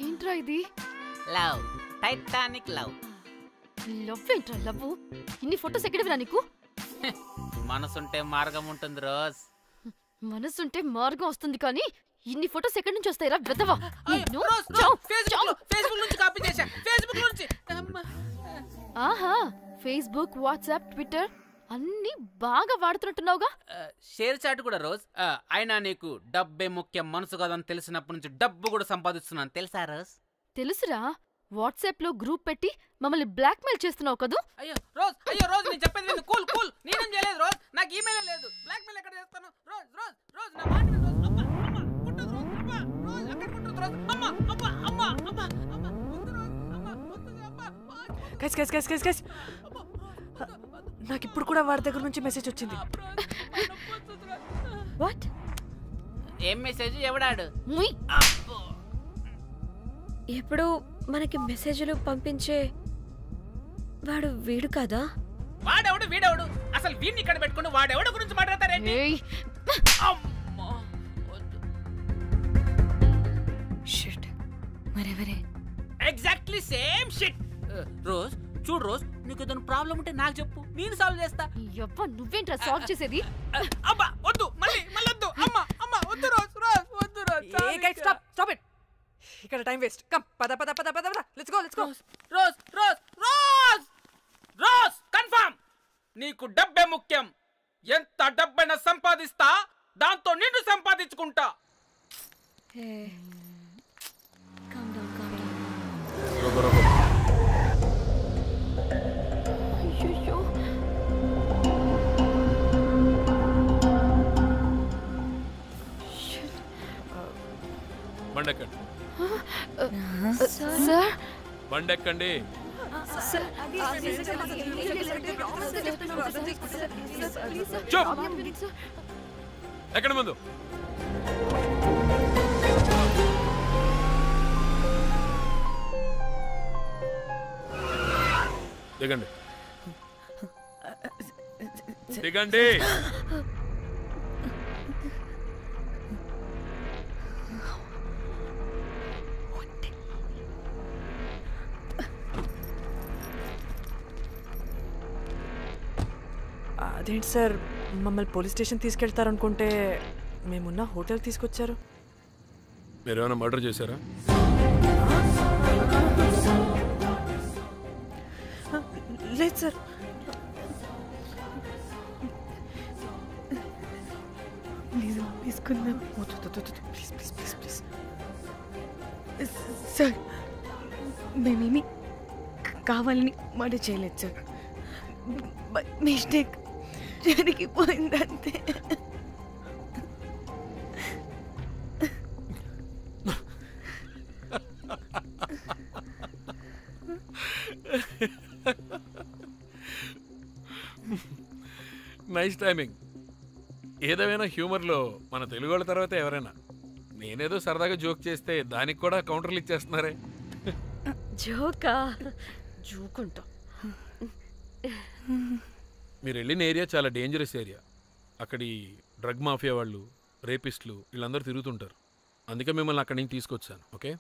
ఏంట్రా ఇది? Love, Titanic love. లవ్ ఏంట్రా లవ్? ఇన్ని ఫొటోస్ ఎక్కడివిరా నీకు? మనసుంటే మార్గం ఉంటుంది రోజ్. మనసుంటే మార్గం వస్తుంది కానీ ఇన్ని ఫొటోస్ ఎక్కడి నుంచి వస్తాయిరా వెదవా? ఫేస్బుక్ నుంచి కాపీ చేశా, ఫేస్బుక్ నుంచి. ఆహా, ఫేస్బుక్, వాట్సాప్, ట్విట్టర్ అన్ని బాగా వాడుతున్నట్టున్నావుగా. షేర్ చాట్ కూడా రోజ్. అయినా నీకు డబ్బే ముఖ్యం, మనసు కాదని తెలిసినప్పటి నుంచి డబ్బు కూడా సంపాదిస్తున్నాను తెలుసా రోజ్? తెలుసురా, వాట్సాప్ లో గ్రూప్ పెట్టి మమ్మల్ని బ్లాక్మెయిల్ చేస్తున్నావు కదూ. అయ్యో రోజ్ నేను చెప్పేది విను. కూల్ కూల్, నేనేం చేయలేదు రోజ్, నాకు ఈమెయిల్ లేదు. బ్లాక్మెయిల్ ఎక్కడ చేస్తాను రోజ్? రోజ్ రోజ్ నా మాట విను రోజ్. అమ్మ అమ్మ కుట్టదు రోజ్. అమ్మ రోజ్ అక్కడ కుట్టదు రోజ్. అమ్మ అమ్మ అమ్మ అమ్మ అమ్మ వద్దు రోజ్. అమ్మ వద్దు అమ్మ. గైస్ నాకు ఇప్పుడు కూడా వాడి దగ్గర నుంచి మెసేజ్ వచ్చింది. వాట్? ఏం మెసేజ్? ఎవడాడు? ఎప్పుడు మనకి మెసేజ్లు పంపించే వాడు వీడు కదా? వాడెవడు వీడెవడు? అసలు వీడిని ఇక్కడ పెట్టుకుని వాడెవడు గురించి మాట్లాడతారేంటి? షిట్ మరెవరే? Exactly same shit. రోజ్ చూడు రోజ్, నీకు ఏదైనా ప్రాబ్లం ఉంటే నాకు చెప్పు, నేను సాల్వ్ చేస్తా. యవ్వ నువ్వేంట్రా సాల్వ్ చేసేది? అబ్బా వద్దు, మళ్ళీ వద్దు. అమ్మ అమ్మ వద్దు రోజ్, రోజ్ వద్దు rose. A guys stop stop it. ఇక్కడ టైం వేస్ట్. కమ్ పద పద పద పద పద. Let's go let's go. Rose Rose Rose rose confirm. నీకు డబ్బే ముఖ్యం. ఎంత డబ్బైనా సంపాదిస్తా, దాంతో నిన్ను సంపాదించుకుంటా. బండెక్కండి. సార్ బండెక్కండి. ఎక్కడ ముందు దిగండి దిగండి. అదేంటి సార్ మమ్మల్ని పోలీస్ స్టేషన్ తీసుకెళ్తారనుకుంటే మేమున్న హోటల్ తీసుకొచ్చారు. మీరేమైనా మర్డర్ చేశారా? లేదు సార్. తీసుకుందాం please please please please. Sir మేమేమి కావాలని మర్డర్ చేయలేదు సార్. మిస్టేక్ జరిగిపోయిందంతే. Nice timing. ఏదేమైనా హ్యూమర్లో మన తెలుగు వాళ్ళ తర్వాత ఎవరైనా. నేనేదో సరదాగా జోక్ చేస్తే దానికి కూడా కౌంటర్లు ఇచ్చేస్తున్నారే. జోకా? జోకుంటా. మీరు వెళ్ళిన ఏరియా చాలా డేంజరస్ ఏరియా. అక్కడి డ్రగ్ మాఫియా వాళ్ళు, రేపిస్టులు వీళ్ళందరూ తిరుగుతుంటారు. అందుకే మిమ్మల్ని అక్కడి నుంచి తీసుకొచ్చాను. ఓకే?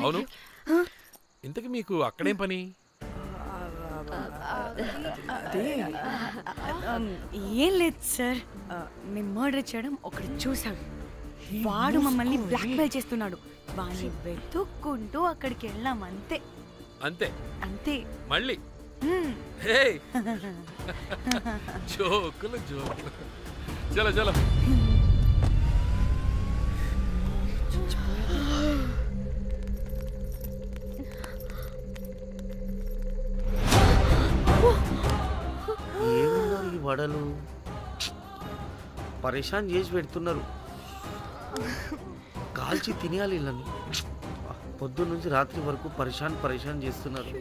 అవును, ఇంతకీ మీకు అక్కడేం పని? ఏం లేదు సార్, మేము మర్డర్ చేయడం ఒకటి చూసాడు. వాడు మమ్మల్ని బ్లాక్మెయిల్ చేస్తున్నాడు. వాడిని వెతుక్కుంటూ అక్కడికి వెళ్ళాం అంతే. అంతే అంతే మళ్ళీ జోకులు జోకులు. చలో చలో. ఏమున్నారు ఈ వడలు? పరేషాన్ చేసి పెడుతున్నారు. కాల్చి తినేయాలి ఇళ్ళని. పొద్దున్న నుంచి రాత్రి వరకు పరేషాన్ చేస్తున్నారు.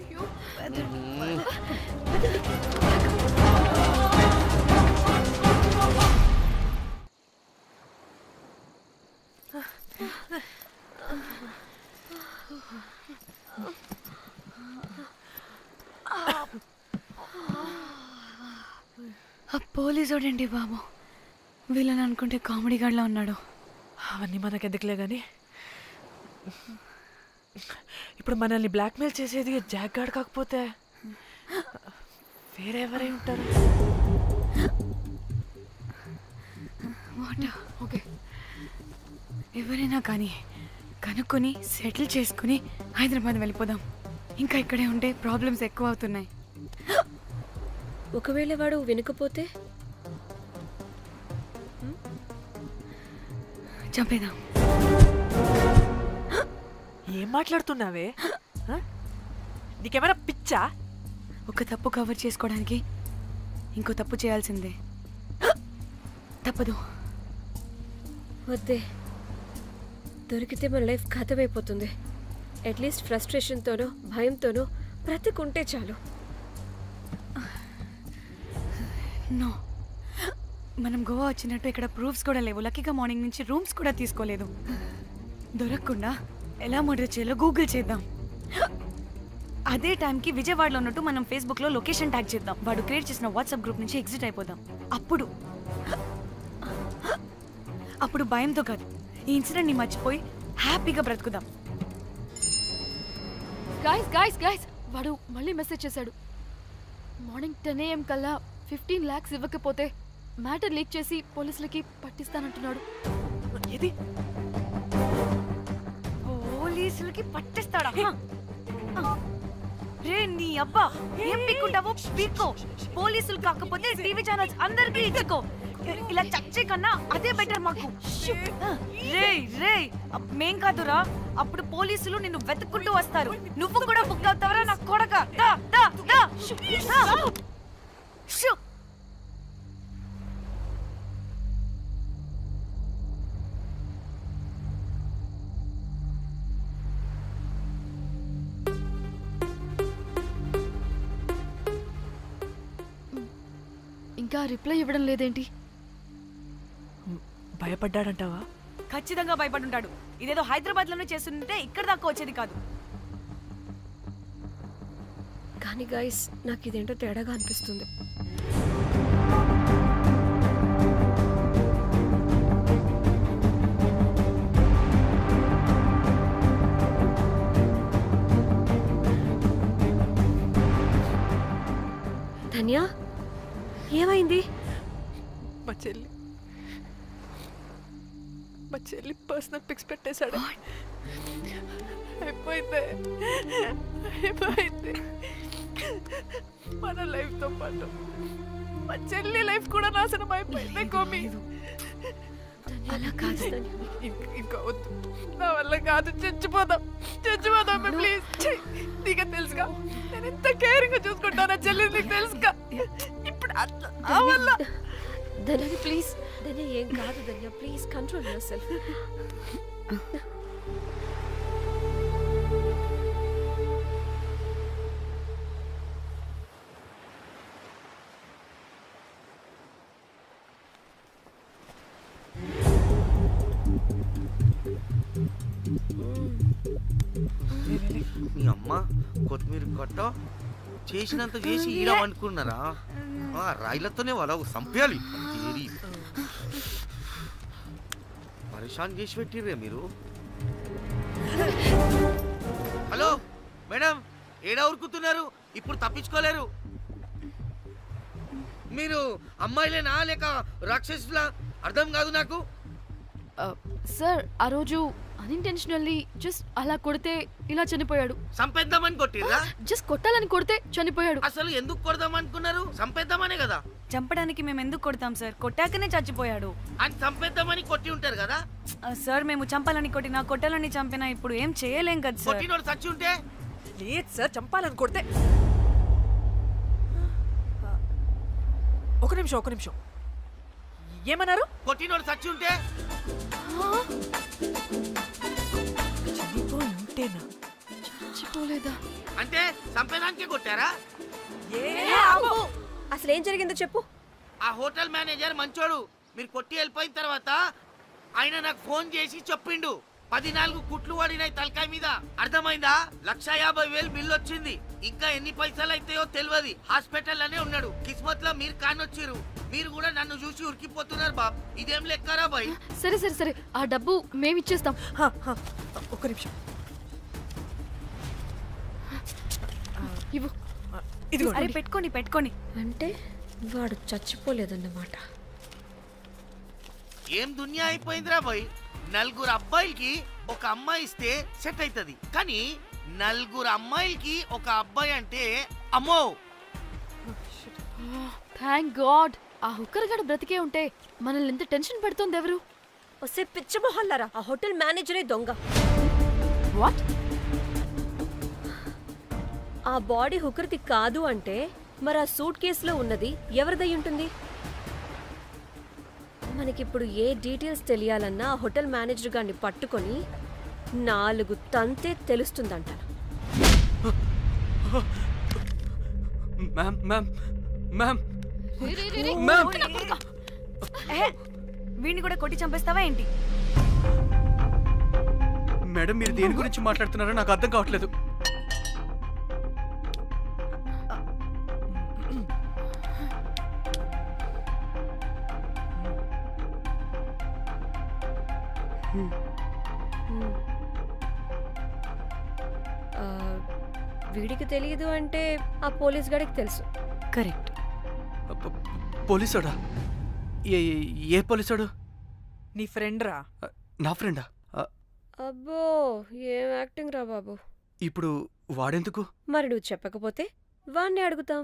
పోలీసోడండి బాబు. వీళ్ళని అనుకుంటే కామెడీ గాడ్లా ఉన్నాడు. అవన్నీ మనకెందుకులే కానీ ఇప్పుడు మనల్ని బ్లాక్మెయిల్ చేసేది జాక్ గార్డ్ కాకపోతే వేరే ఎవరై ఉంటారు? ఓకే, ఎవరైనా కానీ కనుక్కొని సెటిల్ చేసుకుని హైదరాబాద్ వెళ్ళిపోదాం. ఇంకా ఇక్కడే ఉంటే ప్రాబ్లమ్స్ ఎక్కువ అవుతున్నాయి. ఒకవేళ వాడు వినకపోతే చంపేదాం. ఏం మాట్లాడుతున్నావే? నీకేమైనా పిచ్చా? ఒక తప్పు కవర్ చేసుకోవడానికి ఇంకో తప్పు చేయాల్సిందే. తప్పదు. వద్దే, దొరికితే మన లైఫ్ ఖతమైపోతుంది. అట్లీస్ట్ ఫ్రస్ట్రేషన్తోనో భయంతోనో బ్రతికుంటే చాలు. నో, మనం గోవా వచ్చినట్టు ఇక్కడ ప్రూఫ్స్ కూడా లేవు. లక్కీగా మార్నింగ్ నుంచి రూమ్స్ కూడా తీసుకోలేదు. దొరకకుండా ఎలా మర్డర్ చేయాలో గూగుల్ చేద్దాం. అదే టైంకి విజయవాడలో ఉన్నట్టు మనం ఫేస్బుక్లో లొకేషన్ ట్యాగ్ చేద్దాం. వాడు క్రియేట్ చేసిన వాట్సాప్ గ్రూప్ నుంచి ఎగ్జిట్ అయిపోదాం. అప్పుడు అప్పుడు భయంతో కాదు, ఈ ఇన్సిడెంట్ ని మర్చిపోయి హ్యాపీగా బ్రతుకుదాం. గైస్ గైస్ గైస్ వాడు మళ్ళీ మెసేజ్ చేశాడు. మార్నింగ్ 10 AM కల్లా 15 lakhs ఇవ్వకపోతే మ్యాటర్ లీక్ చేసి పోలీసులకి పట్టిస్తానంటున్నాడు. ఏది పోలీసులకి పట్టిస్తాడా? రే నీ అబ్బా, ఏం పీక్కుంటావో పీక్కో. పోలీసులు కాకపోతే టీవీ ఛానల్స్ అందరికీ ఇచ్చుకో. ఇలా చచ్చే కన్నా అదే బెటర్ మాకు. రే రే మేం కాదురా, అప్పుడు పోలీసులు నిన్ను వెతుక్కుంటూ వస్తారు. నువ్వు కూడా బుక్ అవుతావరా నా కొడక. దా దా దా షూ. ఇంకా రిప్లై ఇవ్వడం లేదేంటి? భయపడ్డాడంటావా? ఖచ్చితంగా భయపడుంటాడు. ఇదేదో హైదరాబాద్ లోనే చేస్తుంటే ఇక్కడ దాకా వచ్చేది కాదు. కానీ గైస్ నాకు ఇదేంటో తేడాగా అనిపిస్తుంది. ధన్య ఏమైంది? మా చెల్లి పర్సనల్ పిక్స్ పెట్టేశాడు. అయిపోయింది మన లైఫ్ తో పాటు మా చెల్లి లైఫ్ కూడా నాశనం అయిపోయింది. కోమి అలా కాదు, ఇంకా వద్దు, నా వల్ల కాదు. చచ్చిపోదాం ప్లీజ్. నీకు తెలుసుగా నేను ఎంత కేరింగ్ గా చూసుకుంటానా చెల్లి, నీకు తెలుసుగా. ఇప్పుడు వల్ల ధన్య ప్లీజ్. ధన్య ఏం కాదు ధన్య, ప్లీజ్ కంట్రోల్ యువర్ సెల్ఫ్. మీ అమ్మ కొత్తిమీర కట్ట చేసినంత చేసి ఈడ అనుకున్నారా? రాయిలతోనే వాళ్ళ సంపేయాలి. పరేషాన్ చేసి పెట్టిర్రే మీరు. హలో మేడం, ఏడా ఉరుకుతున్నారు? ఇప్పుడు తప్పించుకోలేరు. మీరు అమ్మాయిలేనా లేక రాక్షసులా? అర్థం కాదు నాకు. సార్ ఆ రోజు అన్ఇంటెన్షనల్లీ జస్ట్ అలా కొడితే ఇలా చనిపోయాడు. సంపేద్దామని కొట్టిర్రా? జస్ట్ కొట్టాలని కొడితే చనిపోయాడు. అసలు ఎందుకు కొడదాం అనుకున్నారు? సంపేద్దామనే కదా. చంపడానికి మేము ఎందుకు కొడతాం సార్? కొట్టాకనే చచ్చిపోయాడు. అని సంపేద్దామని కొట్టి ఉంటారు కదా సార్. మేము చంపాలని కొట్టినా కొట్టాలని చంపినా ఇప్పుడు ఏం చేయలేం కదా సార్. కొట్టినోడు చచ్చి ఉంటే? లేదు సార్, చంపాలని కొడితే. ఒక నిమిషం ఏమన్నారు? కొట్టినోడు చచ్చి ఉంటే? చనిపోయింటేనా? చచ్చిపోలేదా? అంటే సంపేదానికే కొట్టారా? అసలు ఏం జరిగిందో చెప్పు. ఆ హోటల్ మేనేజర్ మంచోడు. మీరు కొట్టి వెళ్ళిపోయిన తర్వాత ఆయన నాకు ఫోన్ చేసి చెప్పిండు 14 కుట్లు పడినాయి తలకాయ మీద. అర్థమైందా? 1,50,000 బిల్లు వచ్చింది. ఇంకా ఎన్ని పైసలు అయితాయో తెలియదు. హాస్పిటల్ లోనే ఉన్నాడు. కిస్మత్ లో మీరు కానొచ్చిరు. మీరు కూడా నన్ను చూసి ఉరికిపోతున్నారు బాబ్. ఇదేం లెక్కరా బాయ్? సరే ఆ డబ్బు మేమిచ్చేస్తాం. ఒక్క నిమిషం ఇవ్వు. అరే పెట్టుకోండి. అంటే వాడు చచ్చిపోలేదన్నమాట. ఏం దునియా అయిపోయిందిరా బాయ్. 4 అబ్బాయిలకి ఒక అమ్మాయి ఇస్తే సెట్ అవుతుంది. కానీ 4 అమ్మాయిలకి ఒక అబ్బాయి అంటే అమ్మో. Thank God. ఆ హుక్కర్ గడ బ్రతికే ఉంటే మనల్ని ఎంత టెన్షన్ పెడుతుంది ఎవరు? వస్తే పిచ్చి మొహల్లారా, ఆ హోటల్ మేనేజరే దొంగ. వాట్? ఆ బాడీ హుకర్ది కాదు అంటే మరి ఆ సూట్ కేసులో ఉన్నది ఎవరిదై ఉంటుంది? మనకిప్పుడు ఏ డీటెయిల్స్ తెలియాలన్నా ఆ హోటల్ మేనేజర్ గారిని పట్టుకొని 4 తంతే తెలుస్తుందంట. వీడిని కూడా కొట్టి చంపేస్తావా ఏంటి? మేడం, మీరు దేని గురించి మాట్లాడుతున్నారో నాకు అర్థం కావట్లేదు. వీడికి తెలియదు అంటే ఆ పోలీస్ గాడికి తెలుసు. కరెక్ట్. పోలీసోడా? ఏ పోలీసోడు? నీ ఫ్రెండ్ రా. నా ఫ్రెండా? అబ్బో ఏం యాక్టింగ్ రా బాబు. ఇప్పుడు వాడెందుకు? మరి నువ్వు చెప్పకపోతే వాణ్ణి అడుగుతాం.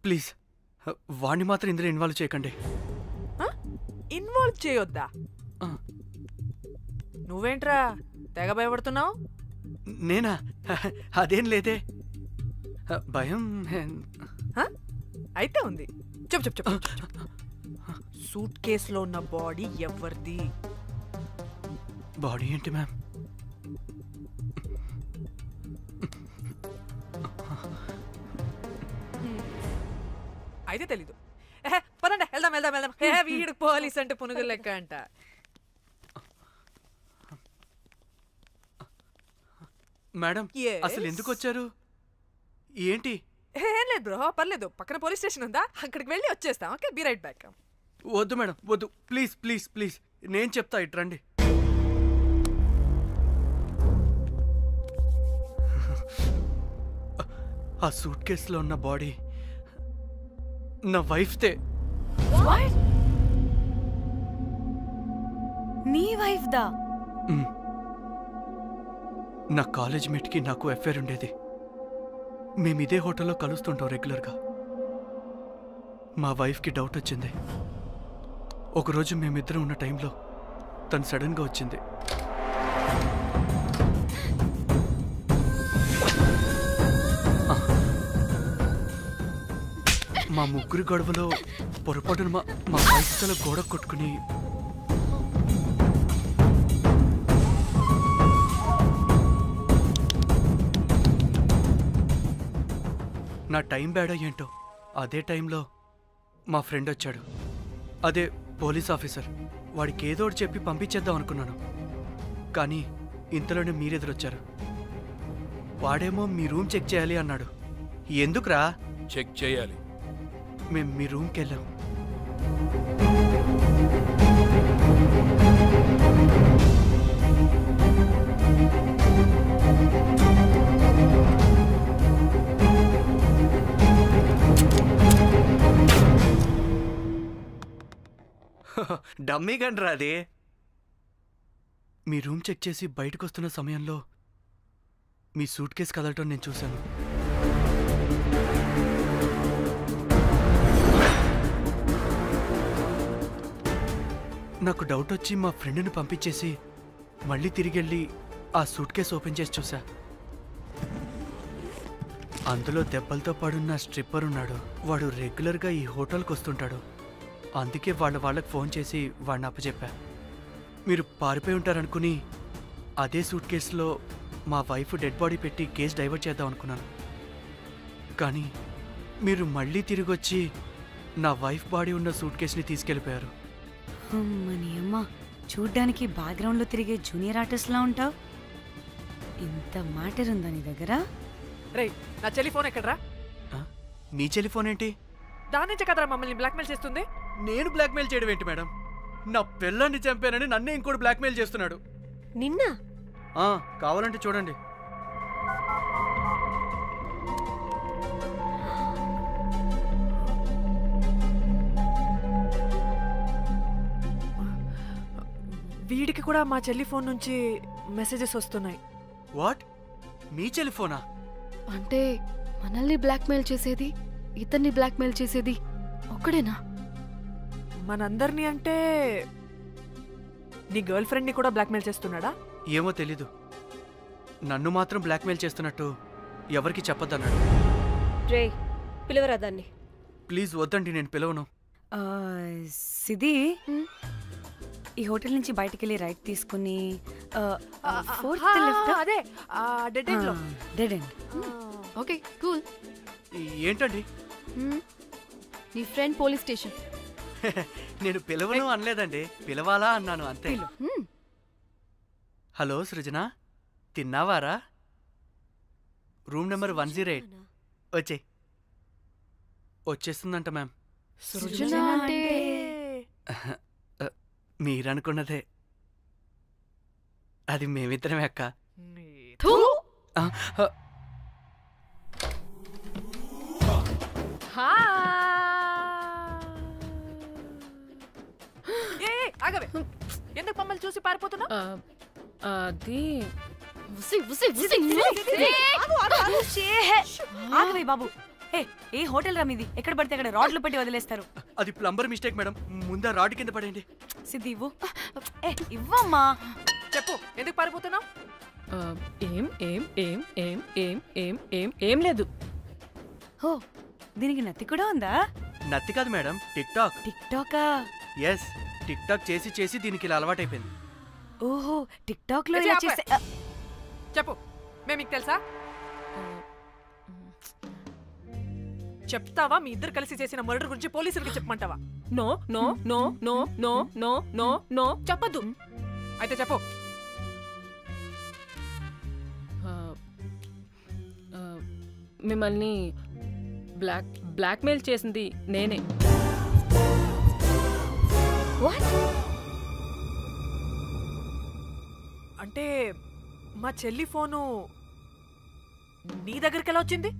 ప్లీజ్ వాణ్ణి మాత్రం ఇందులో ఇన్వాల్వ్ చేయకండి. ఇన్వాల్వ్ చేయొద్దా? నువ్వేంట్రా తెగ భయపడుతున్నావు? నేనా? అదేం లేదే, భయం అయితే ఉంది. చెప్పు చెప్పు చెప్పు. సూట్ కేసులో ఉన్న బాడీ ఎవరిది? బాడీ ఏంటి మ్యామ్? అయితే తెలీదు. పదండి వెళ్దాం వెళ్దాం వెళ్దాం. వీడు పోలీస్ అంటే పునుగులు లెక్క అంట. మేడం అసలు ఎందుకు వచ్చారు? ఏంటి? ఏం లేదు బ్రో, పర్లేదు. పక్కన పోలీస్ స్టేషన్ ఉందా, అక్కడికి వెళ్ళి వచ్చేస్తాం. Okay, be right back. వద్దు మేడం వద్దు, ప్లీజ్ ప్లీజ్ ప్లీజ్, నేను చెప్తా, ఇటు రండి. ఆ సూట్ కేసులో ఉన్న బాడీ నా వైఫ్దే. నీ వైఫ్ దా? నా కాలేజ్ మేట్కి నాకు అఫేర్ ఉండేది. మేము ఇదే హోటల్లో కలుస్తుంటాం రెగ్యులర్గా. మా వైఫ్కి డౌట్ వచ్చింది. ఒకరోజు మేమిద్దరం ఉన్న టైంలో తను సడన్గా వచ్చింది. మా ముగ్గురి గొడవలో పొరపాటున మా వైఫ్ తల గోడ కొట్టుకుని నా టైం బ్యాడో ఏంటో అదే టైంలో మా ఫ్రెండ్ వచ్చాడు. అదే పోలీస్ ఆఫీసర్. వాడికి ఏదో ఒకటి చెప్పి పంపించేద్దాం అనుకున్నాను, కానీ ఇంతలోనే మీరెదురొచ్చారు. వాడేమో మీ రూమ్ చెక్ చేయాలి అన్నాడు. ఎందుకురా? చెక్ చేయాలి. మేము మీ రూమ్కి వెళ్ళాం. డమ్మీ గండ్రా అది. మీ రూమ్ చెక్ చేసి బయటకు వస్తున్న సమయంలో మీ సూట్ కేసు కదలటం నేను చూశాను. నాకు డౌట్ వచ్చి మా ఫ్రెండ్ని పంపించేసి మళ్ళీ తిరిగెళ్ళి ఆ సూట్ కేసు ఓపెన్ చేసి చూసా. అందులో దెబ్బలతో పడున్న స్ట్రిప్పర్ ఉన్నాడు. వాడు రెగ్యులర్గా ఈ హోటల్కి వస్తుంటాడు. అందుకే వాళ్ళకి ఫోన్ చేసి వాడిని అప్పచెప్పా. మీరు పారిపోయి ఉంటారనుకుని అదే సూట్ కేసులో మా వైఫ్ డెడ్ బాడీ పెట్టి కేసు డైవర్ట్ చేద్దాం అనుకున్నాను. కానీ మీరు మళ్ళీ తిరిగి వచ్చి నా వైఫ్ బాడీ ఉన్న సూట్ కేసుని తీసుకెళ్ళిపోయారు. అమ్మని అమ్మ, చూడ్డానికి బ్యాక్గ్రౌండ్లో తిరిగే జూనియర్ ఆర్టిస్ట్లా ఉంటావు. ఇంత మ్యాటర్ ఉందా నీ దగ్గర? రేయ్, నా టెలిఫోన్ ఎక్కడరా? మీ టెలిఫోన్ ఏంటి? దాని నుంచే కదరా మమ్మల్ని బ్లాక్మెయిల్ చేస్తుంది. నేను బ్లాక్మెయిల్ చేయడం ఏంటి మేడం? నా పిల్లాన్ని చంపానని నన్నే ఇంకోటి బ్లాక్మెయిల్ చేస్తున్నాడు. నిన్న కావాలంటే చూడండి. వీడికి కూడా మా చెల్లి ఫోన్ నుంచి మెసేజెస్ వస్తున్నాయి. వాట్? మీ టెలిఫోనా? అంటే మనల్ని బ్లాక్మెయిల్ చేసేది, ఇతన్ని బ్లాక్మెయిల్ చేసేది ఒక్కడేనా? మనందరినీ అంటే నీ గర్ల్ ఫ్రెండ్ని కూడా బ్లాక్మెయిల్ చేస్తున్నాడా? ఏమో తెలీదు. నన్ను మాత్రం బ్లాక్మెయిల్ చేస్తున్నట్టు ఎవరికి చెప్పొద్దన్నాడు. రే, పిలవరా దాన్ని. ప్లీజ్ వద్దండి, నేను పిలవను. సిది, ఈ హోటల్ నుంచి బయటికి వెళ్ళి రైట్ తీసుకుని అదే డెడ్ ఎండ్ లో. Dead end. Okay, cool. ఏంటండి? నీ ఫ్రెండ్ పోలీస్ స్టేషన్. నేను పిలవను అనలేదండి, పిలవాలా అన్నాను అంతే. హలో సృజన, తిన్నావారా? Room number 108. వచ్చేస్తుందంట మ్యామ్. సృజన అంటే మీరనుకున్నదే. అది మేమిద్దరమే అక్క. ఆగవే, ఎందుకు మమ్మల్ని చూసి పారిపోతున్నా? అది ఆగవే బాబు. ఏ హోటల్ రా మీది? ఎక్కడ పడితే అక్కడ రాడ్లు పెట్టి వదిలేస్తారు. అది ప్లంబర్ మిస్టేక్ మేడం. ముందా రాడ్ కింద పడేయండి. సిద్ధి ఇవ్వు. ఇవ్వమ్మా. చెప్పు, ఎందుకు పారిపోతున్నావు? ఏం ఏం ఏం ఏం ఏం ఏం ఏం ఏం లేదు. ఓ, దీనికి నత్తి కూడా ఉందా? నత్తి కాదు మేడం, టిక్ టాక్. టిక్ టాకా? ఎస్, టిక్ టాక్ చేసి చేసి దీనికి ఇలా అలవాటైపోయింది. ఓహో, టిక్ టాక్ లో ఇలా చేస్తే. చెప్పు, మేము మీకు తెలుసా? చెప్తావా? మీ ఇద్దరు కలిసి చేసిన మర్డర్ గురించి పోలీసులకి చెప్పమంటావా? No no no no no no no no చెప్పద్దు. అయితే చెప్పు. మిమ్మల్ని బ్లాక్మెయిల్ చేసింది నేనే. అంటే మా చెల్లి ఫోను నీ దగ్గరికి ఎలా వచ్చింది?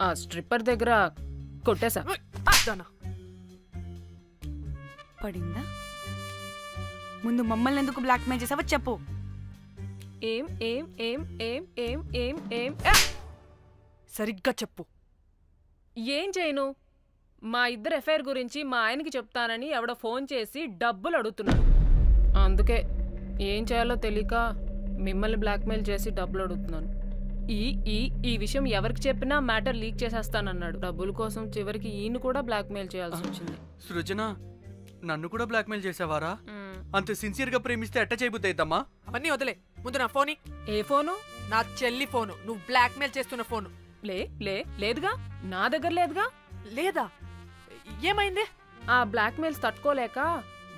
ఆ స్ట్రిప్పర్ దగ్గర కొట్టేశా. పడిందా? ముందు మమ్మల్ని ఎందుకు బ్లాక్మెయిల్ చేసావో చెప్పు. ఏం ఏం ఏం ఏం ఏం ఏం ఏం సరిగ్గా చెప్పు. ఏం చేయను? మా ఇద్దరు ఎఫ్ఐఆర్ గురించి మా ఆయనకి చెప్తానని ఎవడో ఫోన్ చేసి డబ్బులు అడుగుతున్నాడు. అందుకే ఏం చేయాలో తెలియక మిమ్మల్ని బ్లాక్మెయిల్ చేసి డబ్బులు అడుగుతున్నాను. ఈ విషయం ఎవరికి చెప్పినా మ్యాటర్ లీక్ చేసేస్తానన్నాడు. డబ్బుల కోసం చివరికి ఈయన కూడా బ్లాక్మెయిల్ చేయాల్సి వచ్చింది. సృజన, నన్ను కూడా బ్లాక్మెయిల్ చేసావారా? అంత సిన్సియర్ గా ప్రేమిస్తే ఎట్ట చేయబుద్ది అయిద్దమ్మా? అవన్నీ వదిలే, ముందు నా ఫోన్. ఏ ఫోను? నా చెల్లి ఫోను. నువ్వు బ్లాక్మెయిల్ చేస్తున్న ఫోను. లేదుగా, నా దగ్గర లేదుగా. లేదా? ఏమైంది? ఆ బ్లాక్మెయిల్స్ తట్టుకోలేక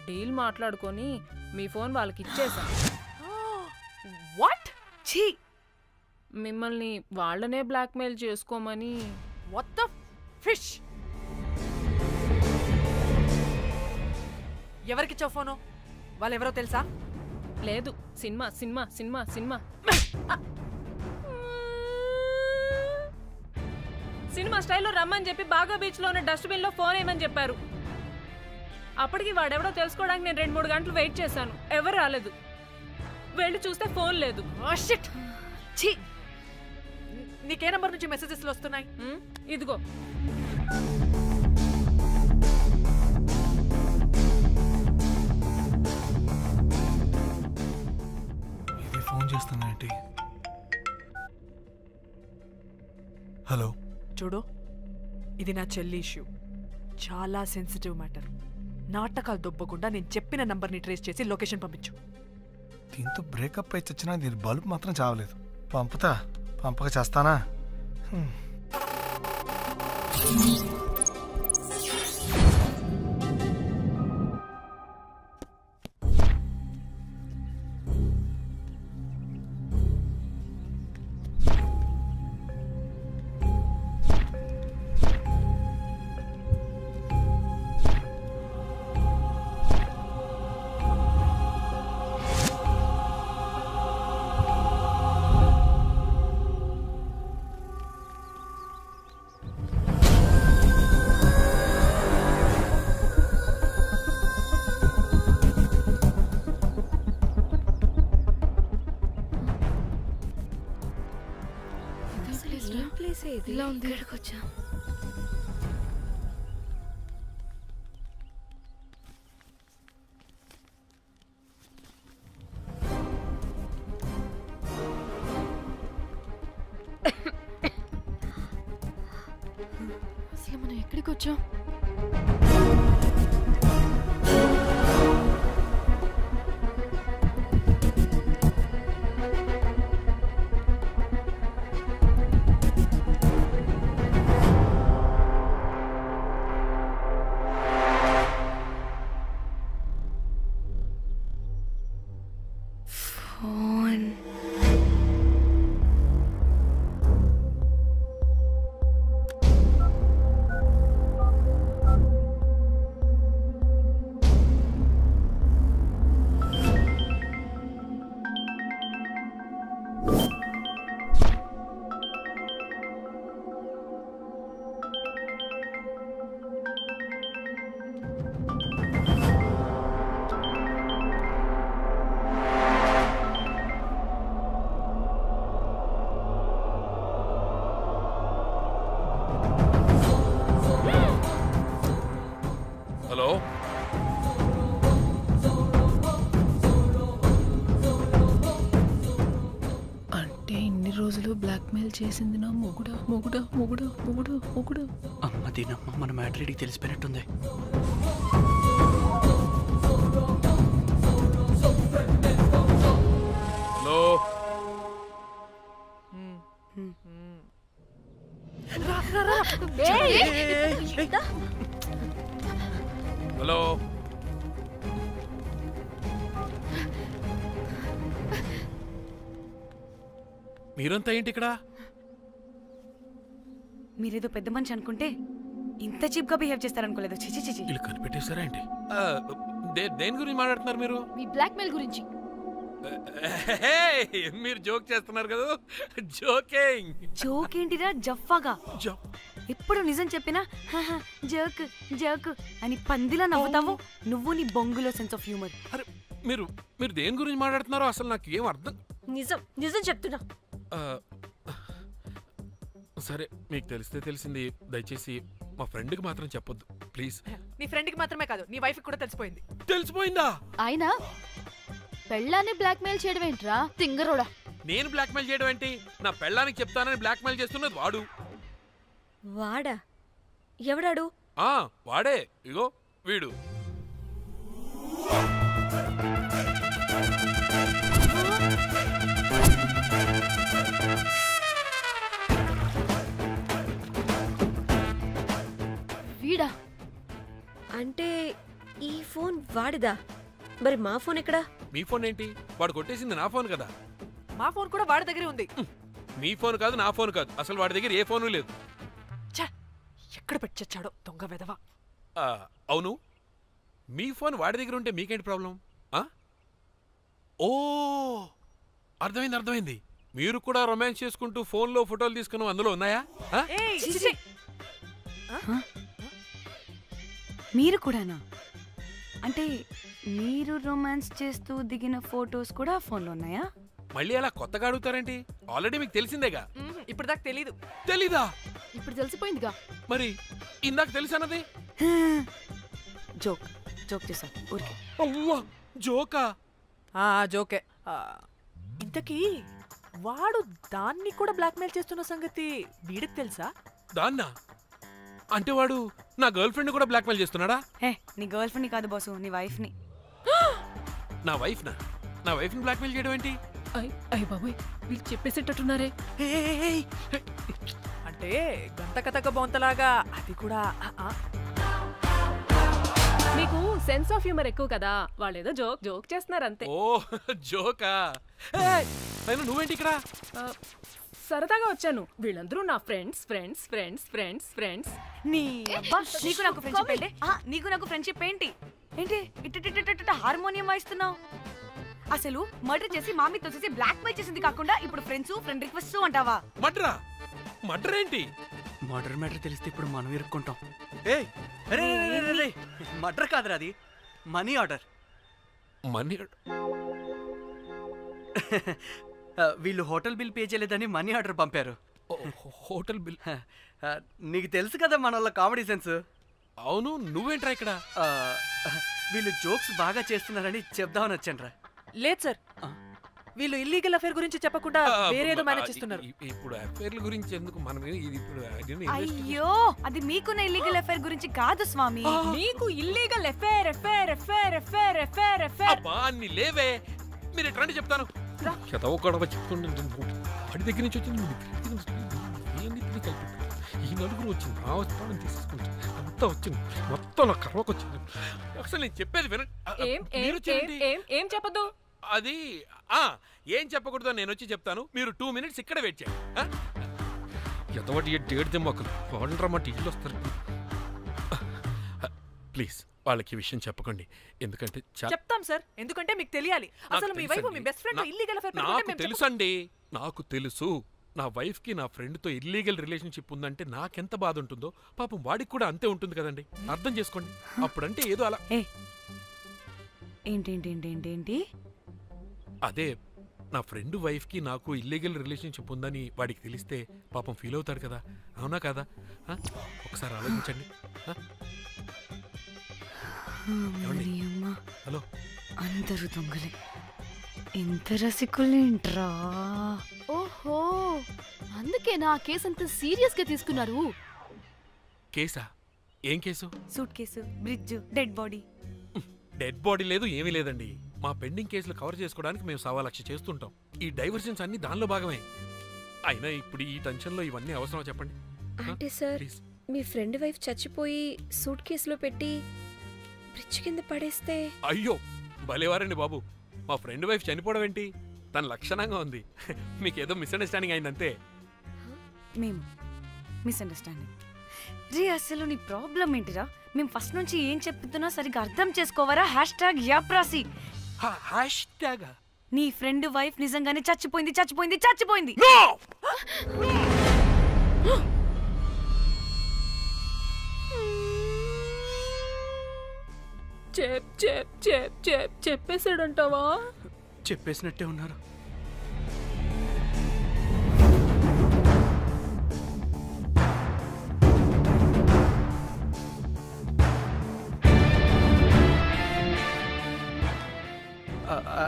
డీల్ మాట్లాడుకొని మీ ఫోన్ వాళ్ళకి ఇచ్చేసా. వాట్? ఛీ! మిమ్మల్ని వాళ్ళనే బ్లాక్మెయిల్ చేసుకోమని. What the fish! ఎవరికిచ్చావు ఫోను? వాళ్ళెవరో తెలుసా? లేదు, cinema cinema cinema cinema cinema స్టైల్లో రమ్మని చెప్పి బాగా బీచ్లో ఉన్న డస్ట్బిన్లో ఫోన్ వేయమని చెప్పారు. అప్పటికి వాడెవడో తెలుసుకోవడానికి నేను 2-3 గంటలు వెయిట్ చేశాను. ఎవరు రాలేదు. వెళ్ళి చూస్తే ఫోన్ లేదు. నీకే నంబర్ నుంచి మెసేజెస్లు వస్తున్నాయి? ఇదిగో. ఇది ఫోన్ చేస్తానేంటి? హలో. చూడు, ఇది నా చెల్లి ఇష్యూ. చాలా సెన్సిటివ్ మ్యాటర్. నాటకాలు దొబ్బకుండా నేను చెప్పిన నంబర్ని ట్రేస్ చేసి లొకేషన్ పంపించు. దీంతో బ్రేకప్ అయి చచ్చినా దీని బల్బ్ మాత్రం చావలేదు. పంపక చేస్తానా? ఇలా ఉంది. ఇక్కడికి వచ్చా. అసలు మనం ఎక్కడికి వచ్చాం? చేసింది నా మొగుడా మొగుడా మొగుడా మొగుడా మొగుడా. అమ్మ దీనమ్మ మన మ్యాట్రీడికి తెలిసిపోయినట్టుంది. హలో హలో మీరంతా ఏంటి ఇక్కడ? మీరేదో పెద్ద మనిషి అనుకుంటే ఇంత చీప్ గా బిహేవ్ చేస్తారనుకోలేదు. చిచి చిచి. వీళ్ళు కనిపెట్టేశారా ఏంటి? దేని గురించి మాట్లాడుతున్నారు మీరు? మీ బ్లాక్ మెయిల్ గురించి. మీరు జోక్ చేస్తున్నారు కదా? జోకింగ్. జోక్ ఏంటిరా జఫ్ఫాగా? ఎప్పుడు నిజం చెప్పినా జోక్ జోక్ అని పందిలా నవ్వుతావు. నువ్వు నీ బొంగులో సెన్స్ ఆఫ్ హ్యూమర్. మీరు మీరు దేని గురించి మాట్లాడుతున్నారో అసలు నాకు ఏం అర్థం. నిజం నిజం చెప్తున్నా. సరే మీకు తెలిస్తే తెలిసింది. దయచేసి మా ఫ్రెండ్కి మాత్రం చెప్పొద్దు ప్లీజ్. నీ ఫ్రెండ్కి మాత్రమే కాదు నీ వైఫ్కి కూడా తెలిసిపోయింది. తెలిసిపోయిందా? ఆయన పెళ్ళాన్ని బ్లాక్ మెయిల్ చేయడం ఏంట్రా తింగరోడా? నేను బ్లాక్ మెయిల్ చేయడం ఏంటి? నా పెళ్ళానికి చెప్తానని బ్లాక్ మెయిల్ చేస్తున్నది వాడు. వాడా? ఎవడాడు? వాడే. ఇగో వీడు. వీడా? అంటే ఈ ఫోన్ వాడిదా? మరి మా ఫోన్ ఎక్కడా? మీ ఫోన్ ఏంటి? వాడు కొట్టేసింది నా ఫోన్ కదా. మా ఫోన్ కూడా వాడి దగ్గరే ఉంది. మీ ఫోన్ కాదు నా ఫోన్ కాదు. అసలు వాడి దగ్గర ఏ ఫోను లేదు. ఎక్కడ పెట్టొచ్చాడో దొంగ వెధవ. అవును, మీ ఫోన్ వాడి దగ్గర ఉంటే మీకేంటి ప్రాబ్లం? ఓ అర్థమైంది అర్థమైంది. మీరు కూడా రొమాన్స్ చేసుకుంటూ ఫోన్లో ఫోటోలు తీసుకుని అందులో ఉన్నాయా? మీరు కూడానా? అంటే మీరు రొమాన్స్ చేస్తూ దిగిన ఫోటోస్ కూడా ఫోన్లో ఉన్నాయా? మళ్ళీ అలా కొత్తగా అడుగుతారేంటి? ఆల్రెడీ మీకు తెలిసిందేగా. ఇప్పుడు దాకా తెలీదు. తెలీదా? ఇప్పుడు తెలిసిపోయిందిగా. మరి ఇందాక తెలిసన్నది జోక్ జోక్ చేశా ఊరికే. అవ్వా జోకా? జోకే. ఇంతకీ వాడు దాన్ని కూడా బ్లాక్మెయిల్ చేస్తున్న సంగతి వీడికి తెలుసా? దాన్నా? అంటే వాడు నా గర్ల్ ఫ్రెండ్ కూడా బ్లాక్మెయిల్ చేస్తున్నాడా? నీ గర్ల్ ఫ్రెండ్ కాదు బాసు, నీ వైఫ్ ని. నా వైఫ్ ని బ్లాక్మెయిల్ చేయడం ఏంటి? అయ్య బాబోయ్, వీళ్ళు చెప్పేసేటట్టున్నారే. అంటే గంట కథక బొంతలాగా అది కూడా. మీకు సెన్స్ ఆఫ్ హ్యూమర్ ఎక్కువ కదా, వాళ్ళేదో జోక్ జోక్ చేస్తున్నారు అంతే. ఓ జోకా? నువ్వేంటి ఇక్కడ? సరదాగా వచ్చాను. వీళ్ళందరూ నా friends friends friends friends friends. నీకు నాకు ఫ్రెండ్షిప్ ఏంటి? నీకు నాకు ఫ్రెండ్షిప్ ఏంటి? ఏంటి ఇట్ట హార్మోనియం వాయిస్తున్నావు? అసలు మర్డర్ చేసి మామితో చేసి బ్లాక్ మెయిల్ చేసింది కాకుండా ఇప్పుడు ఫ్రెండ్స్ ఫ్రెండ్ రిక్వెస్ట్ అంటావా? మర్డర్ ఏంటి? మర్డర్ మ్యాటర్ తెలిస్తే ఇప్పుడు మనం ఇరుక్కుంటాం. మర్డర్ కాదురా, అది మనీ ఆర్డర్. మనీ? వీళ్ళు హోటల్ బిల్ పే చేయలేదని మనీ ఆర్డర్ పంపారు. Hotel bill? నీకు తెలుసు కదా మన వాళ్ళ కామెడీ సెన్స్. అవును, నువ్వేంట్రా ఇక్కడ? వీళ్ళు జోక్స్ బాగా చేస్తున్నారని చెప్దామని వచ్చాను రా. లేదు సార్, వీళ్ళు ఇల్లీగల్ అఫేర్ గురించి చెప్పకుండా వేరేదో మేనేజ్ చేస్తున్నారు. ఇప్పుడు అఫేర్ల గురించి ఎందుకు మనం ఇప్పుడు? అయ్యో, అది మీకున్న ఇల్లీగల్ అఫేర్ గురించి కాదు స్వామి. మీకు illegal affair affair affair affair affair affair. అబ్బా అన్ని లేవే, మీరు ఎట్లా చెప్తాను. వాడి దగ్గర నుంచి వచ్చింది, ఈ నలుగురు వచ్చింది, ఆ వస్తానని తీసుకుంటా అంతా వచ్చింది, మొత్తం నా కర్వకు వచ్చింది. అసలు నేను చెప్పేది వినండి. ఏం చెప్పదు? అది ఏం చెప్పకూడదు, నేను వచ్చి చెప్తాను. మీరు 2 minutes ఇక్కడ వెయిట్ చేయండి. ఎంతవాటి డేట్ మొక్కలు వాళ్ళరా మా టీవీలో వస్తారు. ప్లీజ్ వాళ్ళకి విషయం చెప్పకండి, ఎందుకంటే చెప్తాం సార్, ఎందుకంటే మీకు తెలియాలి. అసలు మీ వైఫ్ మీ బెస్ట్ ఫ్రెండ్ ఇల్లీగల్ అఫేర్ పెట్టుకుంటే నాకు తెలుసండి, నాకు తెలుసు. నా వైఫ్ కి నా ఫ్రెండ్ తో ఇల్లీగల్ రిలేషన్షిప్ ఉందంటే నాకెంత బాధ ఉంటుందో పాపం వాడికి కూడా అంతే ఉంటుంది కదండి. అర్థం చేసుకోండి. అప్పుడంటే ఏదో అలా. ఏంటి? అదే నా ఫ్రెండ్ వైఫ్ కి నాకు ఇల్లీగల్ రిలేషన్షిప్ ఉందని వాడికి తెలిస్తే పాపం ఫీల్ అవుతాడు కదా, అవునా కదా? ఒకసారి ఆలోచించండి. హలో, అందరూ దొంగలే, ఇంత రసికులేంట్రా? ఓహో, అందుకేనా ఆ కేసు అంత సీరియస్ గా తీసుకున్నారు? కేసా? ఏం case? Suit case, bridge, dead body. Dead body లేదు, ఏమీ లేదండి. మా పెండింగ్ కేసులు కవర్ చేసుకోవడానికి మేము 1,00,000 చేస్తుంటాం. ఈ డైవర్షన్స్ అన్ని దానిలో భాగమే. అయినా ఇప్పుడు ఈ టెన్షన్లో ఇవన్నీ అవసరమా చెప్పండి? అంటే సార్, మీ ఫ్రెండ్ వైఫ్ చచ్చిపోయి సూట్ కేసులో పెట్టి బ్రిడ్జ్ కింద పడేస్తే? అయ్యో భలేవారండి బాబు. మా ఫ్రెండ్ వైఫ్ చనిపోవడం ఏంటి? తన లక్షణంగా ఉంది. మీకేదో మిస్అండర్స్టాండింగ్ అయిందంతే. మేము మిస్అండర్స్టాండింగ్ రీ. అసలు నీ ప్రాబ్లం ఏంటిరా? మేము ఫస్ట్ నుంచి ఏం చెప్తున్నా సరిగ్గా అర్థం చేసుకోవరా? #యాప్రాసి. నీ ఫ్రెండ్ వైఫ్ నిజంగానే చచ్చిపోయింది చచ్చిపోయింది చచ్చిపోయింది. చెప్పేసాడంటావా? చెప్పేసినట్టే ఉన్నారు.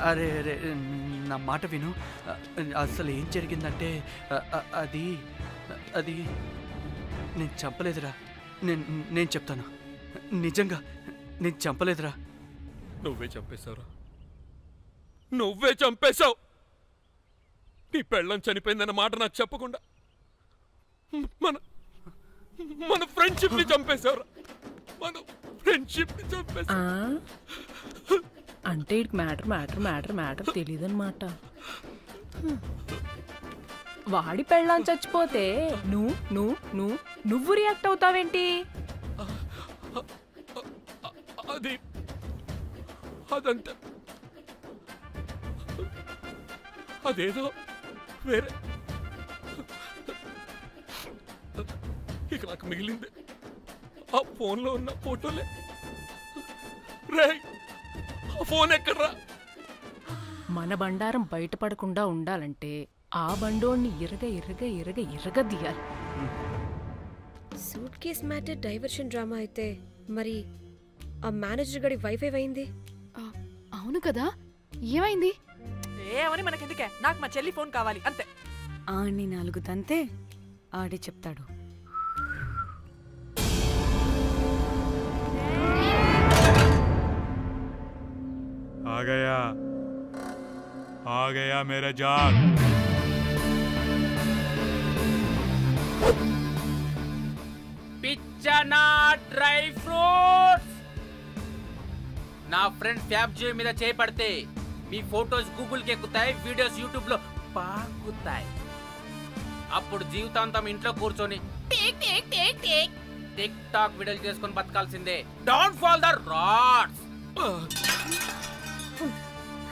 అరే అరే నా మాట విను. అసలు ఏం జరిగిందంటే అది అది నేను చంపలేదురా. నేను చెప్తాను, నిజంగా నేను చంపలేదురా. నువ్వే చంపేశావురా. నువ్వే చంపేశావు. నీ పెళ్ళం చనిపోయిందన్న మాట నాకు చెప్పకుండా మన మన ఫ్రెండ్షిప్ ని చంపేశావురా. మన ఫ్రెండ్షిప్ ని చంపేశావు. అంటే మ్యాటర్ తెలియదన్నమాట. వాడి పెళ్ళాం చచ్చిపోతే నువ్వు రియాక్ట్ అవుతావేంటి? అదంతా అదేదో వేరే. ఇక నాకు మిగిలింది ఆ ఫోన్లో ఉన్న ఫోటోలే. రే, ఆ ఫోన్ ఎక్కడ్రా? మన బండారం బయటపడకుండా ఉండాలంటే ఆ బండోడిని ఇరగ దియాలి. Suitcase matter diversion drama అయితే మరి ఆ మేనేజర్ గడి వైఫై అయింది. అవును కదా, ఏమైంది? ఏమని మనకెందుకే? నాకు మా చెల్లి ఫోన్ కావాలి అంతే. ఆడిని 4 తంతే ఆడే చెప్తాడు. आ गया मेरा जाग. పిచ్చనా డ్రై ఫ్రూట్స్. నా ఫ్రెండ్ ఫ్యాబ్ జే మీద చేపడితే మీ ఫోటోస్ గూగుల్కి ఎక్కుతాయి, వీడియోస్ యూట్యూబ్ లో పాకుతాయి. అప్పుడు జీవితాంతం ఇంట్లో కూర్చొని టిక్ టాక్ వీడియోలు చేసుకొని బతకాల్సిందే. Don't fall the rods.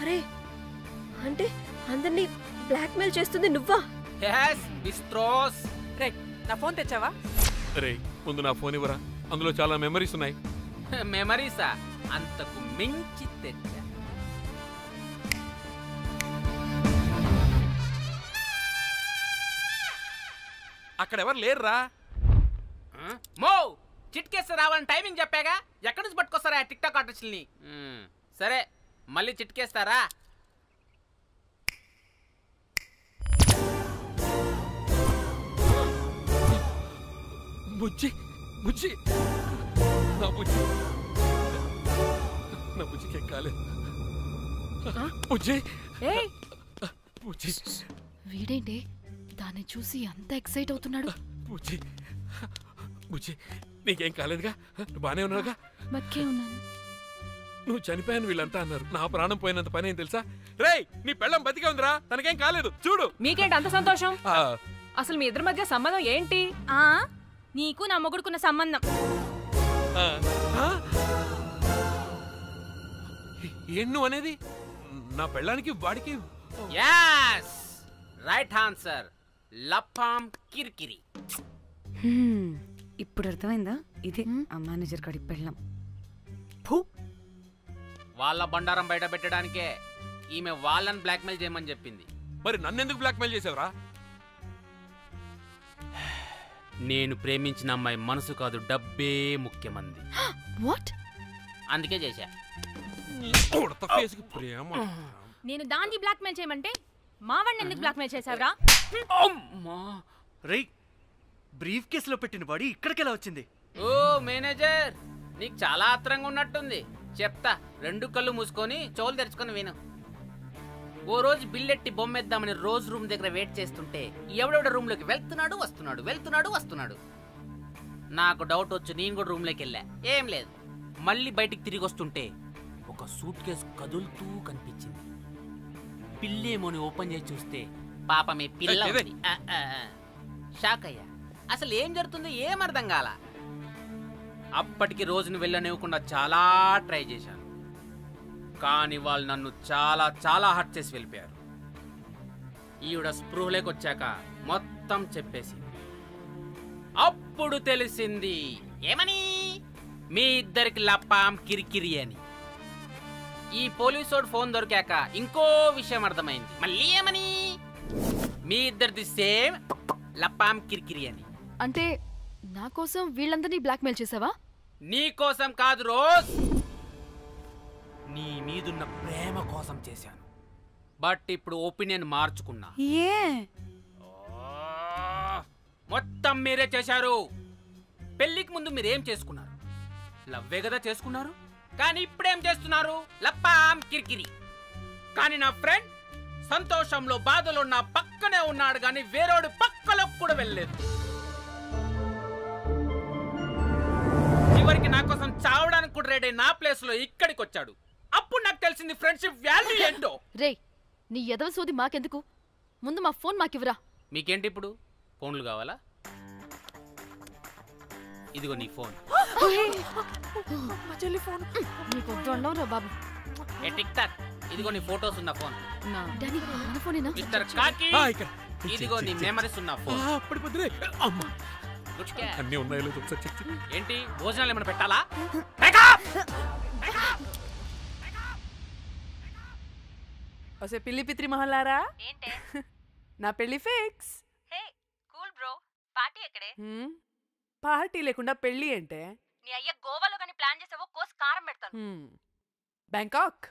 అరే, అంటే అందరినీ బ్లాక్మెయిల్ చేస్తుంది నువ్వా? yes బిస్ట్రోస్. రే, నా ఫోన్ తెచ్చావా? రే, ముందు నా ఫోన్ ఇవ్వరా. అందులో చాలా మెమరీస్ ఉన్నాయి. మెమరీసా? అంతకు మించి తెచ్చా. అక్కడ ఎవరు లేరురా. మో చిట్కేస్తే రావాలని టైమింగ్ చెప్పాగా. ఎక్కడి నుంచి పట్టుకొస్తారా టిక్ టాక్ ఆర్టిస్టుల్ని? సరే, మళ్ళీ చిట్కేస్తారా? బుజ్జి బుజ్జి నా బుజ్జి నా బుజ్జికి ఎక్కాలి. బుజ్జి బుజ్జి. వీడేంటి దాన్ని చూసి అంత ఎక్సైట్ అవుతున్నాడు? బుజ్జి బుజ్జి, నీకేం కాలేదుగా? బానే ఉన్నావుగా? బతికే ఉన్నాను. నువ్వు చనిపోయాను వీళ్ళంతా అన్నారు. నా ప్రాణం పోయినంత పని ఏం తెలుసా? రేయ్, నీ పెళ్ళం బతికే ఉందిరా, తనకేం కాలేదు. చూడు. మీకేంటి అంత సంతోషం? అసలు మీ ఇద్దరి మధ్య సంబంధం ఏంటి? నీకు నా మొగుడుకున్న సంబంధం. ఏం నువ్వు అనేది? నా పెళ్ళానికి వాడికి? yes right answer. లపాం కిరికిరి. ఇప్పుడు అర్థమైందా? ఇది ఆ మేనేజర్ గడి పెళ్ళం. వాళ్ళ బండారం బయట పెట్టడానికే ఈమె వాళ్ళని బ్లాక్మెయిల్ చేయమని చెప్పింది. మరి నన్నెందుకు బ్లాక్మెయిల్ చేసావురా? నేను ప్రేమించిన అమ్మాయి మనసు కాదు, డబ్బే ముఖ్యమంది. వాట్? అందుకే చేశా. నేను దాన్ని బ్లాక్మెయిల్ చేయమంటే మావాడిని ఎందుకు బ్లాక్మెయిల్ చేసావురా? రేయ్, బ్రీఫ్ కేసులో పెట్టిన బాడీ ఇక్కడికి ఎలా వచ్చింది? ఓ మేనేజర్, నీకు చాలా ఆత్రంగా ఉన్నట్టుంది. చెప్తా, 2 కళ్ళు మూసుకొని చెవులు తెరుచుకొని విను. ఓ రోజు బిల్లెట్టి బొమ్మేద్దామని రోజు రూమ్ దగ్గర వెయిట్ చేస్తుంటే ఎవడెవడ రూమ్లోకి వెళ్తున్నాడు. నాకు డౌట్ వచ్చి నేను కూడా రూమ్లోకి వెళ్ళా. ఏం లేదు. మళ్ళీ బయటికి తిరిగి వస్తుంటే ఒక సూట్ కేసు కదులుతూ కనిపించింది. పిల్లేమోని ఓపెన్ చేసి చూస్తే పాపమే పిల్ల ఉంది. షాక్ అయ్యా. అసలు ఏం జరుగుతుందో ఏం అర్థం కాల. అప్పటికి రోజును వెళ్ళనివ్వకుండా చాలా ట్రై చేశాను, కానీ వాళ్ళు నన్ను చాలా చాలా హర్ట్ చేసి వెళ్ళిపోయారు. ఈవిడ స్పృహలోకి వచ్చాక మొత్తం చెప్పేసి అప్పుడు తెలిసింది. ఏమని? మీ ఇద్దరికి లపాం కిరికిరి అని. ఈ పోలీసోడు ఫోన్ దొరికాక ఇంకో విషయం అర్థమైంది. మళ్ళీ ఏమని? మీ ఇద్దరిది సేమ్ లపాం కిరికిరి అని. అంటే నా కోసం వీళ్ళందరినీ బ్లాక్మెయిల్ చేసావా? నీ కోసం కాదు రోజ్, నీ మీదున్న ప్రేమ కోసం చేశాను. బట్ ఇప్పుడు ఒపీనియన్ మార్చుకున్నా. మొత్తం మీరే చేశారు. పెళ్లికి ముందు మీరేం చేసుకున్నారు? లవ్వే కదా చేసుకున్నారు. కానీ ఇప్పుడేం చేస్తున్నారు? లప్పాం కిరికిరి. కానీ నా ఫ్రెండ్ సంతోషంలో బాధలో నా పక్కనే ఉన్నాడు, కానీ వేరేవాడు పక్కలో కూడా వెళ్ళలేదు. చివరికి నా కోసం చావడానికి కూడా రెడీ నా ప్లేస్ లో ఇక్కడికి వచ్చాడు. అప్పుడు నాకు తెలిసింది ఫ్రెండ్షిప్ వాల్యూ ఏంటో. రేయ్, నీ ఎదవ సోది మాకెందుకు? ముందు మా ఫోన్ మాకివ్వరా. మీకేంటి ఇప్పుడు? ఫోన్లు కావాలా? ఇదిగో నీ ఫోన్. నీకు దండంరా బాబు. ఏ టిక్ టాక్, ఇదిగో నీ ఫోటోస్ ఉన్న ఫోన్. డాడీ, మన ఫోనేనా? మిస్టర్ కాకి, ఇదిగో నీ మెమరీస్ ఉన్న ఫోన్. అన్నీ ఉన్నాయో లేదో ఒకసారి చెక్ చెయ్యి. ఏంటి భోజనాలు ఏమైనా పెట్టాలా? ఒసే పిల్లి పిత్రి మహల్లారా, ఏంటే నా పెళ్లి ఫిక్స్. హే కూల్ బ్రో, పార్టీ ఎక్కడే? పార్టీ లేకుండా పెళ్లి అంటే? నీ అయ్య గోవాలో కానీ ప్లాన్ చేసావో కోసి కారం పెడతాను. బ్యాంకాక్.